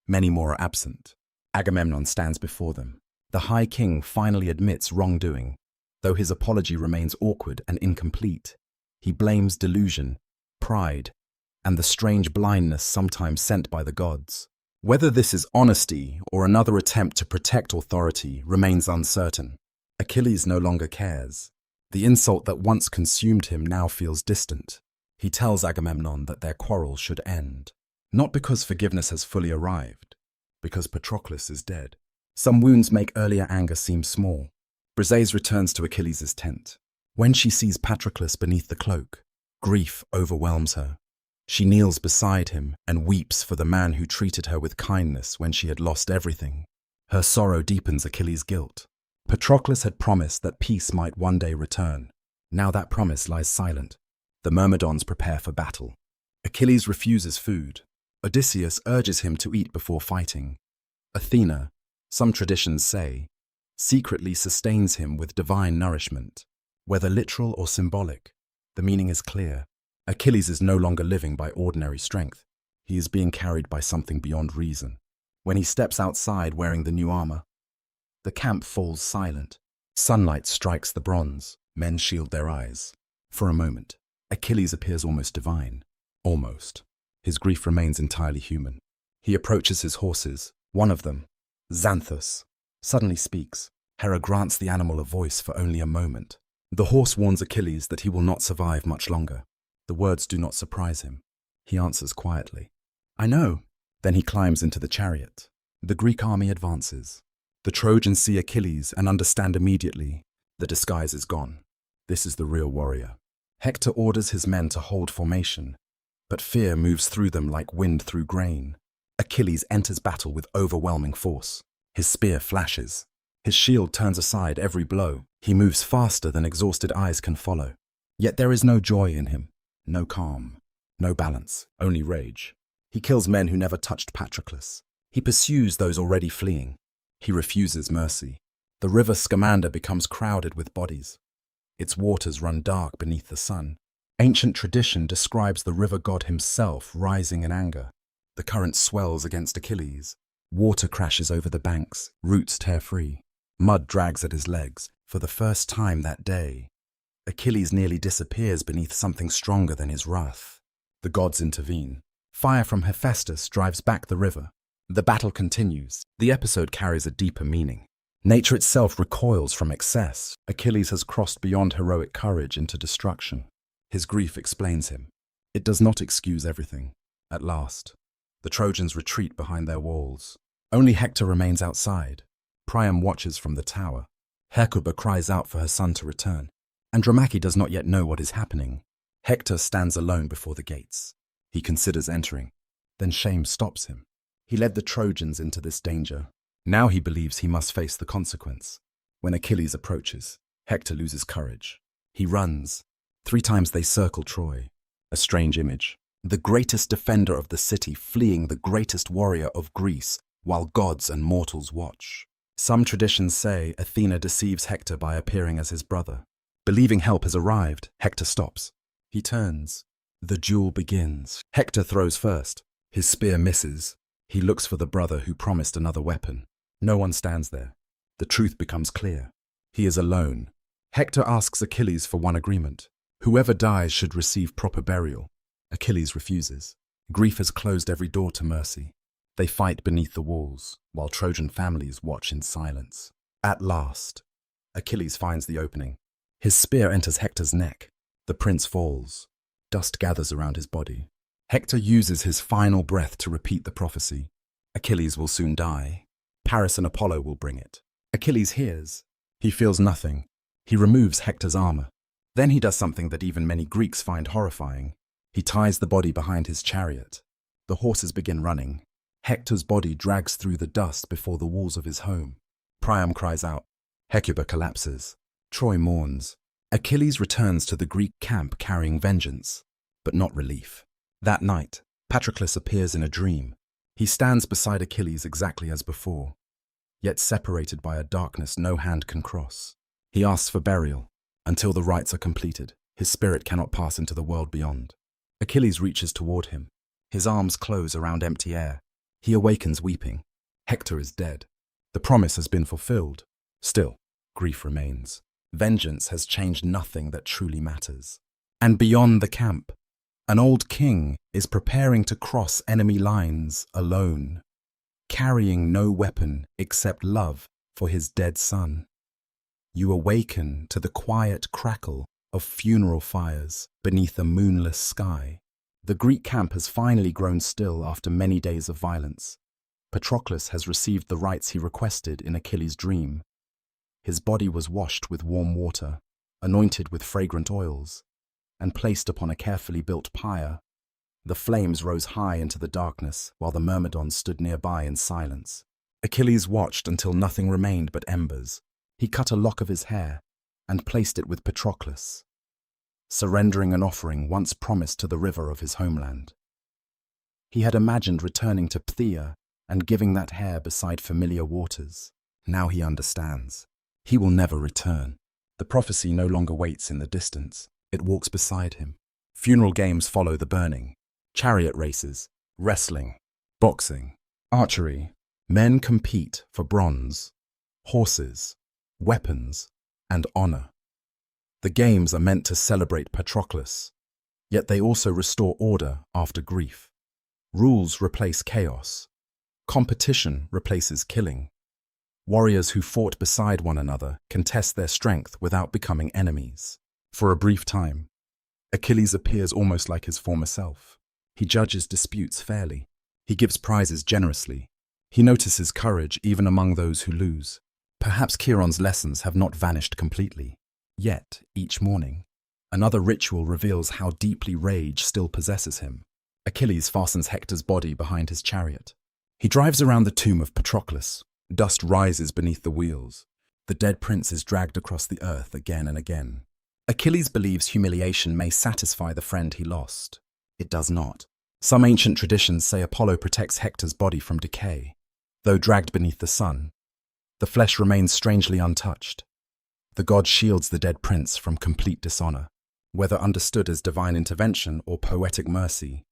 S1: Many more are absent. Agamemnon stands before them. The High King finally admits wrongdoing, though his apology remains awkward and incomplete. He blames delusion, pride, and the strange blindness sometimes sent by the gods. Whether this is honesty or another attempt to protect authority remains uncertain. Achilles no longer cares. The insult that once consumed him now feels distant. He tells Agamemnon that their quarrel should end, not because forgiveness has fully arrived, because Patroclus is dead. Some wounds make earlier anger seem small. Briseis returns to Achilles' tent. When she sees Patroclus beneath the cloak, grief overwhelms her. She kneels beside him and weeps for the man who treated her with kindness when she had lost everything. Her sorrow deepens Achilles' guilt. Patroclus had promised that peace might one day return. Now that promise lies silent. The Myrmidons prepare for battle. Achilles refuses food. Odysseus urges him to eat before fighting. Athena, some traditions say, secretly sustains him with divine nourishment. Whether literal or symbolic, the meaning is clear. Achilles is no longer living by ordinary strength. He is being carried by something beyond reason. When he steps outside wearing the new armor, the camp falls silent. Sunlight strikes the bronze. Men shield their eyes. For a moment, Achilles appears almost divine. Almost. His grief remains entirely human. He approaches his horses. One of them, Xanthus, suddenly speaks. Hera grants the animal a voice for only a moment. The horse warns Achilles that he will not survive much longer. The words do not surprise him. He answers quietly, "I know." Then he climbs into the chariot. The Greek army advances. The Trojans see Achilles and understand immediately. The disguise is gone. This is the real warrior. Hector orders his men to hold formation, but fear moves through them like wind through grain. Achilles enters battle with overwhelming force. His spear flashes. His shield turns aside every blow. He moves faster than exhausted eyes can follow. Yet there is no joy in him, no calm, no balance, only rage. He kills men who never touched Patroclus. He pursues those already fleeing. He refuses mercy. The river Scamander becomes crowded with bodies. Its waters run dark beneath the sun. Ancient tradition describes the river god himself rising in anger. The current swells against Achilles. Water crashes over the banks, roots tear free. Mud drags at his legs. For the first time that day, Achilles nearly disappears beneath something stronger than his wrath. The gods intervene. Fire from Hephaestus drives back the river. The battle continues. The episode carries a deeper meaning. Nature itself recoils from excess. Achilles has crossed beyond heroic courage into destruction. His grief explains him. It does not excuse everything. At last, the Trojans retreat behind their walls. Only Hector remains outside. Priam watches from the tower. Hecuba cries out for her son to return. Andromache does not yet know what is happening. Hector stands alone before the gates. He considers entering. Then shame stops him. He led the Trojans into this danger. Now he believes he must face the consequence. When Achilles approaches, Hector loses courage. He runs. 3 times they circle Troy. A strange image. The greatest defender of the city fleeing the greatest warrior of Greece, while gods and mortals watch. Some traditions say Athena deceives Hector by appearing as his brother. Believing help has arrived, Hector stops. He turns. The duel begins. Hector throws first. His spear misses. He looks for the brother who promised another weapon. No one stands there. The truth becomes clear. He is alone. Hector asks Achilles for one agreement. Whoever dies should receive proper burial. Achilles refuses. Grief has closed every door to mercy. They fight beneath the walls, while Trojan families watch in silence. At last, Achilles finds the opening. His spear enters Hector's neck. The prince falls. Dust gathers around his body. Hector uses his final breath to repeat the prophecy. Achilles will soon die. Paris and Apollo will bring it. Achilles hears. He feels nothing. He removes Hector's armor. Then he does something that even many Greeks find horrifying. He ties the body behind his chariot. The horses begin running. Hector's body drags through the dust before the walls of his home. Priam cries out. Hecuba collapses. Troy mourns. Achilles returns to the Greek camp carrying vengeance, but not relief. That night, Patroclus appears in a dream. He stands beside Achilles exactly as before, yet separated by a darkness no hand can cross. He asks for burial. Until the rites are completed, his spirit cannot pass into the world beyond. Achilles reaches toward him. His arms close around empty air. He awakens weeping. Hector is dead. The promise has been fulfilled. Still, grief remains. Vengeance has changed nothing that truly matters. And beyond the camp, an old king is preparing to cross enemy lines alone. carrying no weapon except love for his dead son. You awaken to the quiet crackle of funeral fires beneath a moonless sky. The Greek camp has finally grown still after many days of violence. Patroclus has received the rites he requested in Achilles' dream. His body was washed with warm water, anointed with fragrant oils, and placed upon a carefully built pyre. The flames rose high into the darkness while the myrmidons stood nearby in silence. Achilles watched until nothing remained but embers. He cut a lock of his hair and placed it with Patroclus, surrendering an offering once promised to the river of his homeland. He had imagined returning to Phthia and giving that hair beside familiar waters. Now he understands. He will never return. The prophecy no longer waits in the distance. It walks beside him. Funeral games follow the burning. Chariot races, wrestling, boxing, archery. Men compete for bronze, horses, weapons, and honor. The games are meant to celebrate Patroclus, yet they also restore order after grief. Rules replace chaos. Competition replaces killing. Warriors who fought beside one another can test their strength without becoming enemies. For a brief time, Achilles appears almost like his former self. He judges disputes fairly. He gives prizes generously. He notices courage even among those who lose. Perhaps Chiron's lessons have not vanished completely. Yet, each morning, another ritual reveals how deeply rage still possesses him. Achilles fastens Hector's body behind his chariot. He drives around the tomb of Patroclus. Dust rises beneath the wheels. The dead prince is dragged across the earth again and again. Achilles believes humiliation may satisfy the friend he lost. It does not. Some ancient traditions say Apollo protects Hector's body from decay. Though dragged beneath the sun, the flesh remains strangely untouched. The god shields the dead prince from complete dishonor. Whether understood as divine intervention or poetic mercy,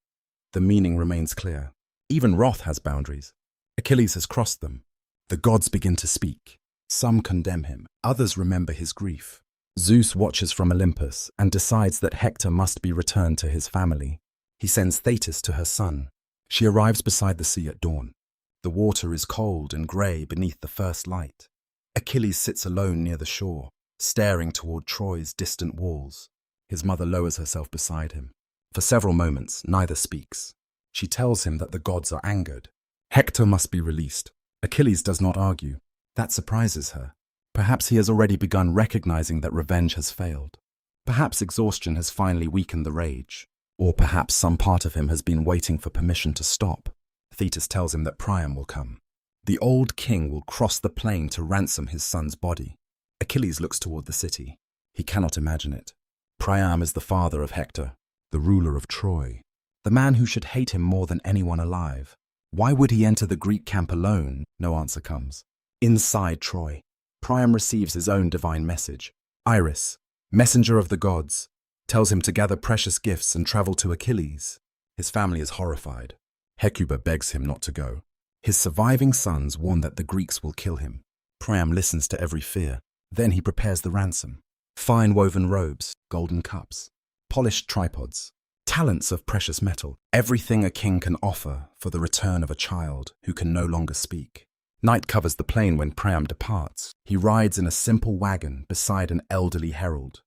S1: the meaning remains clear. Even wrath has boundaries. Achilles has crossed them. The gods begin to speak. Some condemn him, others remember his grief. Zeus watches from Olympus and decides that Hector must be returned to his family. He sends Thetis to her son. She arrives beside the sea at dawn. The water is cold and grey beneath the first light. Achilles sits alone near the shore, staring toward Troy's distant walls. His mother lowers herself beside him. For several moments, neither speaks. She tells him that the gods are angered. Hector must be released. Achilles does not argue. That surprises her. Perhaps he has already begun recognizing that revenge has failed. Perhaps exhaustion has finally weakened the rage. Or perhaps some part of him has been waiting for permission to stop. Thetis tells him that Priam will come. The old king will cross the plain to ransom his son's body. Achilles looks toward the city. He cannot imagine it. Priam is the father of Hector, the ruler of Troy, the man who should hate him more than anyone alive. Why would he enter the Greek camp alone? No answer comes. Inside Troy, Priam receives his own divine message. Iris, messenger of the gods, tells him to gather precious gifts and travel to Achilles. His family is horrified. Hecuba begs him not to go. His surviving sons warn that the Greeks will kill him. Priam listens to every fear. Then he prepares the ransom. Fine woven robes, golden cups, polished tripods, talents of precious metal, everything a king can offer for the return of a child who can no longer speak. Night covers the plain when Priam departs. He rides in a simple wagon beside an elderly herald.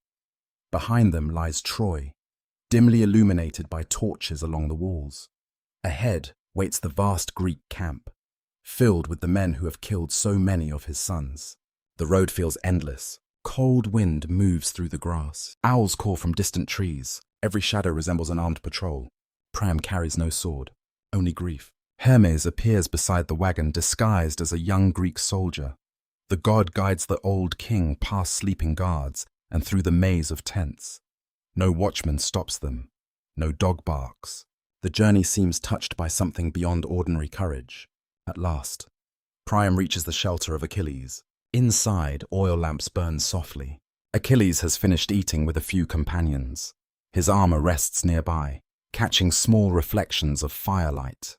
S1: Behind them lies Troy, dimly illuminated by torches along the walls. Ahead waits the vast Greek camp, filled with the men who have killed so many of his sons. The road feels endless. Cold wind moves through the grass. Owls call from distant trees. Every shadow resembles an armed patrol. Priam carries no sword, only grief. Hermes appears beside the wagon disguised as a young Greek soldier. The god guides the old king past sleeping guards and through the maze of tents. No watchman stops them. No dog barks. The journey seems touched by something beyond ordinary courage. At last, Priam reaches the shelter of Achilles. Inside, oil lamps burn softly. Achilles has finished eating with a few companions. His armor rests nearby, catching small reflections of firelight.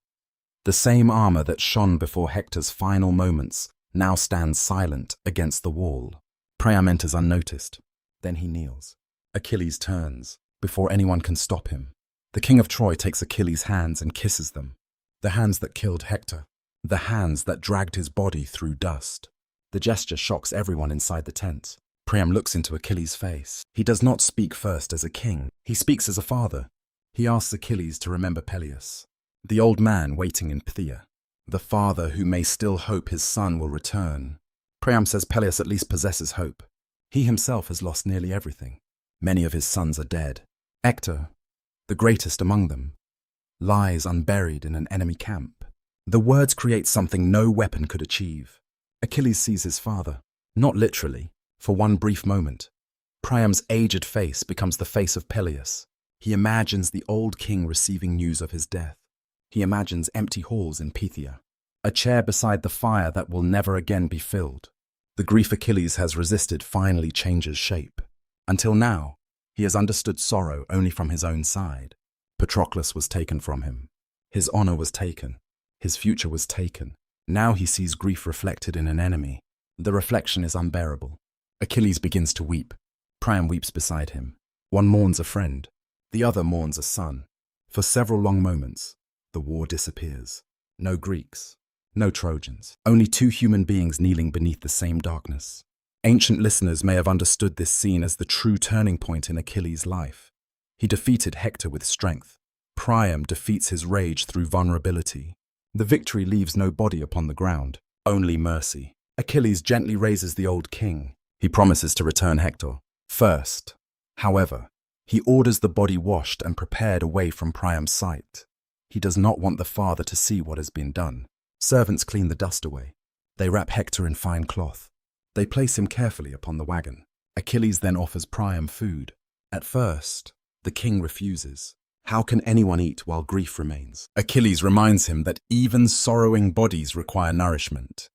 S1: The same armor that shone before Hector's final moments now stands silent against the wall. Priam enters unnoticed. Then he kneels. Achilles turns, before anyone can stop him. The king of Troy takes Achilles' hands and kisses them, the hands that killed Hector. the hands that dragged his body through dust. The gesture shocks everyone inside the tent. Priam looks into Achilles' face. He does not speak first as a king. He speaks as a father. He asks Achilles to remember Peleus, the old man waiting in Phthia, the father who may still hope his son will return. Priam says Peleus at least possesses hope. He himself has lost nearly everything. Many of his sons are dead. Hector, the greatest among them, lies unburied in an enemy camp. The words create something no weapon could achieve. Achilles sees his father, not literally, for one brief moment. Priam's aged face becomes the face of Peleus. He imagines the old king receiving news of his death. He imagines empty halls in Phthia, a chair beside the fire that will never again be filled. The grief Achilles has resisted finally changes shape. Until now, he has understood sorrow only from his own side. Patroclus was taken from him. His honor was taken. His future was taken. Now he sees grief reflected in an enemy. The reflection is unbearable. Achilles begins to weep. Priam weeps beside him. One mourns a friend. The other mourns a son. For several long moments, the war disappears. No Greeks, no Trojans, only two human beings kneeling beneath the same darkness. Ancient listeners may have understood this scene as the true turning point in Achilles' life. He defeated Hector with strength. Priam defeats his rage through vulnerability. The victory leaves no body upon the ground, only mercy. Achilles gently raises the old king. He promises to return Hector first. However, he orders the body washed and prepared away from Priam's sight. He does not want the father to see what has been done. Servants clean the dust away. They wrap Hector in fine cloth. They place him carefully upon the wagon. Achilles then offers Priam food. At first, the king refuses. How can anyone eat while grief remains? Achilles reminds him that even sorrowing bodies require nourishment.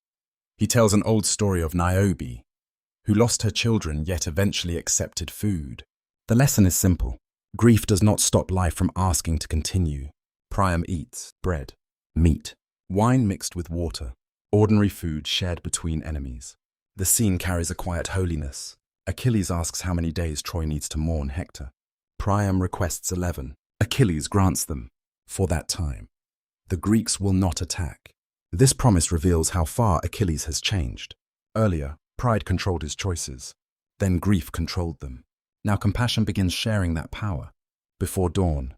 S1: He tells an old story of Niobe, who lost her children yet eventually accepted food. The lesson is simple. Grief does not stop life from asking to continue. Priam eats bread, meat, wine mixed with water, ordinary food shared between enemies. The scene carries a quiet holiness. Achilles asks how many days Troy needs to mourn Hector. Priam requests 11. Achilles grants them for that time. The Greeks will not attack. This promise reveals how far Achilles has changed. Earlier, pride controlled his choices. Then grief controlled them. Now compassion begins sharing that power. Before dawn,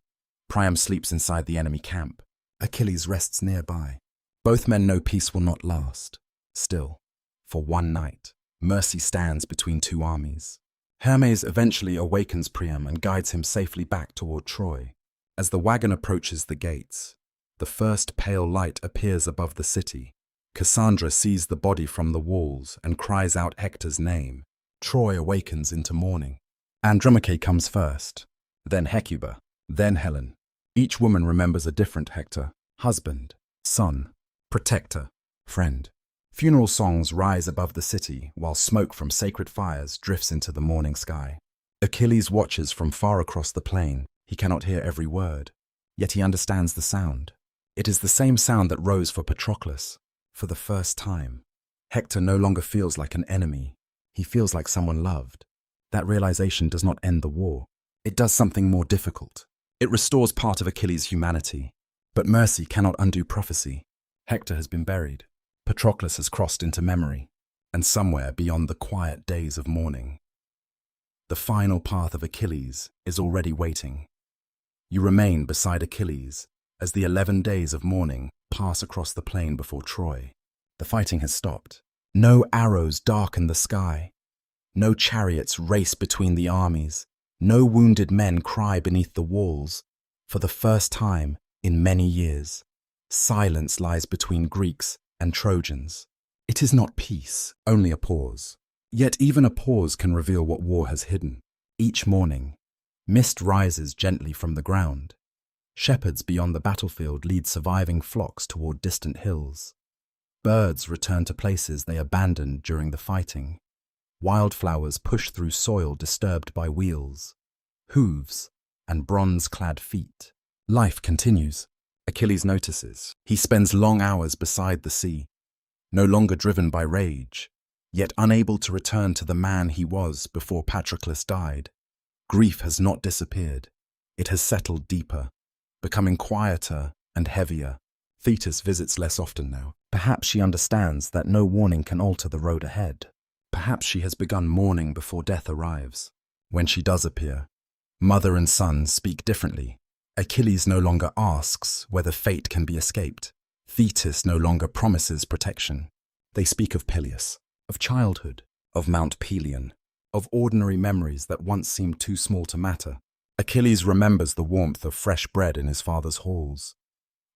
S1: Priam sleeps inside the enemy camp. Achilles rests nearby. Both men know peace will not last. Still, for one night, mercy stands between two armies. Hermes eventually awakens Priam and guides him safely back toward Troy. As the wagon approaches the gates, the first pale light appears above the city. Cassandra sees the body from the walls and cries out Hector's name. Troy awakens into mourning. Andromache comes first, then Hecuba, then Helen. Each woman remembers a different Hector: husband, son, protector, friend. Funeral songs rise above the city while smoke from sacred fires drifts into the morning sky. Achilles watches from far across the plain. He cannot hear every word, yet he understands the sound. It is the same sound that rose for Patroclus. For the first time, Hector no longer feels like an enemy. He feels like someone loved. That realization does not end the war. It does something more difficult. It restores part of Achilles' humanity. But mercy cannot undo prophecy. Hector has been buried. Patroclus has crossed into memory, and somewhere beyond the quiet days of mourning, the final path of Achilles is already waiting. You remain beside Achilles as the 11 days of mourning pass across the plain before Troy. The fighting has stopped. No arrows darken the sky. No chariots race between the armies. No wounded men cry beneath the walls. For the first time in many years, silence lies between Greeks and Trojans. It is not peace, only a pause. Yet even a pause can reveal what war has hidden. Each morning, mist rises gently from the ground. Shepherds beyond the battlefield lead surviving flocks toward distant hills. Birds return to places they abandoned during the fighting. Wildflowers push through soil disturbed by wheels, hooves, and bronze-clad feet. Life continues. Achilles notices. He spends long hours beside the sea, no longer driven by rage, yet unable to return to the man he was before Patroclus died. Grief has not disappeared. It has settled deeper, becoming quieter and heavier. Thetis visits less often now. Perhaps she understands that no warning can alter the road ahead. Perhaps she has begun mourning before death arrives. When she does appear, mother and son speak differently. Achilles no longer asks whether fate can be escaped. Thetis no longer promises protection. They speak of Peleus, of childhood, of Mount Pelion, of ordinary memories that once seemed too small to matter. Achilles remembers the warmth of fresh bread in his father's halls.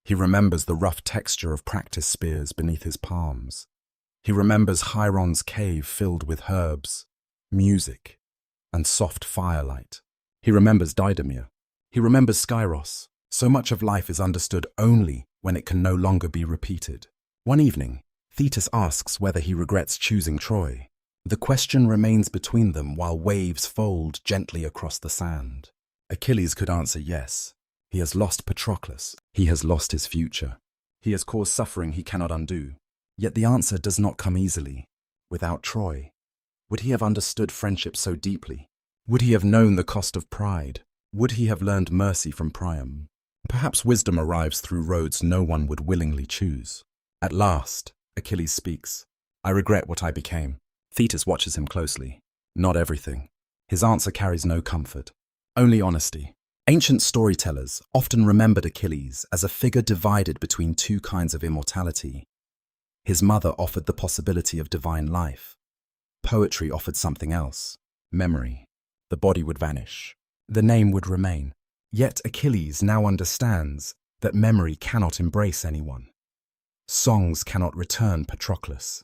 S1: He remembers the rough texture of practice spears beneath his palms. He remembers Chiron's cave filled with herbs, music, and soft firelight. He remembers Didomir. He remembers Skyros. So much of life is understood only when it can no longer be repeated. One evening, Thetis asks whether he regrets choosing Troy. The question remains between them while waves fold gently across the sand. Achilles could answer yes. He has lost Patroclus. He has lost his future. He has caused suffering he cannot undo. Yet the answer does not come easily. Without Troy, would he have understood friendship so deeply? Would he have known the cost of pride? Would he have learned mercy from Priam? Perhaps wisdom arrives through roads no one would willingly choose. At last, Achilles speaks. I regret what I became. Thetis watches him closely. Not everything. His answer carries no comfort, only honesty. Ancient storytellers often remembered Achilles as a figure divided between two kinds of immortality. His mother offered the possibility of divine life. Poetry offered something else, memory. The body would vanish. The name would remain. Yet Achilles now understands that memory cannot embrace anyone. Songs cannot return Patroclus.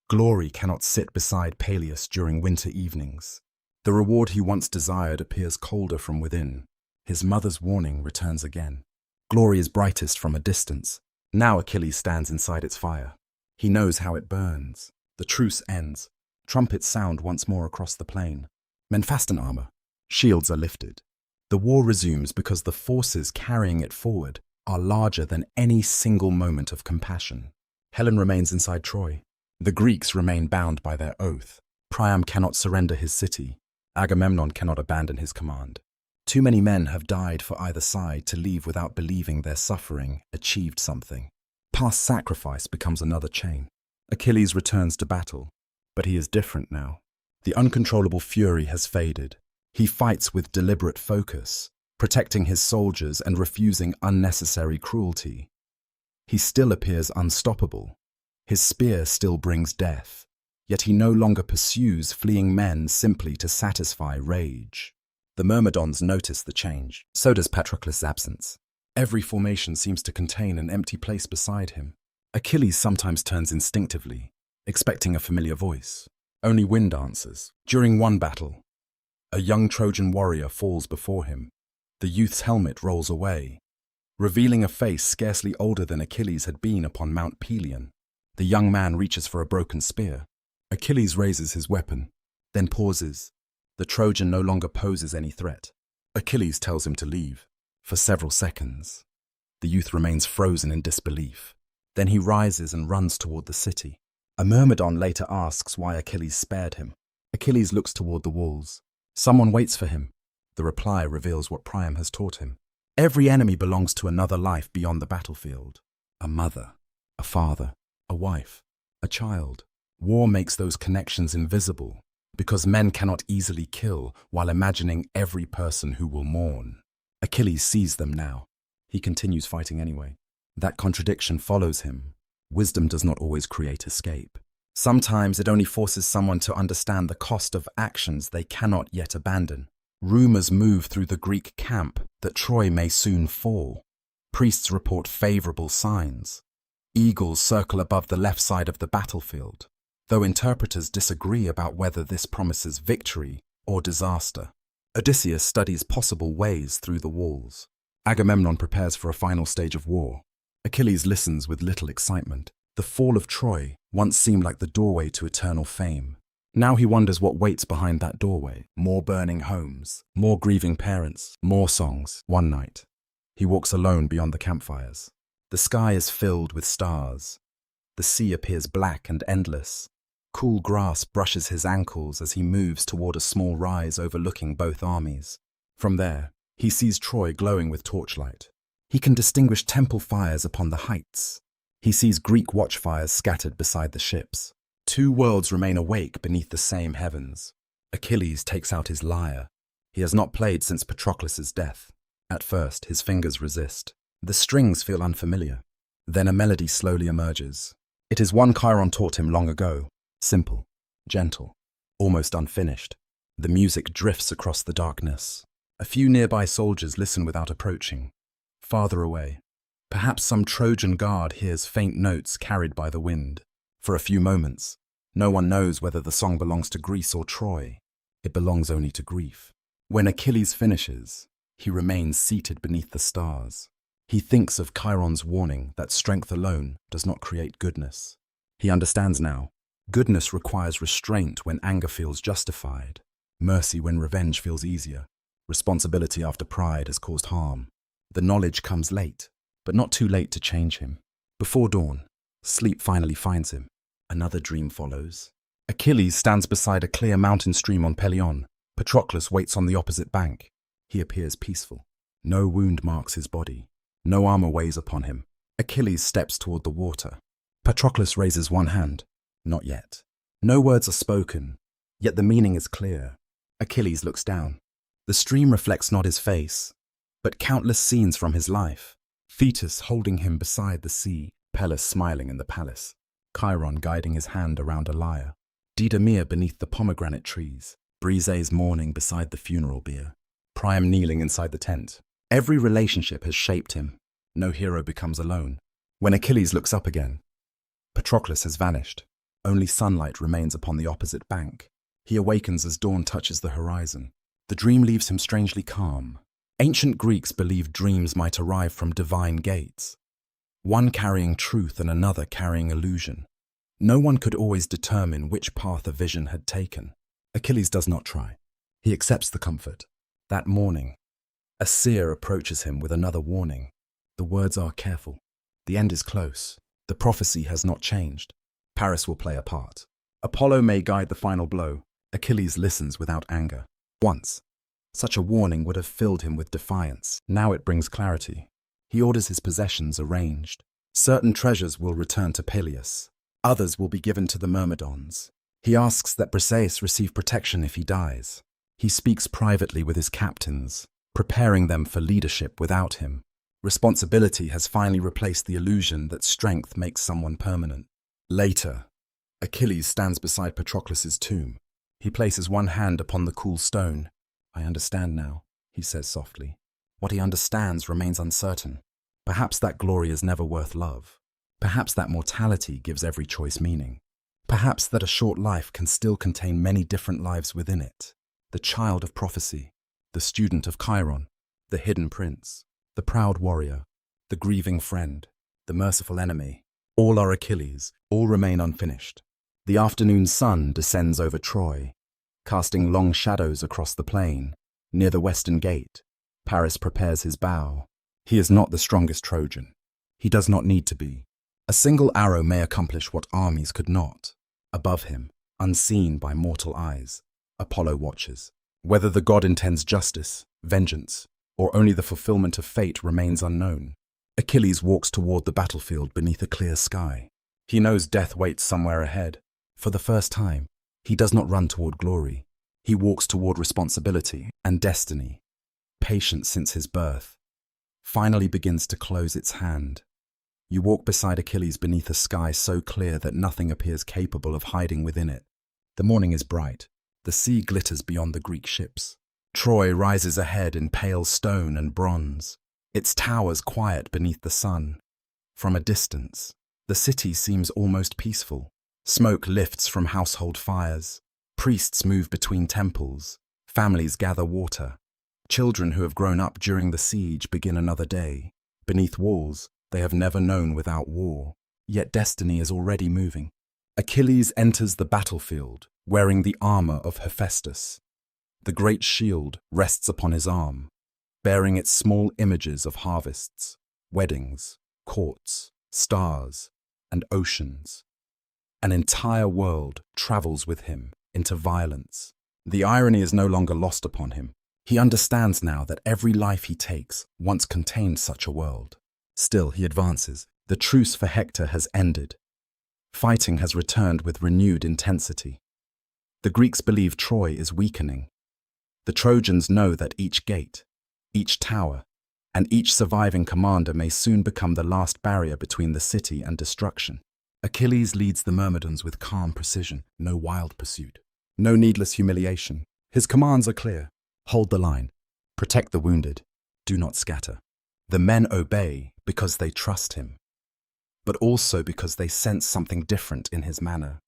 S1: Glory cannot sit beside Peleus during winter evenings. The reward he once desired appears colder from within. His mother's warning returns again. Glory is brightest from a distance. Now Achilles stands inside its fire. He knows how it burns. The truce ends. Trumpets sound once more across the plain. Men fasten armor. Shields are lifted. The war resumes because the forces carrying it forward are larger than any single moment of compassion. Helen remains inside Troy. The Greeks remain bound by their oath. Priam cannot surrender his city. Agamemnon cannot abandon his command. Too many men have died for either side to leave without believing their suffering achieved something. Past sacrifice becomes another chain. Achilles returns to battle, but he is different now. The uncontrollable fury has faded. He fights with deliberate focus, protecting his soldiers and refusing unnecessary cruelty. He still appears unstoppable. His spear still brings death, yet he no longer pursues fleeing men simply to satisfy rage. The Myrmidons notice the change. So does Patroclus' absence. Every formation seems to contain an empty place beside him. Achilles sometimes turns instinctively, expecting a familiar voice. Only wind answers. During one battle, a young Trojan warrior falls before him. The youth's helmet rolls away, revealing a face scarcely older than Achilles had been upon Mount Pelion. The young man reaches for a broken spear. Achilles raises his weapon, then pauses. The Trojan no longer poses any threat. Achilles tells him to leave. For several seconds, the youth remains frozen in disbelief. Then he rises and runs toward the city. A Myrmidon later asks why Achilles spared him. Achilles looks toward the walls. Someone waits for him. The reply reveals what Priam has taught him. Every enemy belongs to another life beyond the battlefield. A mother, a father, a wife, a child. War makes those connections invisible, because men cannot easily kill while imagining every person who will mourn. Achilles sees them now. He continues fighting anyway. That contradiction follows him. Wisdom does not always create escape. Sometimes it only forces someone to understand the cost of actions they cannot yet abandon. Rumors move through the Greek camp that Troy may soon fall. Priests report favorable signs. Eagles circle above the left side of the battlefield, though interpreters disagree about whether this promises victory or disaster. Odysseus studies possible ways through the walls. Agamemnon prepares for a final stage of war. Achilles listens with little excitement. The fall of Troy once seemed like the doorway to eternal fame. Now he wonders what waits behind that doorway. More burning homes, more grieving parents, more songs. One night, he walks alone beyond the campfires. The sky is filled with stars. The sea appears black and endless. Cool grass brushes his ankles as he moves toward a small rise overlooking both armies. From there, he sees Troy glowing with torchlight. He can distinguish temple fires upon the heights. He sees Greek watchfires scattered beside the ships. Two worlds remain awake beneath the same heavens. Achilles takes out his lyre. He has not played since Patroclus's death. At first, his fingers resist. The strings feel unfamiliar. Then a melody slowly emerges. It is one Chiron taught him long ago. Simple, gentle, almost unfinished. The music drifts across the darkness. A few nearby soldiers listen without approaching. Farther away, perhaps some Trojan guard hears faint notes carried by the wind. For a few moments, no one knows whether the song belongs to Greece or Troy. It belongs only to grief. When Achilles finishes, he remains seated beneath the stars. He thinks of Chiron's warning that strength alone does not create goodness. He understands now. Goodness requires restraint when anger feels justified, mercy when revenge feels easier, responsibility after pride has caused harm. The knowledge comes late, but not too late to change him. Before dawn, sleep finally finds him. Another dream follows. Achilles stands beside a clear mountain stream on Pelion. Patroclus waits on the opposite bank. He appears peaceful. No wound marks his body. No armor weighs upon him. Achilles steps toward the water. Patroclus raises one hand. Not yet. No words are spoken, yet the meaning is clear. Achilles looks down. The stream reflects not his face, but countless scenes from his life. Thetis holding him beside the sea, Pallas smiling in the palace, Chiron guiding his hand around a lyre, Didymir beneath the pomegranate trees, Briseis mourning beside the funeral bier, Priam kneeling inside the tent. Every relationship has shaped him. No hero becomes alone. When Achilles looks up again, Patroclus has vanished. Only sunlight remains upon the opposite bank. He awakens as dawn touches the horizon. The dream leaves him strangely calm. Ancient Greeks believed dreams might arrive from divine gates, one carrying truth and another carrying illusion. No one could always determine which path a vision had taken. Achilles does not try. He accepts the comfort. That morning, a seer approaches him with another warning. The words are careful. The end is close. The prophecy has not changed. Paris will play a part. Apollo may guide the final blow. Achilles listens without anger. Once, such a warning would have filled him with defiance. Now it brings clarity. He orders his possessions arranged. Certain treasures will return to Peleus. Others will be given to the Myrmidons. He asks that Briseis receive protection if he dies. He speaks privately with his captains, preparing them for leadership without him. Responsibility has finally replaced the illusion that strength makes someone permanent. Later, Achilles stands beside Patroclus's tomb. He places one hand upon the cool stone. "I understand now," he says softly. What he understands remains uncertain. Perhaps that glory is never worth love. Perhaps that mortality gives every choice meaning. Perhaps that a short life can still contain many different lives within it. The child of prophecy, the student of Chiron, the hidden prince, the proud warrior, the grieving friend, the merciful enemy. All are Achilles, all remain unfinished. The afternoon sun descends over Troy, casting long shadows across the plain. Near the western gate, Paris prepares his bow. He is not the strongest Trojan. He does not need to be. A single arrow may accomplish what armies could not. Above him, unseen by mortal eyes, Apollo watches. Whether the god intends justice, vengeance, or only the fulfillment of fate remains unknown. Achilles walks toward the battlefield beneath a clear sky. He knows death waits somewhere ahead. For the first time, he does not run toward glory. He walks toward responsibility and destiny. Patience since his birth finally begins to close its hand. You walk beside Achilles beneath a sky so clear that nothing appears capable of hiding within it. The morning is bright. The sea glitters beyond the Greek ships. Troy rises ahead in pale stone and bronze, its towers quiet beneath the sun. From a distance, the city seems almost peaceful. Smoke lifts from household fires. Priests move between temples. Families gather water. Children who have grown up during the siege begin another day. Beneath walls they have never known without war. Yet destiny is already moving. Achilles enters the battlefield, wearing the armor of Hephaestus. The great shield rests upon his arm, bearing its small images of harvests, weddings, courts, stars, and oceans. An entire world travels with him into violence. The irony is no longer lost upon him. He understands now that every life he takes once contained such a world. Still, he advances, The truce for Hector has ended. Fighting has returned with renewed intensity. The Greeks believe Troy is weakening. The Trojans know that each gate, each tower, and each surviving commander may soon become the last barrier between the city and destruction. Achilles leads the Myrmidons with calm precision, no wild pursuit, no needless humiliation. His commands are clear. Hold the line. Protect the wounded. Do not scatter. The men obey because they trust him, but also because they sense something different in his manner.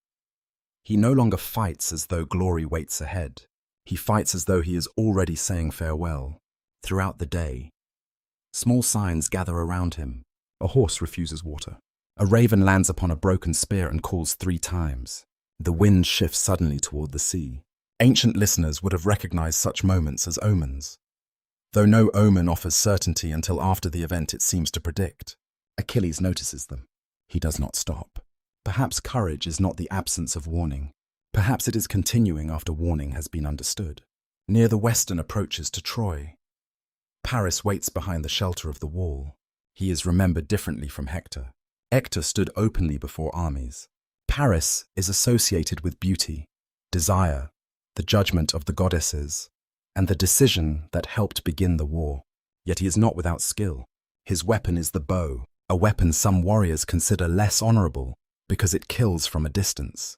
S1: He no longer fights as though glory waits ahead. He fights as though he is already saying farewell. Throughout the day, small signs gather around him. A horse refuses water. A raven lands upon a broken spear and calls 3 times. The wind shifts suddenly toward the sea. Ancient listeners would have recognized such moments as omens. Though no omen offers certainty until after the event it seems to predict, Achilles notices them. He does not stop. Perhaps courage is not the absence of warning. Perhaps it is continuing after warning has been understood. Near the western approaches to Troy, Paris waits behind the shelter of the wall. He is remembered differently from Hector. Hector stood openly before armies. Paris is associated with beauty, desire, the judgment of the goddesses, and the decision that helped begin the war. Yet he is not without skill. His weapon is the bow, a weapon some warriors consider less honorable because it kills from a distance.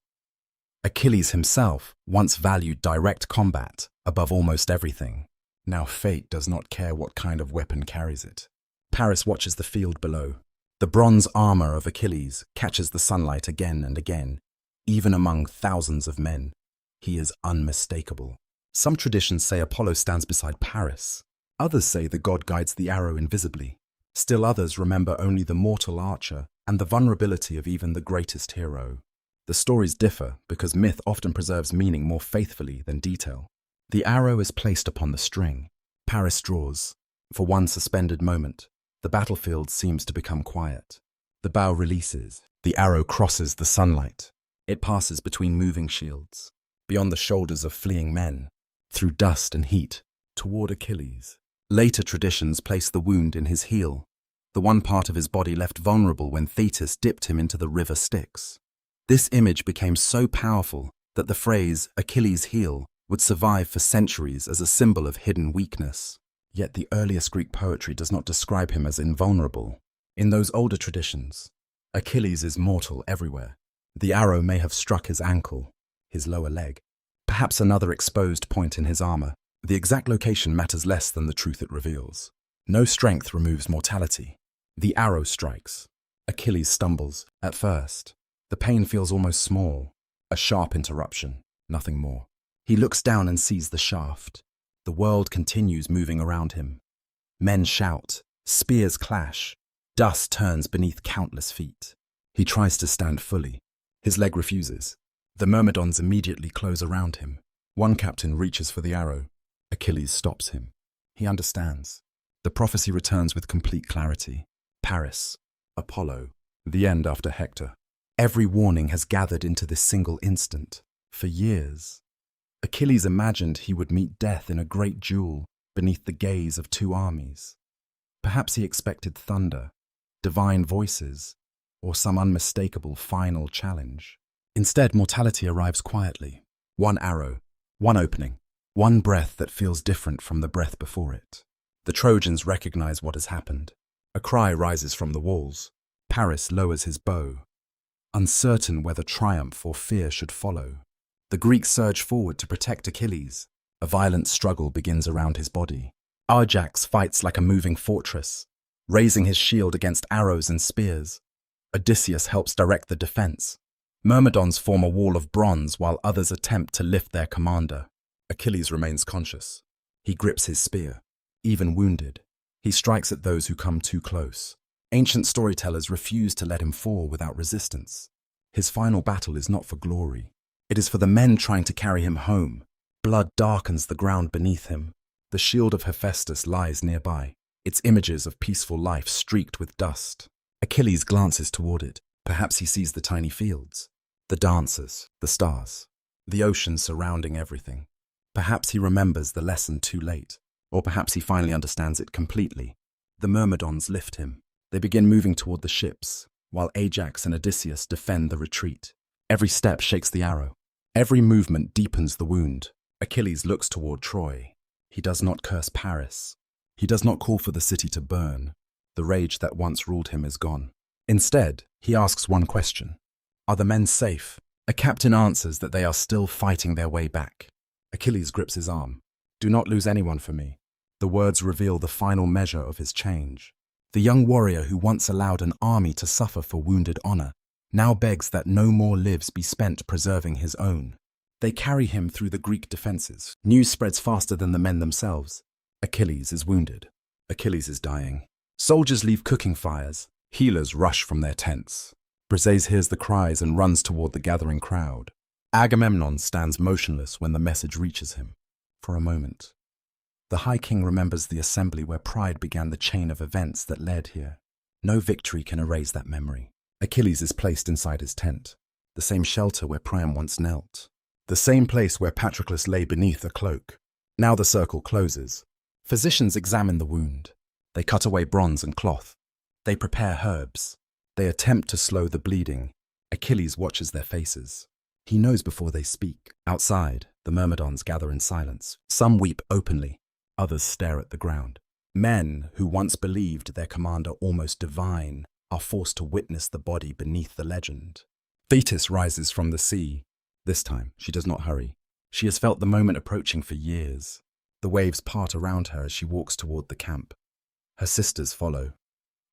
S1: Achilles himself once valued direct combat above almost everything. Now fate does not care what kind of weapon carries it. Paris watches the field below. The bronze armor of Achilles catches the sunlight again and again, even among thousands of men. He is unmistakable. Some traditions say Apollo stands beside Paris. Others say the god guides the arrow invisibly. Still others remember only the mortal archer and the vulnerability of even the greatest hero. The stories differ because myth often preserves meaning more faithfully than detail. The arrow is placed upon the string. Paris draws. For one suspended moment, the battlefield seems to become quiet. The bow releases. The arrow crosses the sunlight. It passes between moving shields, beyond the shoulders of fleeing men, through dust and heat, toward Achilles. Later traditions place the wound in his heel, the one part of his body left vulnerable when Thetis dipped him into the river Styx. This image became so powerful that the phrase Achilles' heel would survive for centuries as a symbol of hidden weakness. Yet the earliest Greek poetry does not describe him as invulnerable. In those older traditions, Achilles is mortal everywhere. The arrow may have struck his ankle, his lower leg, perhaps another exposed point in his armor. The exact location matters less than the truth it reveals. No strength removes mortality. The arrow strikes. Achilles stumbles. At first, the pain feels almost small, a sharp interruption, nothing more. He looks down and sees the shaft. The world continues moving around him. Men shout, spears clash, dust turns beneath countless feet. He tries to stand fully. His leg refuses. The Myrmidons immediately close around him. One captain reaches for the arrow. Achilles stops him. He understands. The prophecy returns with complete clarity. Paris, Apollo, the end after Hector. Every warning has gathered into this single instant. For years, Achilles imagined he would meet death in a great duel beneath the gaze of 2 armies. Perhaps he expected thunder, divine voices, or some unmistakable final challenge. Instead, mortality arrives quietly. One arrow, one opening, one breath that feels different from the breath before it. The Trojans recognize what has happened. A cry rises from the walls. Paris lowers his bow, uncertain whether triumph or fear should follow. The Greeks surge forward to protect Achilles. A violent struggle begins around his body. Ajax fights like a moving fortress, raising his shield against arrows and spears. Odysseus helps direct the defense. Myrmidons form a wall of bronze while others attempt to lift their commander. Achilles remains conscious. He grips his spear. Even wounded, he strikes at those who come too close. Ancient storytellers refuse to let him fall without resistance. His final battle is not for glory. It is for the men trying to carry him home. Blood darkens the ground beneath him. The shield of Hephaestus lies nearby, its images of peaceful life streaked with dust. Achilles glances toward it. Perhaps he sees the tiny fields, the dancers, the stars, the ocean surrounding everything. Perhaps he remembers the lesson too late, or perhaps he finally understands it completely. The Myrmidons lift him. They begin moving toward the ships, while Ajax and Odysseus defend the retreat. Every step shakes the arrow. Every movement deepens the wound. Achilles looks toward Troy. He does not curse Paris. He does not call for the city to burn. The rage that once ruled him is gone. Instead, he asks one question. Are the men safe? A captain answers that they are still fighting their way back. Achilles grips his arm. Do not lose anyone for me. The words reveal the final measure of his change. The young warrior who once allowed an army to suffer for wounded honor now begs that no more lives be spent preserving his own. They carry him through the Greek defenses. News spreads faster than the men themselves. Achilles is wounded. Achilles is dying. Soldiers leave cooking fires. Healers rush from their tents. Briseis hears the cries and runs toward the gathering crowd. Agamemnon stands motionless when the message reaches him. For a moment, the High King remembers the assembly where pride began the chain of events that led here. No victory can erase that memory. Achilles is placed inside his tent, the same shelter where Priam once knelt, the same place where Patroclus lay beneath a cloak. Now the circle closes. Physicians examine the wound. They cut away bronze and cloth. They prepare herbs. They attempt to slow the bleeding. Achilles watches their faces. He knows before they speak. Outside, the Myrmidons gather in silence. Some weep openly. Others stare at the ground. Men who once believed their commander almost divine are forced to witness the body beneath the legend. Thetis rises from the sea. This time, she does not hurry. She has felt the moment approaching for years. The waves part around her as she walks toward the camp. Her sisters follow,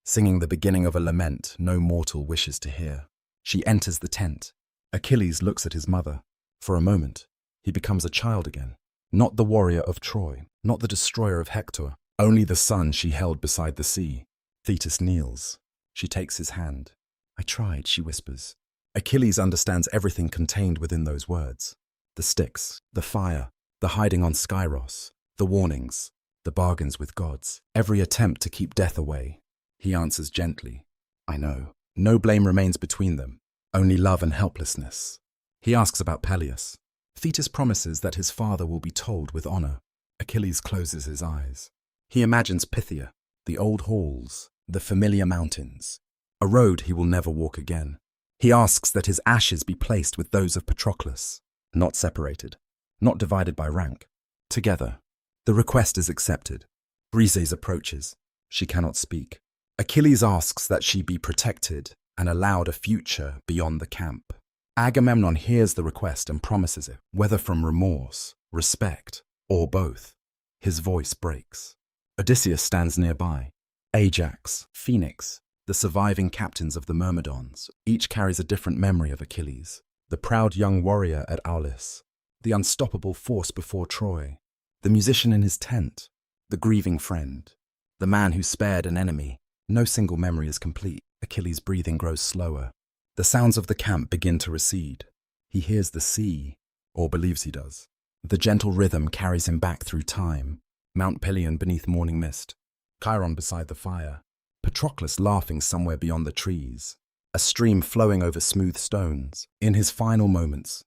S1: singing the beginning of a lament no mortal wishes to hear. She enters the tent. Achilles looks at his mother. For a moment, he becomes a child again. Not the warrior of Troy, not the destroyer of Hector, only the son she held beside the sea. Thetis kneels. She takes his hand. I tried, she whispers. Achilles understands everything contained within those words. The sticks, the fire, the hiding on Skyros, the warnings, the bargains with gods, every attempt to keep death away. He answers gently, I know. No blame remains between them, only love and helplessness. He asks about Peleus. Thetis promises that his father will be told with honor. Achilles closes his eyes. He imagines Pythia, the old halls, the familiar mountains, a road he will never walk again. He asks that his ashes be placed with those of Patroclus, not separated, not divided by rank, together. The request is accepted. Briseis approaches. She cannot speak. Achilles asks that she be protected and allowed a future beyond the camp. Agamemnon hears the request and promises it, whether from remorse, respect, or both. His voice breaks. Odysseus stands nearby. Ajax, Phoenix, the surviving captains of the Myrmidons, each carries a different memory of Achilles. The proud young warrior at Aulis, the unstoppable force before Troy, the musician in his tent, the grieving friend, the man who spared an enemy. No single memory is complete. Achilles' breathing grows slower. The sounds of the camp begin to recede. He hears the sea, or believes he does. The gentle rhythm carries him back through time. Mount Pelion beneath morning mist, Chiron beside the fire, Patroclus laughing somewhere beyond the trees, a stream flowing over smooth stones. In his final moments,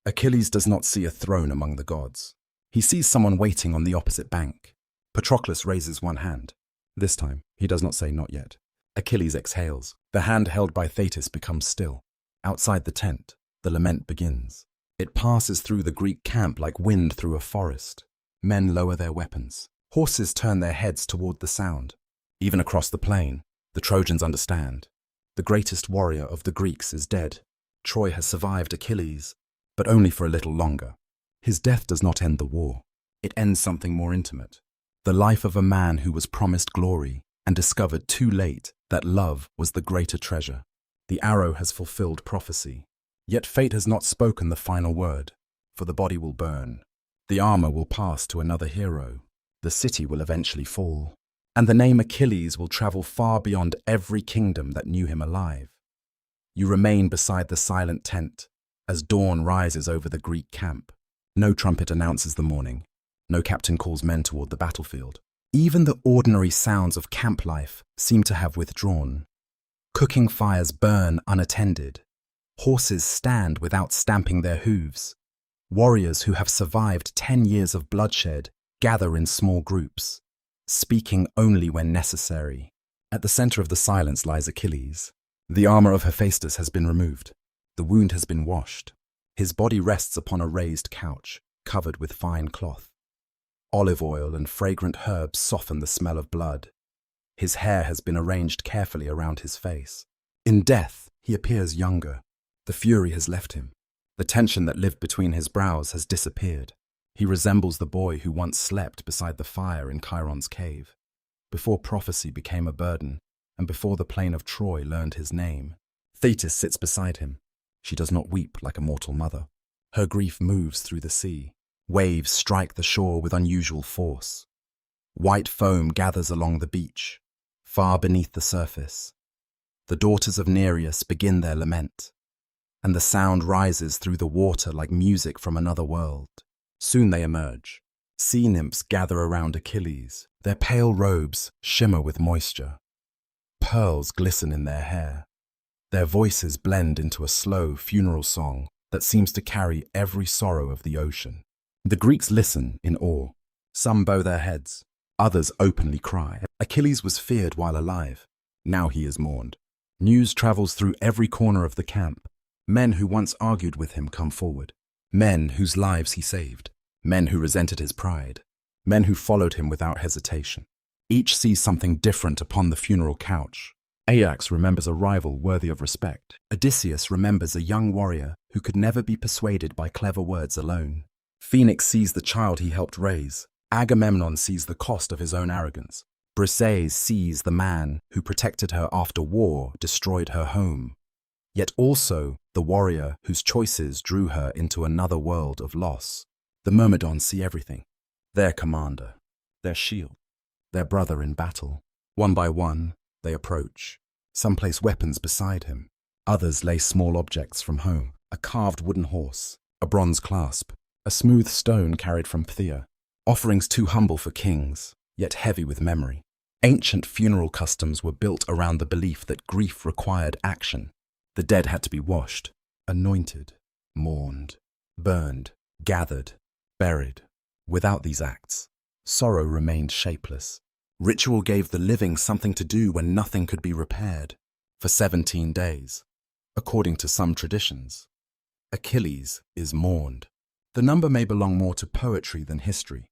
S1: Achilles does not see a throne among the gods. He sees someone waiting on the opposite bank. Patroclus raises one hand. This time, he does not say not yet. Achilles exhales. The hand held by Thetis becomes still. Outside the tent, the lament begins. It passes through the Greek camp like wind through a forest. Men lower their weapons. Horses turn their heads toward the sound. Even across the plain, the Trojans understand. The greatest warrior of the Greeks is dead. Troy has survived Achilles, but only for a little longer. His death does not end the war. It ends something more intimate. The life of a man who was promised glory and discovered too late that love was the greater treasure. The arrow has fulfilled prophecy. Yet fate has not spoken the final word, for the body will burn. The armor will pass to another hero. The city will eventually fall. And the name Achilles will travel far beyond every kingdom that knew him alive. You remain beside the silent tent as dawn rises over the Greek camp. No trumpet announces the morning. No captain calls men toward the battlefield. Even the ordinary sounds of camp life seem to have withdrawn. Cooking fires burn unattended. Horses stand without stamping their hooves. Warriors who have survived 10 years of bloodshed gather in small groups, speaking only when necessary. At the center of the silence lies Achilles. The armor of Hephaestus has been removed. The wound has been washed. His body rests upon a raised couch, covered with fine cloth. Olive oil and fragrant herbs soften the smell of blood. His hair has been arranged carefully around his face. In death, he appears younger. The fury has left him. The tension that lived between his brows has disappeared. He resembles the boy who once slept beside the fire in Chiron's cave, before prophecy became a burden, and before the plain of Troy learned his name. Thetis sits beside him. She does not weep like a mortal mother. Her grief moves through the sea. Waves strike the shore with unusual force. White foam gathers along the beach, far beneath the surface. The daughters of Nereus begin their lament, and the sound rises through the water like music from another world. Soon they emerge. Sea nymphs gather around Achilles. Their pale robes shimmer with moisture. Pearls glisten in their hair. Their voices blend into a slow funeral song that seems to carry every sorrow of the ocean. The Greeks listen in awe. Some bow their heads. Others openly cry. Achilles was feared while alive. Now he is mourned. News travels through every corner of the camp. Men who once argued with him come forward. Men whose lives he saved. Men who resented his pride. Men who followed him without hesitation. Each sees something different upon the funeral couch. Ajax remembers a rival worthy of respect. Odysseus remembers a young warrior who could never be persuaded by clever words alone. Phoenix sees the child he helped raise. Agamemnon sees the cost of his own arrogance. Briseis sees the man who protected her after war destroyed her home. Yet also the warrior whose choices drew her into another world of loss. The Myrmidons see everything. Their commander, their shield, their brother in battle. One by one, they approach. Some place weapons beside him. Others lay small objects from home. A carved wooden horse, a bronze clasp, a smooth stone carried from Phthia. Offerings too humble for kings, yet heavy with memory. Ancient funeral customs were built around the belief that grief required action. The dead had to be washed, anointed, mourned, burned, gathered, buried. Without these acts, sorrow remained shapeless. Ritual gave the living something to do when nothing could be repaired. For 17 days, according to some traditions, Achilles is mourned. The number may belong more to poetry than history,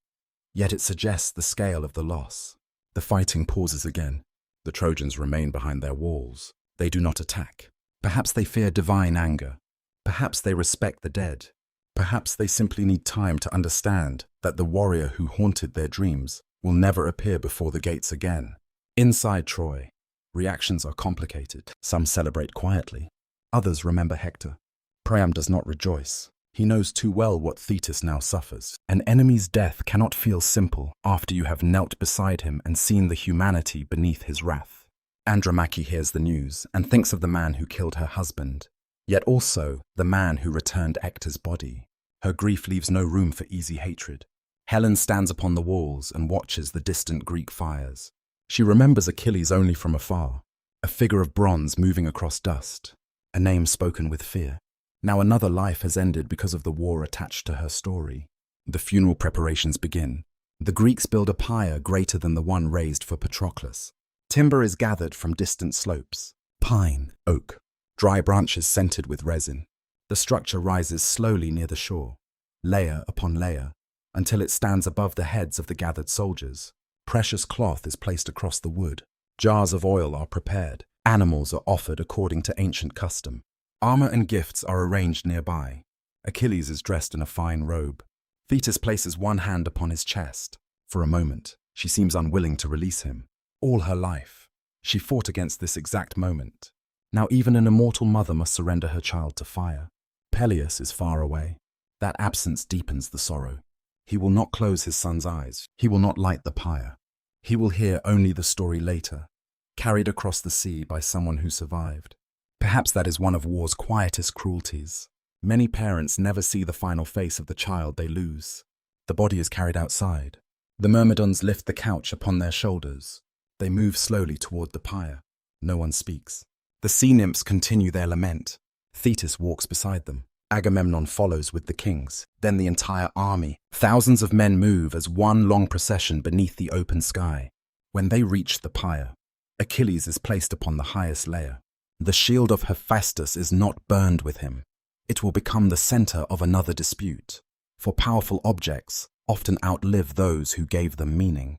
S1: yet it suggests the scale of the loss. The fighting pauses again. The Trojans remain behind their walls. They do not attack. Perhaps they fear divine anger. Perhaps they respect the dead. Perhaps they simply need time to understand that the warrior who haunted their dreams will never appear before the gates again. Inside Troy, reactions are complicated. Some celebrate quietly. Others remember Hector. Priam does not rejoice. He knows too well what Thetis now suffers. An enemy's death cannot feel simple after you have knelt beside him and seen the humanity beneath his wrath. Andromache hears the news and thinks of the man who killed her husband, yet also the man who returned Hector's body. Her grief leaves no room for easy hatred. Helen stands upon the walls and watches the distant Greek fires. She remembers Achilles only from afar, a figure of bronze moving across dust, a name spoken with fear. Now another life has ended because of the war attached to her story. The funeral preparations begin. The Greeks build a pyre greater than the one raised for Patroclus. Timber is gathered from distant slopes. Pine, oak, dry branches scented with resin. The structure rises slowly near the shore, layer upon layer, until it stands above the heads of the gathered soldiers. Precious cloth is placed across the wood. Jars of oil are prepared. Animals are offered according to ancient custom. Armor and gifts are arranged nearby. Achilles is dressed in a fine robe. Thetis places one hand upon his chest. For a moment, she seems unwilling to release him. All her life, she fought against this exact moment. Now even an immortal mother must surrender her child to fire. Peleus is far away. That absence deepens the sorrow. He will not close his son's eyes. He will not light the pyre. He will hear only the story later, carried across the sea by someone who survived. Perhaps that is one of war's quietest cruelties. Many parents never see the final face of the child they lose. The body is carried outside. The Myrmidons lift the couch upon their shoulders. They move slowly toward the pyre. No one speaks. The sea nymphs continue their lament. Thetis walks beside them. Agamemnon follows with the kings, then the entire army. Thousands of men move as one long procession beneath the open sky. When they reach the pyre, Achilles is placed upon the highest layer. The shield of Hephaestus is not burned with him. It will become the center of another dispute, for powerful objects often outlive those who gave them meaning.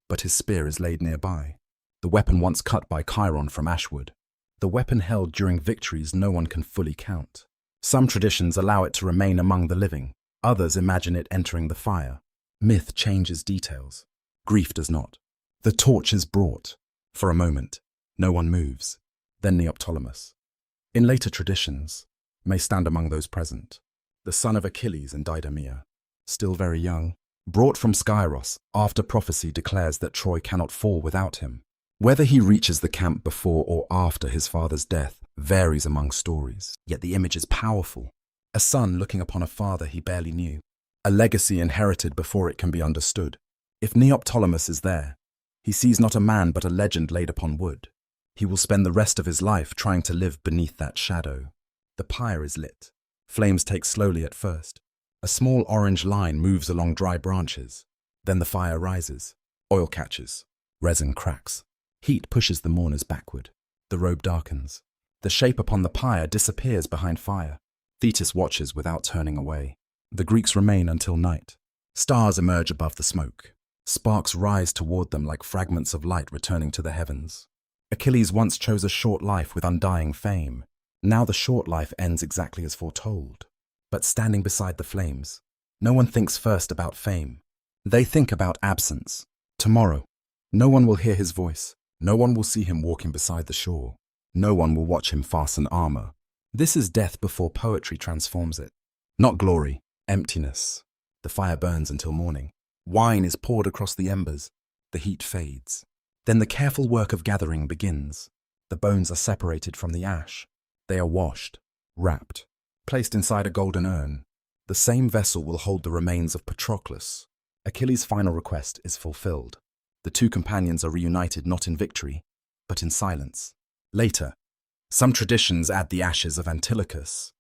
S1: But his spear is laid nearby, the weapon once cut by Chiron from ashwood. The weapon held during victories no one can fully count. Some traditions allow it to remain among the living, others imagine it entering the fire. Myth changes details. Grief does not. The torch is brought. For a moment, no one moves. Then Neoptolemus, in later traditions, may stand among those present. The son of Achilles and Didomea, still very young, brought from Skyros after prophecy declares that Troy cannot fall without him. Whether he reaches the camp before or after his father's death varies among stories, yet the image is powerful. A son looking upon a father he barely knew, a legacy inherited before it can be understood. If Neoptolemus is there, he sees not a man but a legend laid upon wood. He will spend the rest of his life trying to live beneath that shadow. The pyre is lit. Flames take slowly at first. A small orange line moves along dry branches. Then the fire rises. Oil catches. Resin cracks. Heat pushes the mourners backward. The robe darkens. The shape upon the pyre disappears behind fire. Thetis watches without turning away. The Greeks remain until night. Stars emerge above the smoke. Sparks rise toward them like fragments of light returning to the heavens. Achilles once chose a short life with undying fame. Now the short life ends exactly as foretold. But standing beside the flames, no one thinks first about fame. They think about absence. Tomorrow, no one will hear his voice. No one will see him walking beside the shore. No one will watch him fasten armor. This is death before poetry transforms it. Not glory, emptiness. The fire burns until morning. Wine is poured across the embers. The heat fades. Then the careful work of gathering begins. The bones are separated from the ash. They are washed, wrapped, placed inside a golden urn. The same vessel will hold the remains of Patroclus. Achilles' final request is fulfilled. The two companions are reunited not in victory, but in silence. Later, some traditions add the ashes of Antilochus,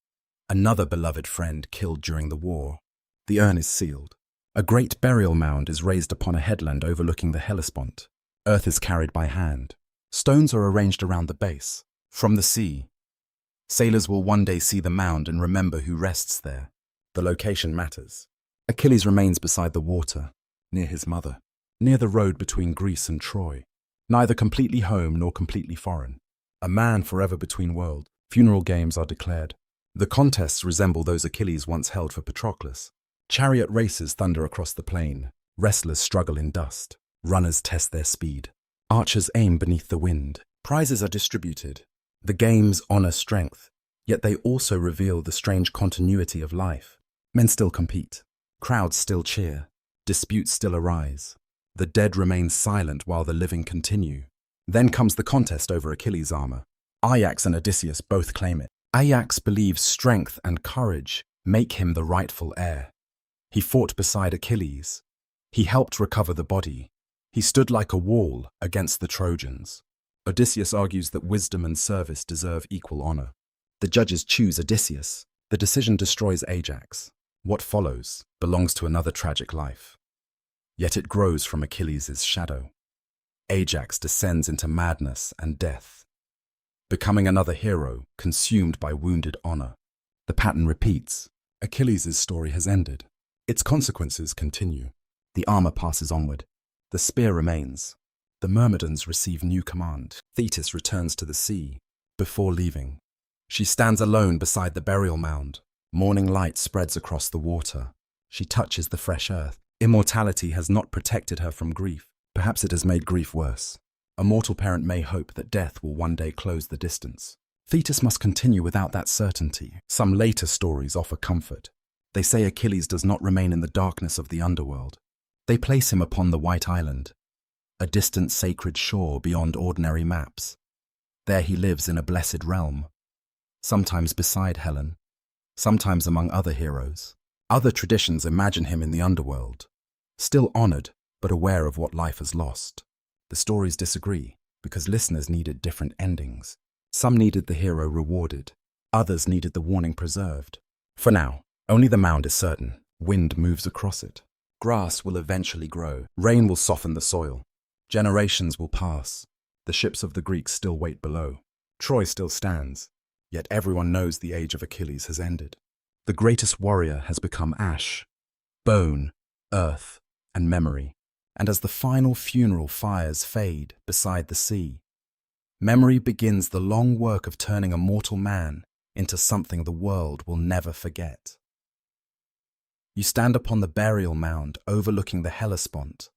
S1: another beloved friend killed during the war. The urn is sealed. A great burial mound is raised upon a headland overlooking the Hellespont. Earth is carried by hand. Stones are arranged around the base. From the sea, sailors will one day see the mound and remember who rests there. The location matters. Achilles remains beside the water, near his mother, near the road between Greece and Troy, neither completely home nor completely foreign. A man forever between worlds. Funeral games are declared. The contests resemble those Achilles once held for Patroclus. Chariot races thunder across the plain. Wrestlers struggle in dust. Runners test their speed. Archers aim beneath the wind. Prizes are distributed. The games honor strength, yet they also reveal the strange continuity of life. Men still compete. Crowds still cheer. Disputes still arise. The dead remain silent while the living continue. Then comes the contest over Achilles' armor. Ajax and Odysseus both claim it. Ajax believes strength and courage make him the rightful heir. He fought beside Achilles. He helped recover the body. He stood like a wall against the Trojans. Odysseus argues that wisdom and service deserve equal honor. The judges choose Odysseus. The decision destroys Ajax. What follows belongs to another tragic life. Yet it grows from Achilles' shadow. Ajax descends into madness and death, becoming another hero consumed by wounded honor. The pattern repeats. Achilles' story has ended. Its consequences continue. The armor passes onward. The spear remains. The Myrmidons receive new command. Thetis returns to the sea. Before leaving, she stands alone beside the burial mound. Morning light spreads across the water. She touches the fresh earth. Immortality has not protected her from grief. Perhaps it has made grief worse. A mortal parent may hope that death will one day close the distance. Thetis must continue without that certainty. Some later stories offer comfort. They say Achilles does not remain in the darkness of the underworld. They place him upon the White Island, a distant sacred shore beyond ordinary maps. There he lives in a blessed realm, sometimes beside Helen, sometimes among other heroes. Other traditions imagine him in the underworld, still honored but aware of what life has lost. The stories disagree because listeners needed different endings. Some needed the hero rewarded, others needed the warning preserved. For now, only the mound is certain. Wind moves across it. Grass will eventually grow. Rain will soften the soil. Generations will pass. The ships of the Greeks still wait below. Troy still stands, yet everyone knows the age of Achilles has ended. The greatest warrior has become ash, bone, earth, and memory. And as the final funeral fires fade beside the sea, memory begins the long work of turning a mortal man into something the world will never forget. You stand upon the burial mound overlooking the Hellespont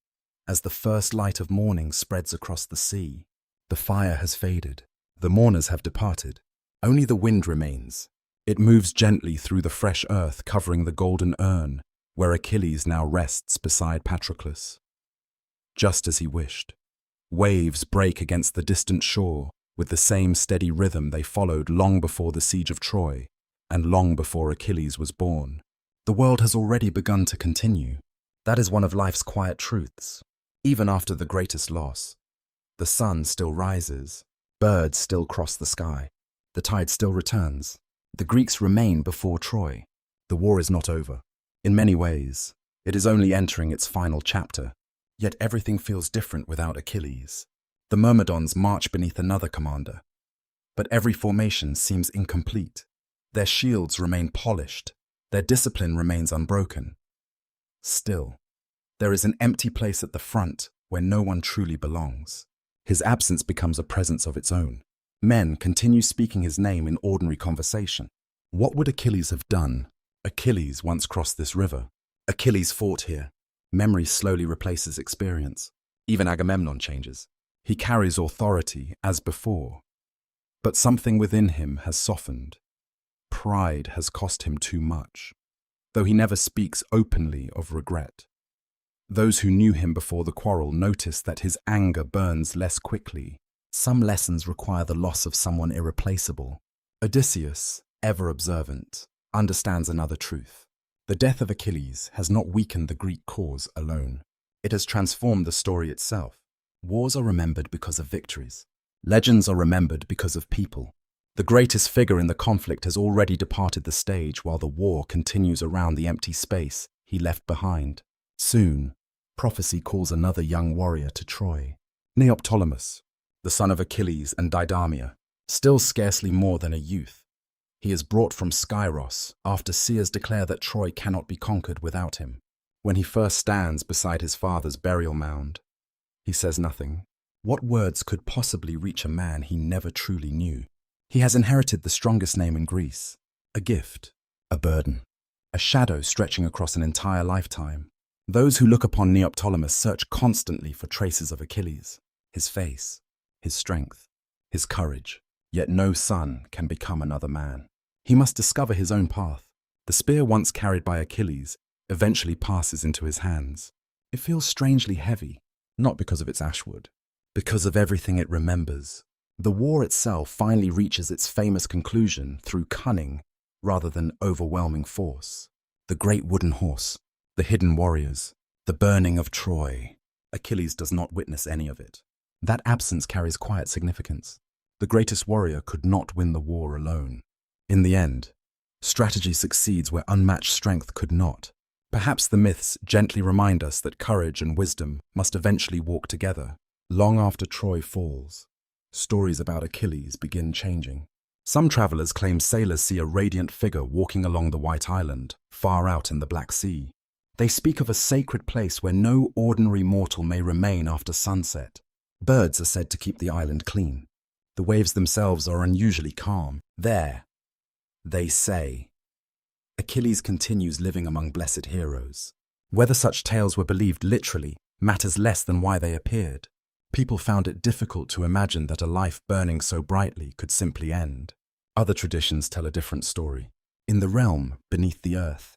S1: as the first light of morning spreads across the sea. The fire has faded. The mourners have departed. Only the wind remains. It moves gently through the fresh earth, covering the golden urn where Achilles now rests beside Patroclus. Just as he wished. Waves break against the distant shore with the same steady rhythm they followed long before the siege of Troy and long before Achilles was born. The world has already begun to continue. That is one of life's quiet truths. Even after the greatest loss, the sun still rises, birds still cross the sky, the tide still returns. The Greeks remain before Troy. The war is not over. In many ways, it is only entering its final chapter. Yet everything feels different without Achilles. The Myrmidons march beneath another commander, but every formation seems incomplete. Their shields remain polished. Their discipline remains unbroken. Still, there is an empty place at the front where no one truly belongs. His absence becomes a presence of its own. Men continue speaking his name in ordinary conversation. What would Achilles have done? Achilles once crossed this river. Achilles fought here. Memory slowly replaces experience. Even Agamemnon changes. He carries authority as before. But something within him has softened. Pride has cost him too much, though he never speaks openly of regret. Those who knew him before the quarrel notice that his anger burns less quickly. Some lessons require the loss of someone irreplaceable. Odysseus, ever observant, understands another truth. The death of Achilles has not weakened the Greek cause alone. It has transformed the story itself. Wars are remembered because of victories. Legends are remembered because of people. The greatest figure in the conflict has already departed the stage while the war continues around the empty space he left behind. Soon, prophecy calls another young warrior to Troy. Neoptolemus, the son of Achilles and Didamia, still scarcely more than a youth. He is brought from Skyros after seers declare that Troy cannot be conquered without him. When he first stands beside his father's burial mound, he says nothing. What words could possibly reach a man he never truly knew? He has inherited the strongest name in Greece, a gift, a burden, a shadow stretching across an entire lifetime. Those who look upon Neoptolemus search constantly for traces of Achilles, his face, his strength, his courage. Yet no son can become another man. He must discover his own path. The spear once carried by Achilles eventually passes into his hands. It feels strangely heavy, not because of its ashwood, because of everything it remembers. The war itself finally reaches its famous conclusion through cunning rather than overwhelming force. The great wooden horse, the hidden warriors, the burning of Troy. Achilles does not witness any of it. That absence carries quiet significance. The greatest warrior could not win the war alone. In the end, strategy succeeds where unmatched strength could not. Perhaps the myths gently remind us that courage and wisdom must eventually walk together. Long after Troy falls, stories about Achilles begin changing. Some travelers claim sailors see a radiant figure walking along the White Island, far out in the Black Sea. They speak of a sacred place where no ordinary mortal may remain after sunset. Birds are said to keep the island clean. The waves themselves are unusually calm. There, they say, Achilles continues living among blessed heroes. Whether such tales were believed literally matters less than why they appeared. People found it difficult to imagine that a life burning so brightly could simply end. Other traditions tell a different story. In the realm beneath the earth,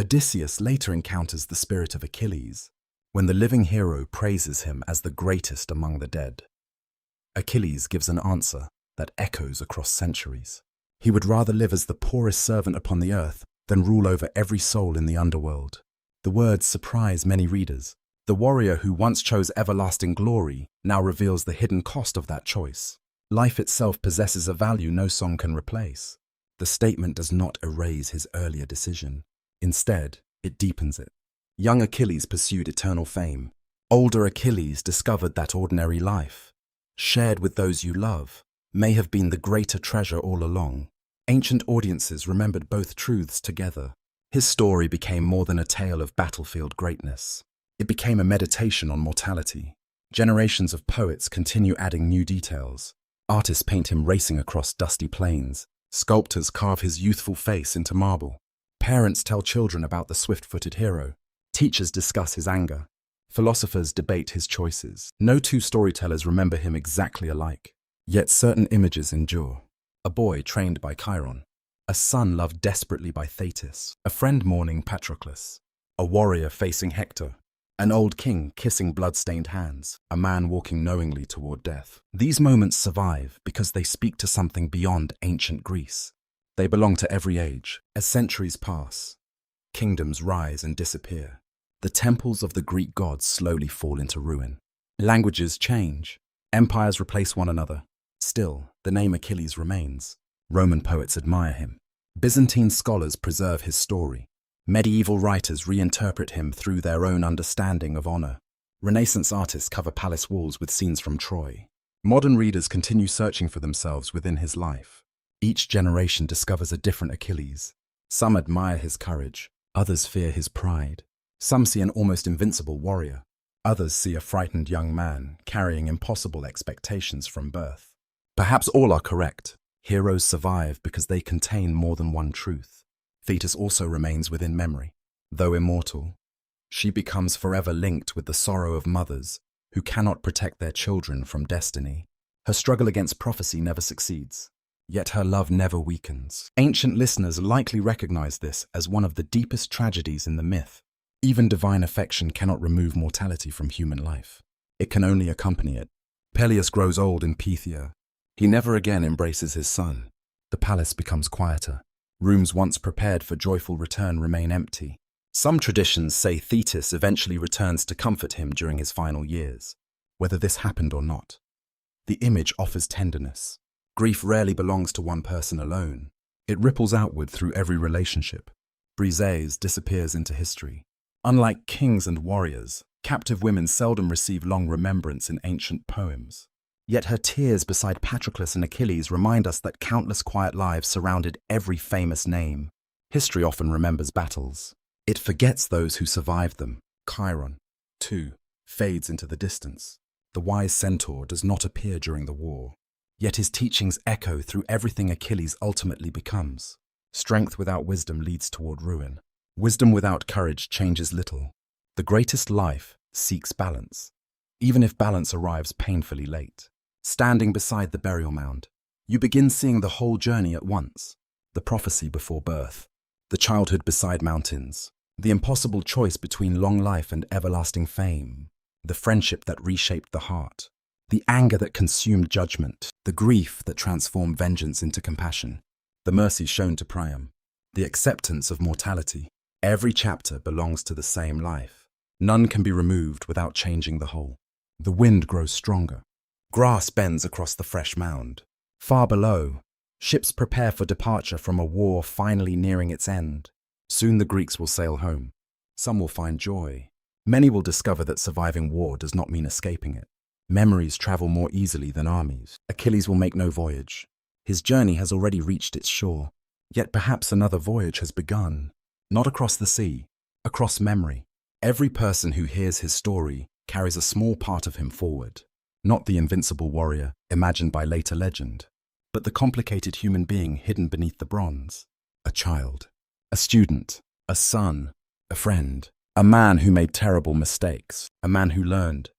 S1: Odysseus later encounters the spirit of Achilles, when the living hero praises him as the greatest among the dead. Achilles gives an answer that echoes across centuries. He would rather live as the poorest servant upon the earth than rule over every soul in the underworld. The words surprise many readers. The warrior who once chose everlasting glory now reveals the hidden cost of that choice. Life itself possesses a value no song can replace. The statement does not erase his earlier decision. Instead, it deepens it. Young Achilles pursued eternal fame. Older Achilles discovered that ordinary life, shared with those you love, may have been the greater treasure all along. Ancient audiences remembered both truths together. His story became more than a tale of battlefield greatness. It became a meditation on mortality. Generations of poets continue adding new details. Artists paint him racing across dusty plains. Sculptors carve his youthful face into marble. Parents tell children about the swift-footed hero. Teachers discuss his anger. Philosophers debate his choices. No two storytellers remember him exactly alike. Yet certain images endure. A boy trained by Chiron. A son loved desperately by Thetis. A friend mourning Patroclus. A warrior facing Hector. An old king kissing blood-stained hands. A man walking knowingly toward death. These moments survive because they speak to something beyond ancient Greece. They belong to every age. As centuries pass, kingdoms rise and disappear. The temples of the Greek gods slowly fall into ruin. Languages change. Empires replace one another. Still, the name Achilles remains. Roman poets admire him. Byzantine scholars preserve his story. Medieval writers reinterpret him through their own understanding of honor. Renaissance artists cover palace walls with scenes from Troy. Modern readers continue searching for themselves within his life. Each generation discovers a different Achilles. Some admire his courage. Others fear his pride. Some see an almost invincible warrior. Others see a frightened young man carrying impossible expectations from birth. Perhaps all are correct. Heroes survive because they contain more than one truth. Thetis also remains within memory. Though immortal, she becomes forever linked with the sorrow of mothers who cannot protect their children from destiny. Her struggle against prophecy never succeeds, yet her love never weakens. Ancient listeners likely recognize this as one of the deepest tragedies in the myth. Even divine affection cannot remove mortality from human life. It can only accompany it. Peleus grows old in Phthia. He never again embraces his son. The palace becomes quieter. Rooms once prepared for joyful return remain empty. Some traditions say Thetis eventually returns to comfort him during his final years. Whether this happened or not, the image offers tenderness. Grief rarely belongs to one person alone. It ripples outward through every relationship. Briseis disappears into history. Unlike kings and warriors, captive women seldom receive long remembrance in ancient poems. Yet her tears beside Patroclus and Achilles remind us that countless quiet lives surrounded every famous name. History often remembers battles. It forgets those who survived them. Chiron, too, fades into the distance. The wise centaur does not appear during the war. Yet his teachings echo through everything Achilles ultimately becomes. Strength without wisdom leads toward ruin. Wisdom without courage changes little. The greatest life seeks balance, even if balance arrives painfully late. Standing beside the burial mound, you begin seeing the whole journey at once. The prophecy before birth, the childhood beside mountains, the impossible choice between long life and everlasting fame, the friendship that reshaped the heart, the anger that consumed judgment, the grief that transformed vengeance into compassion, the mercy shown to Priam, the acceptance of mortality. Every chapter belongs to the same life. None can be removed without changing the whole. The wind grows stronger. Grass bends across the fresh mound. Far below, ships prepare for departure from a war finally nearing its end. Soon the Greeks will sail home. Some will find joy. Many will discover that surviving war does not mean escaping it. Memories travel more easily than armies. Achilles will make no voyage. His journey has already reached its shore. Yet perhaps another voyage has begun. Not across the sea, across memory. Every person who hears his story carries a small part of him forward. Not the invincible warrior imagined by later legend, but the complicated human being hidden beneath the bronze. A child, a student, a son, a friend, a man who made terrible mistakes, a man who learned,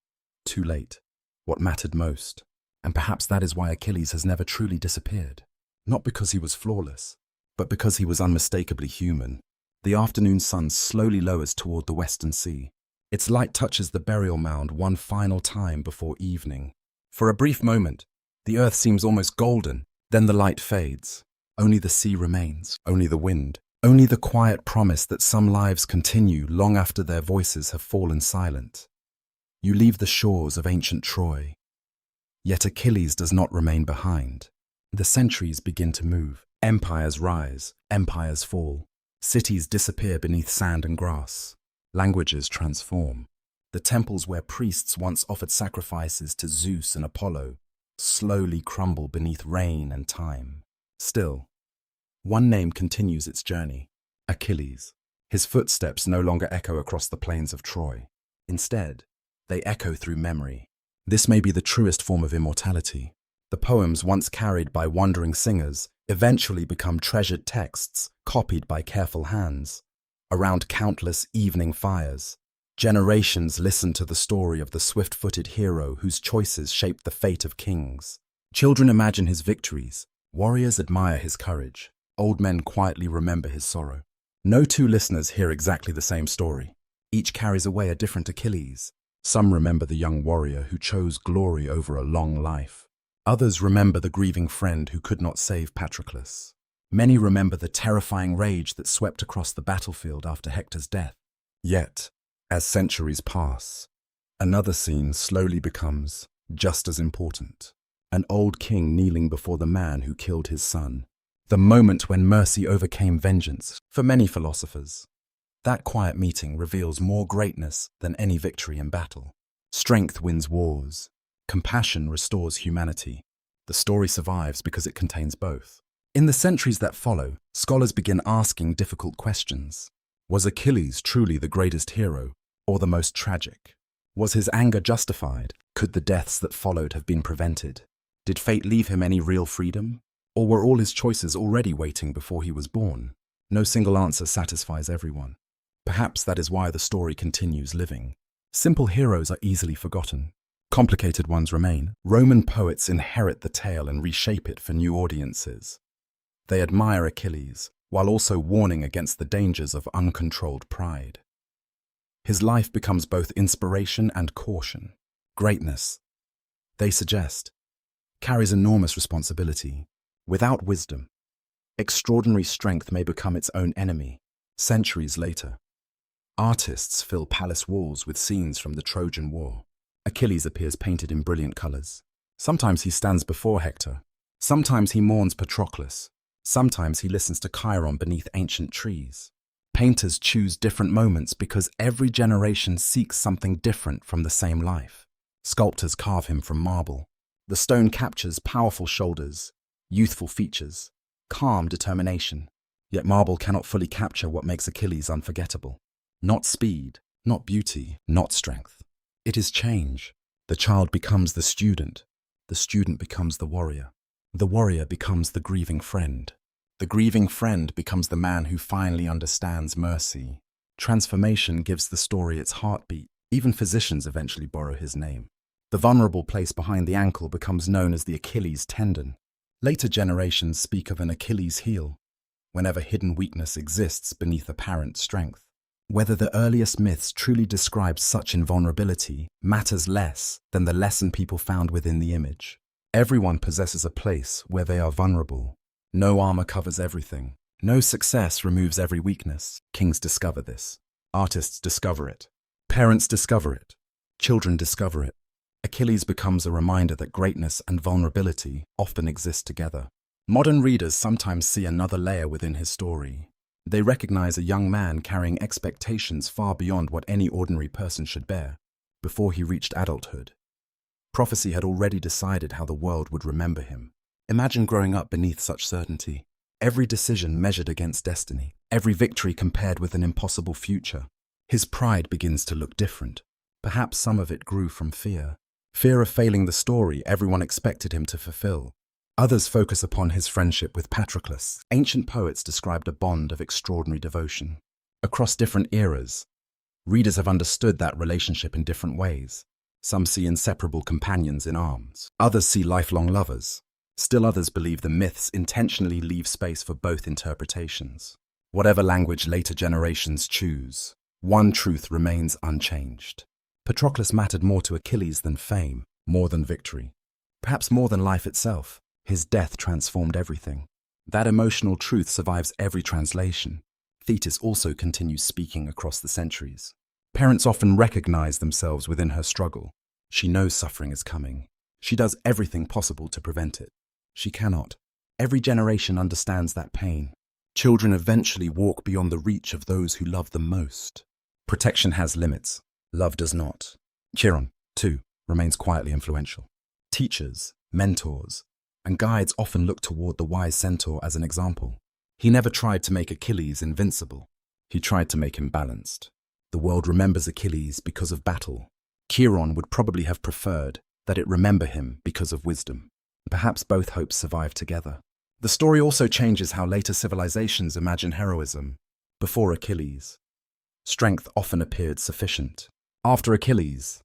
S1: too late, what mattered most. And perhaps that is why Achilles has never truly disappeared. Not because he was flawless, but because he was unmistakably human. The afternoon sun slowly lowers toward the western sea. Its light touches the burial mound one final time before evening. For a brief moment, the earth seems almost golden. Then the light fades. Only the sea remains, only the wind, only the quiet promise that some lives continue long after their voices have fallen silent. You leave the shores of ancient Troy. Yet Achilles does not remain behind. The centuries begin to move. Empires rise, empires fall. Cities disappear beneath sand and grass. Languages transform. The temples where priests once offered sacrifices to Zeus and Apollo slowly crumble beneath rain and time. Still, one name continues its journey: Achilles. His footsteps no longer echo across the plains of Troy. Instead, they echo through memory. This may be the truest form of immortality. The poems once carried by wandering singers eventually become treasured texts copied by careful hands. Around countless evening fires, generations listen to the story of the swift-footed hero whose choices shaped the fate of kings. Children imagine his victories, warriors admire his courage, old men quietly remember his sorrow. No two listeners hear exactly the same story. Each carries away a different Achilles. Some remember the young warrior who chose glory over a long life. Others remember the grieving friend who could not save Patroclus. Many remember the terrifying rage that swept across the battlefield after Hector's death. Yet, as centuries pass, another scene slowly becomes just as important. An old king kneeling before the man who killed his son. The moment when mercy overcame vengeance for many philosophers. That quiet meeting reveals more greatness than any victory in battle. Strength wins wars. Compassion restores humanity. The story survives because it contains both. In the centuries that follow, scholars begin asking difficult questions. Was Achilles truly the greatest hero, or the most tragic? Was his anger justified? Could the deaths that followed have been prevented? Did fate leave him any real freedom? Or were all his choices already waiting before he was born? No single answer satisfies everyone. Perhaps that is why the story continues living. Simple heroes are easily forgotten. Complicated ones remain. Roman poets inherit the tale and reshape it for new audiences. They admire Achilles, while also warning against the dangers of uncontrolled pride. His life becomes both inspiration and caution. Greatness, they suggest, carries enormous responsibility. Without wisdom, extraordinary strength may become its own enemy. Centuries later, artists fill palace walls with scenes from the Trojan War. Achilles appears painted in brilliant colors. Sometimes he stands before Hector. Sometimes he mourns Patroclus. Sometimes he listens to Chiron beneath ancient trees. Painters choose different moments because every generation seeks something different from the same life. Sculptors carve him from marble. The stone captures powerful shoulders, youthful features, calm determination. Yet marble cannot fully capture what makes Achilles unforgettable. Not speed, not beauty, not strength. It is change. The child becomes the student becomes the warrior becomes the grieving friend. The grieving friend becomes the man who finally understands mercy. Transformation gives the story its heartbeat. Even physicians eventually borrow his name. The vulnerable place behind the ankle becomes known as the Achilles tendon. Later generations speak of an Achilles heel, whenever hidden weakness exists beneath apparent strength. Whether the earliest myths truly describe such invulnerability matters less than the lesson people found within the image. Everyone possesses a place where they are vulnerable. No armor covers everything. No success removes every weakness. Kings discover this. Artists discover it. Parents discover it. Children discover it. Achilles becomes a reminder that greatness and vulnerability often exist together. Modern readers sometimes see another layer within his story. They recognize a young man carrying expectations far beyond what any ordinary person should bear. Before he reached adulthood, prophecy had already decided how the world would remember him. Imagine growing up beneath such certainty. Every decision measured against destiny. Every victory compared with an impossible future. His pride begins to look different. Perhaps some of it grew from fear. Fear of failing the story everyone expected him to fulfill. Others focus upon his friendship with Patroclus. Ancient poets described a bond of extraordinary devotion. Across different eras, readers have understood that relationship in different ways. Some see inseparable companions in arms. Others see lifelong lovers. Still others believe the myths intentionally leave space for both interpretations. Whatever language later generations choose, one truth remains unchanged. Patroclus mattered more to Achilles than fame, more than victory. Perhaps more than life itself. His death transformed everything. That emotional truth survives every translation. Thetis also continues speaking across the centuries. Parents often recognize themselves within her struggle. She knows suffering is coming. She does everything possible to prevent it. She cannot. Every generation understands that pain. Children eventually walk beyond the reach of those who love them most. Protection has limits. Love does not. Chiron, too, remains quietly influential. Teachers, mentors, and guides often look toward the wise centaur as an example. He never tried to make Achilles invincible. He tried to make him balanced. The world remembers Achilles because of battle. Chiron would probably have preferred that it remember him because of wisdom. Perhaps both hopes survive together. The story also changes how later civilizations imagine heroism. Before Achilles, strength often appeared sufficient. After Achilles,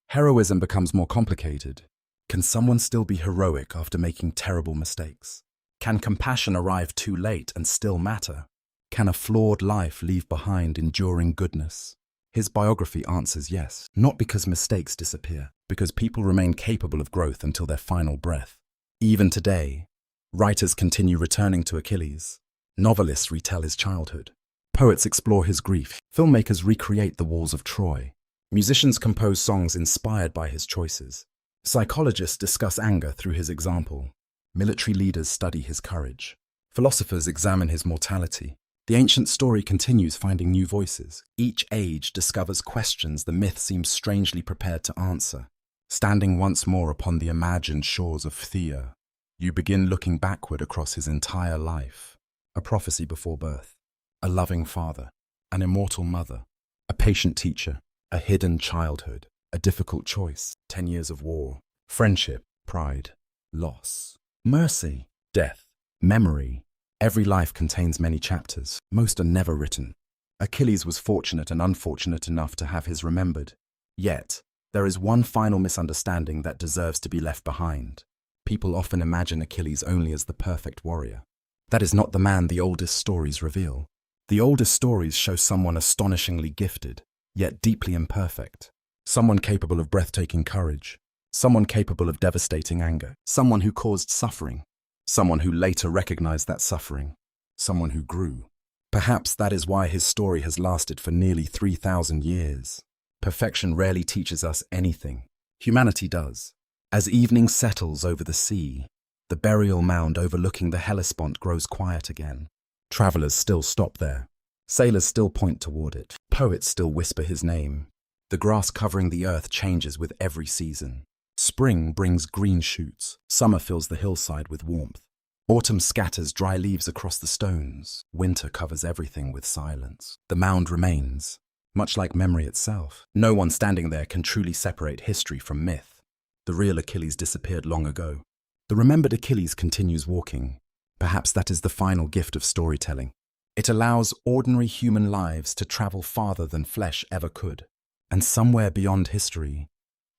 S1: heroism becomes more complicated. Can someone still be heroic after making terrible mistakes? Can compassion arrive too late and still matter? Can a flawed life leave behind enduring goodness? His biography answers yes, not because mistakes disappear, because people remain capable of growth until their final breath. Even today, writers continue returning to Achilles. Novelists retell his childhood. Poets explore his grief. Filmmakers recreate the walls of Troy. Musicians compose songs inspired by his choices. Psychologists discuss anger through his example. Military leaders study his courage. Philosophers examine his mortality. The ancient story continues finding new voices. Each age discovers questions the myth seems strangely prepared to answer. Standing once more upon the imagined shores of Phthia, you begin looking backward across his entire life. A prophecy before birth, a loving father, an immortal mother, a patient teacher, a hidden childhood, a difficult choice, 10 years of war, friendship, pride, loss, mercy, death, memory. Every life contains many chapters. Most are never written. Achilles was fortunate and unfortunate enough to have his remembered. Yet, there is one final misunderstanding that deserves to be left behind. People often imagine Achilles only as the perfect warrior. That is not the man the oldest stories reveal. The oldest stories show someone astonishingly gifted, yet deeply imperfect. Someone capable of breathtaking courage. Someone capable of devastating anger. Someone who caused suffering. Someone who later recognized that suffering. Someone who grew. Perhaps that is why his story has lasted for nearly 3,000 years. Perfection rarely teaches us anything. Humanity does. As evening settles over the sea, the burial mound overlooking the Hellespont grows quiet again. Travelers still stop there. Sailors still point toward it. Poets still whisper his name. The grass covering the earth changes with every season. Spring brings green shoots. Summer fills the hillside with warmth. Autumn scatters dry leaves across the stones. Winter covers everything with silence. The mound remains, much like memory itself. No one standing there can truly separate history from myth. The real Achilles disappeared long ago. The remembered Achilles continues walking. Perhaps that is the final gift of storytelling. It allows ordinary human lives to travel farther than flesh ever could. And somewhere beyond history,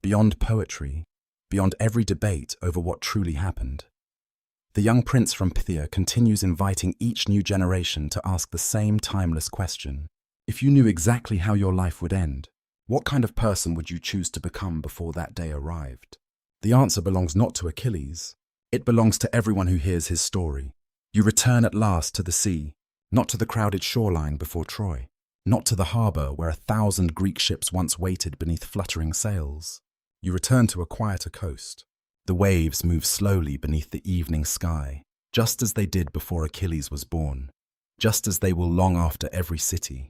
S1: beyond poetry, beyond every debate over what truly happened, the young prince from Phthia continues inviting each new generation to ask the same timeless question. If you knew exactly how your life would end, what kind of person would you choose to become before that day arrived? The answer belongs not to Achilles. It belongs to everyone who hears his story. You return at last to the sea, not to the crowded shoreline before Troy, not to the harbor where 1,000 Greek ships once waited beneath fluttering sails. You return to a quieter coast. The waves move slowly beneath the evening sky, just as they did before Achilles was born, just as they will long after every city,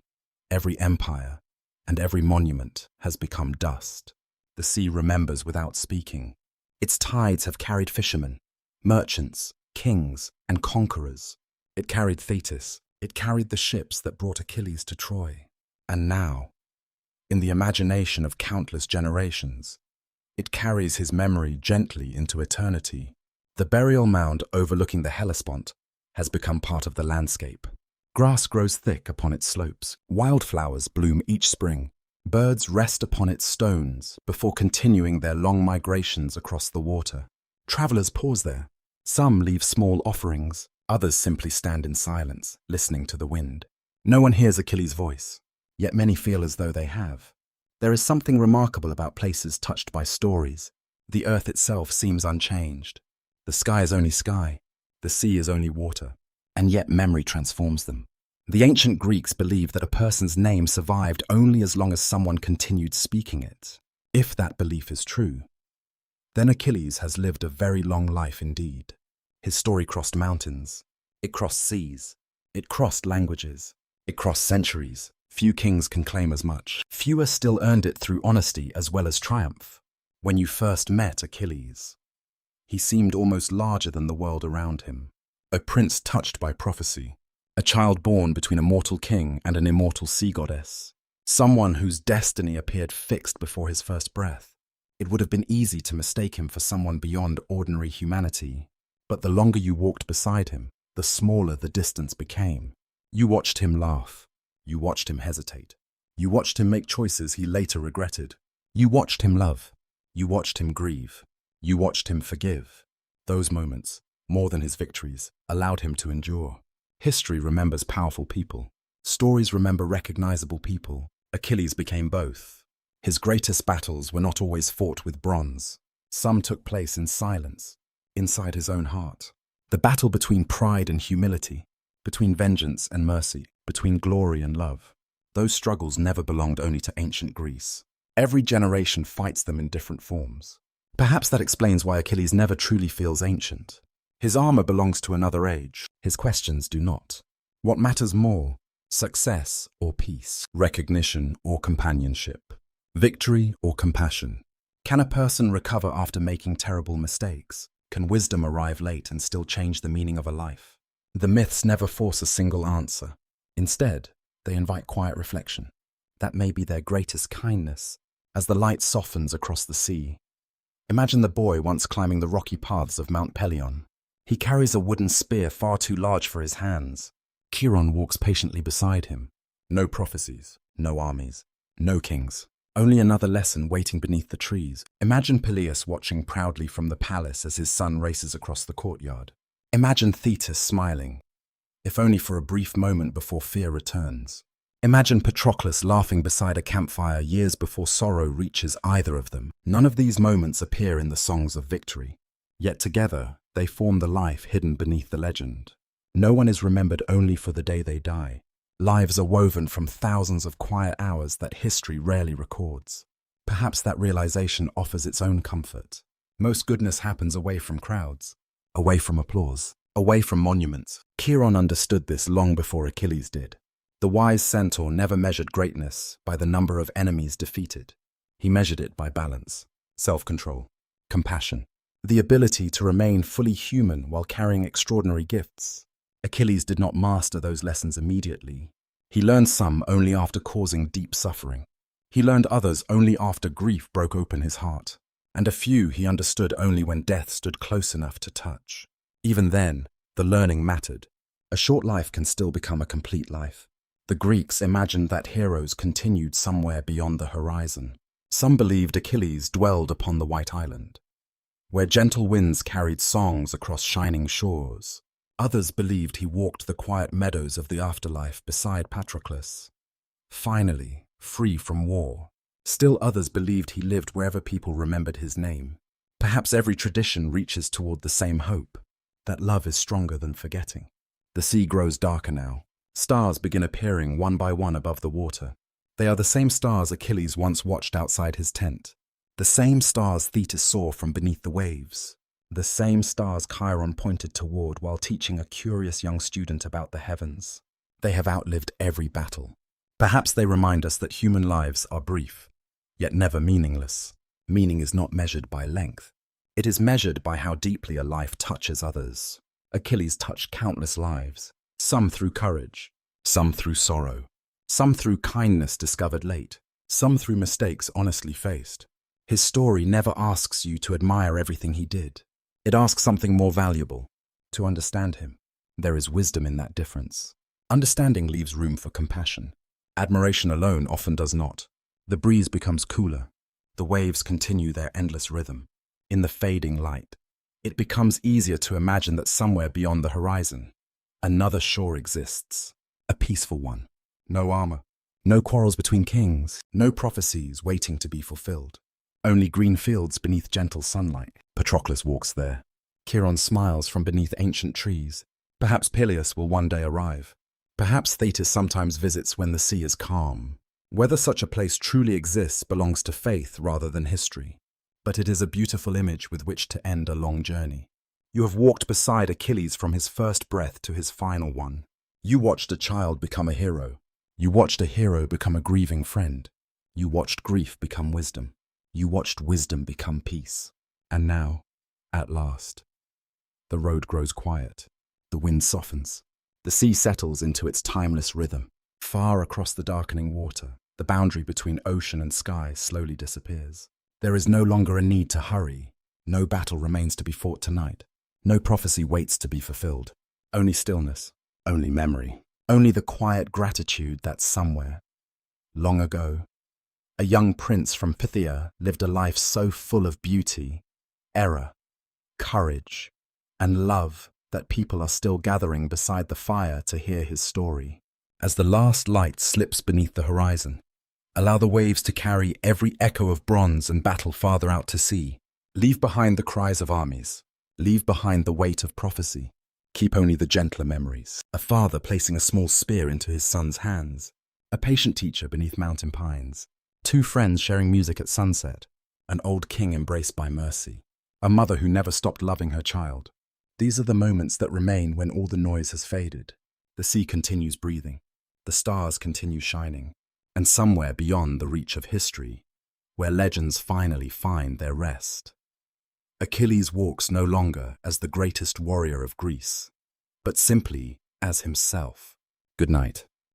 S1: every empire, and every monument has become dust. The sea remembers without speaking. Its tides have carried fishermen, merchants, kings, and conquerors. It carried Thetis. It carried the ships that brought Achilles to Troy. And now, in the imagination of countless generations, it carries his memory gently into eternity. The burial mound overlooking the Hellespont has become part of the landscape. Grass grows thick upon its slopes. Wildflowers bloom each spring. Birds rest upon its stones before continuing their long migrations across the water. Travelers pause there. Some leave small offerings. Others simply stand in silence, listening to the wind. No one hears Achilles' voice, yet many feel as though they have. There is something remarkable about places touched by stories. The earth itself seems unchanged. The sky is only sky. The sea is only water. And yet memory transforms them. The ancient Greeks believed that a person's name survived only as long as someone continued speaking it. If that belief is true, then Achilles has lived a very long life indeed. His story crossed mountains. It crossed seas. It crossed languages. It crossed centuries. Few kings can claim as much. Fewer still earned it through honesty as well as triumph. When you first met Achilles, He seemed almost larger than the world around him. A prince touched by prophecy. A child born between a mortal king and an immortal sea goddess. Someone whose destiny appeared fixed before his first breath. It would have been easy to mistake him for someone beyond ordinary humanity. But the longer you walked beside him, the smaller the distance became. You watched him laugh. You watched him hesitate. You watched him make choices he later regretted. You watched him love. You watched him grieve. You watched him forgive. Those moments, more than his victories, allowed him to endure. History remembers powerful people. Stories remember recognizable people. Achilles became both. His greatest battles were not always fought with bronze. Some took place in silence, inside his own heart. The battle between pride and humility, between vengeance and mercy, between glory and love. Those struggles never belonged only to ancient Greece. Every generation fights them in different forms. Perhaps that explains why Achilles never truly feels ancient. His armor belongs to another age. His questions do not. What matters more? Success or peace? Recognition or companionship? Victory or compassion? Can a person recover after making terrible mistakes? Can wisdom arrive late and still change the meaning of a life? The myths never force a single answer. Instead, they invite quiet reflection. That may be their greatest kindness, as the light softens across the sea. Imagine the boy once climbing the rocky paths of Mount Pelion. He carries a wooden spear far too large for his hands. Chiron walks patiently beside him. No prophecies, no armies, no kings. Only another lesson waiting beneath the trees. Imagine Peleus watching proudly from the palace as his son races across the courtyard. Imagine Thetis smiling, if only for a brief moment before fear returns. Imagine Patroclus laughing beside a campfire years before sorrow reaches either of them. None of these moments appear in the songs of victory. Yet together, they form the life hidden beneath the legend. No one is remembered only for the day they die. Lives are woven from thousands of quiet hours that history rarely records. Perhaps that realization offers its own comfort. Most goodness happens away from crowds, away from applause, away from monuments. Chiron understood this long before Achilles did. The wise centaur never measured greatness by the number of enemies defeated. He measured it by balance, self-control, compassion, the ability to remain fully human while carrying extraordinary gifts. Achilles did not master those lessons immediately. He learned some only after causing deep suffering. He learned others only after grief broke open his heart. And a few he understood only when death stood close enough to touch. Even then, the learning mattered. A short life can still become a complete life. The Greeks imagined that heroes continued somewhere beyond the horizon. Some believed Achilles dwelled upon the White Island, where gentle winds carried songs across shining shores. Others believed he walked the quiet meadows of the afterlife beside Patroclus, finally free from war. Still others believed he lived wherever people remembered his name. Perhaps every tradition reaches toward the same hope, that love is stronger than forgetting. The sea grows darker now. Stars begin appearing one by one above the water. They are the same stars Achilles once watched outside his tent. The same stars Thetis saw from beneath the waves. The same stars Chiron pointed toward while teaching a curious young student about the heavens. They have outlived every battle. Perhaps they remind us that human lives are brief, yet never meaningless. Meaning is not measured by length. It is measured by how deeply a life touches others. Achilles touched countless lives, some through courage, some through sorrow, some through kindness discovered late, some through mistakes honestly faced. His story never asks you to admire everything he did. It asks something more valuable, to understand him. There is wisdom in that difference. Understanding leaves room for compassion. Admiration alone often does not. The breeze becomes cooler. The waves continue their endless rhythm. In the fading light, it becomes easier to imagine that somewhere beyond the horizon, another shore exists, a peaceful one. No armor, no quarrels between kings, no prophecies waiting to be fulfilled. Only green fields beneath gentle sunlight. Patroclus walks there. Chiron smiles from beneath ancient trees. Perhaps Peleus will one day arrive. Perhaps Thetis sometimes visits when the sea is calm. Whether such a place truly exists belongs to faith rather than history. But it is a beautiful image with which to end a long journey. You have walked beside Achilles from his first breath to his final one. You watched a child become a hero. You watched a hero become a grieving friend. You watched grief become wisdom. You watched wisdom become peace. And now, At last, the road grows quiet. The wind softens. The sea settles into its timeless rhythm. Far across the darkening water, the boundary between ocean and sky slowly disappears. There is no longer a need to hurry. No battle remains to be fought tonight. No prophecy waits to be fulfilled. Only stillness, only memory, only the quiet gratitude that somewhere, long ago, a young prince from Phthia lived a life so full of beauty, error, courage, and love that people are still gathering beside the fire to hear his story. As the last light slips beneath the horizon, allow the waves to carry every echo of bronze and battle farther out to sea. Leave behind the cries of armies. Leave behind the weight of prophecy. Keep only the gentler memories. A father placing a small spear into his son's hands. A patient teacher beneath mountain pines. Two friends sharing music at sunset. An old king embraced by mercy. A mother who never stopped loving her child. These are the moments that remain when all the noise has faded. The sea continues breathing. The stars continue shining. And somewhere beyond the reach of history, where legends finally find their rest, Achilles walks no longer as the greatest warrior of Greece, but simply as himself. Good night.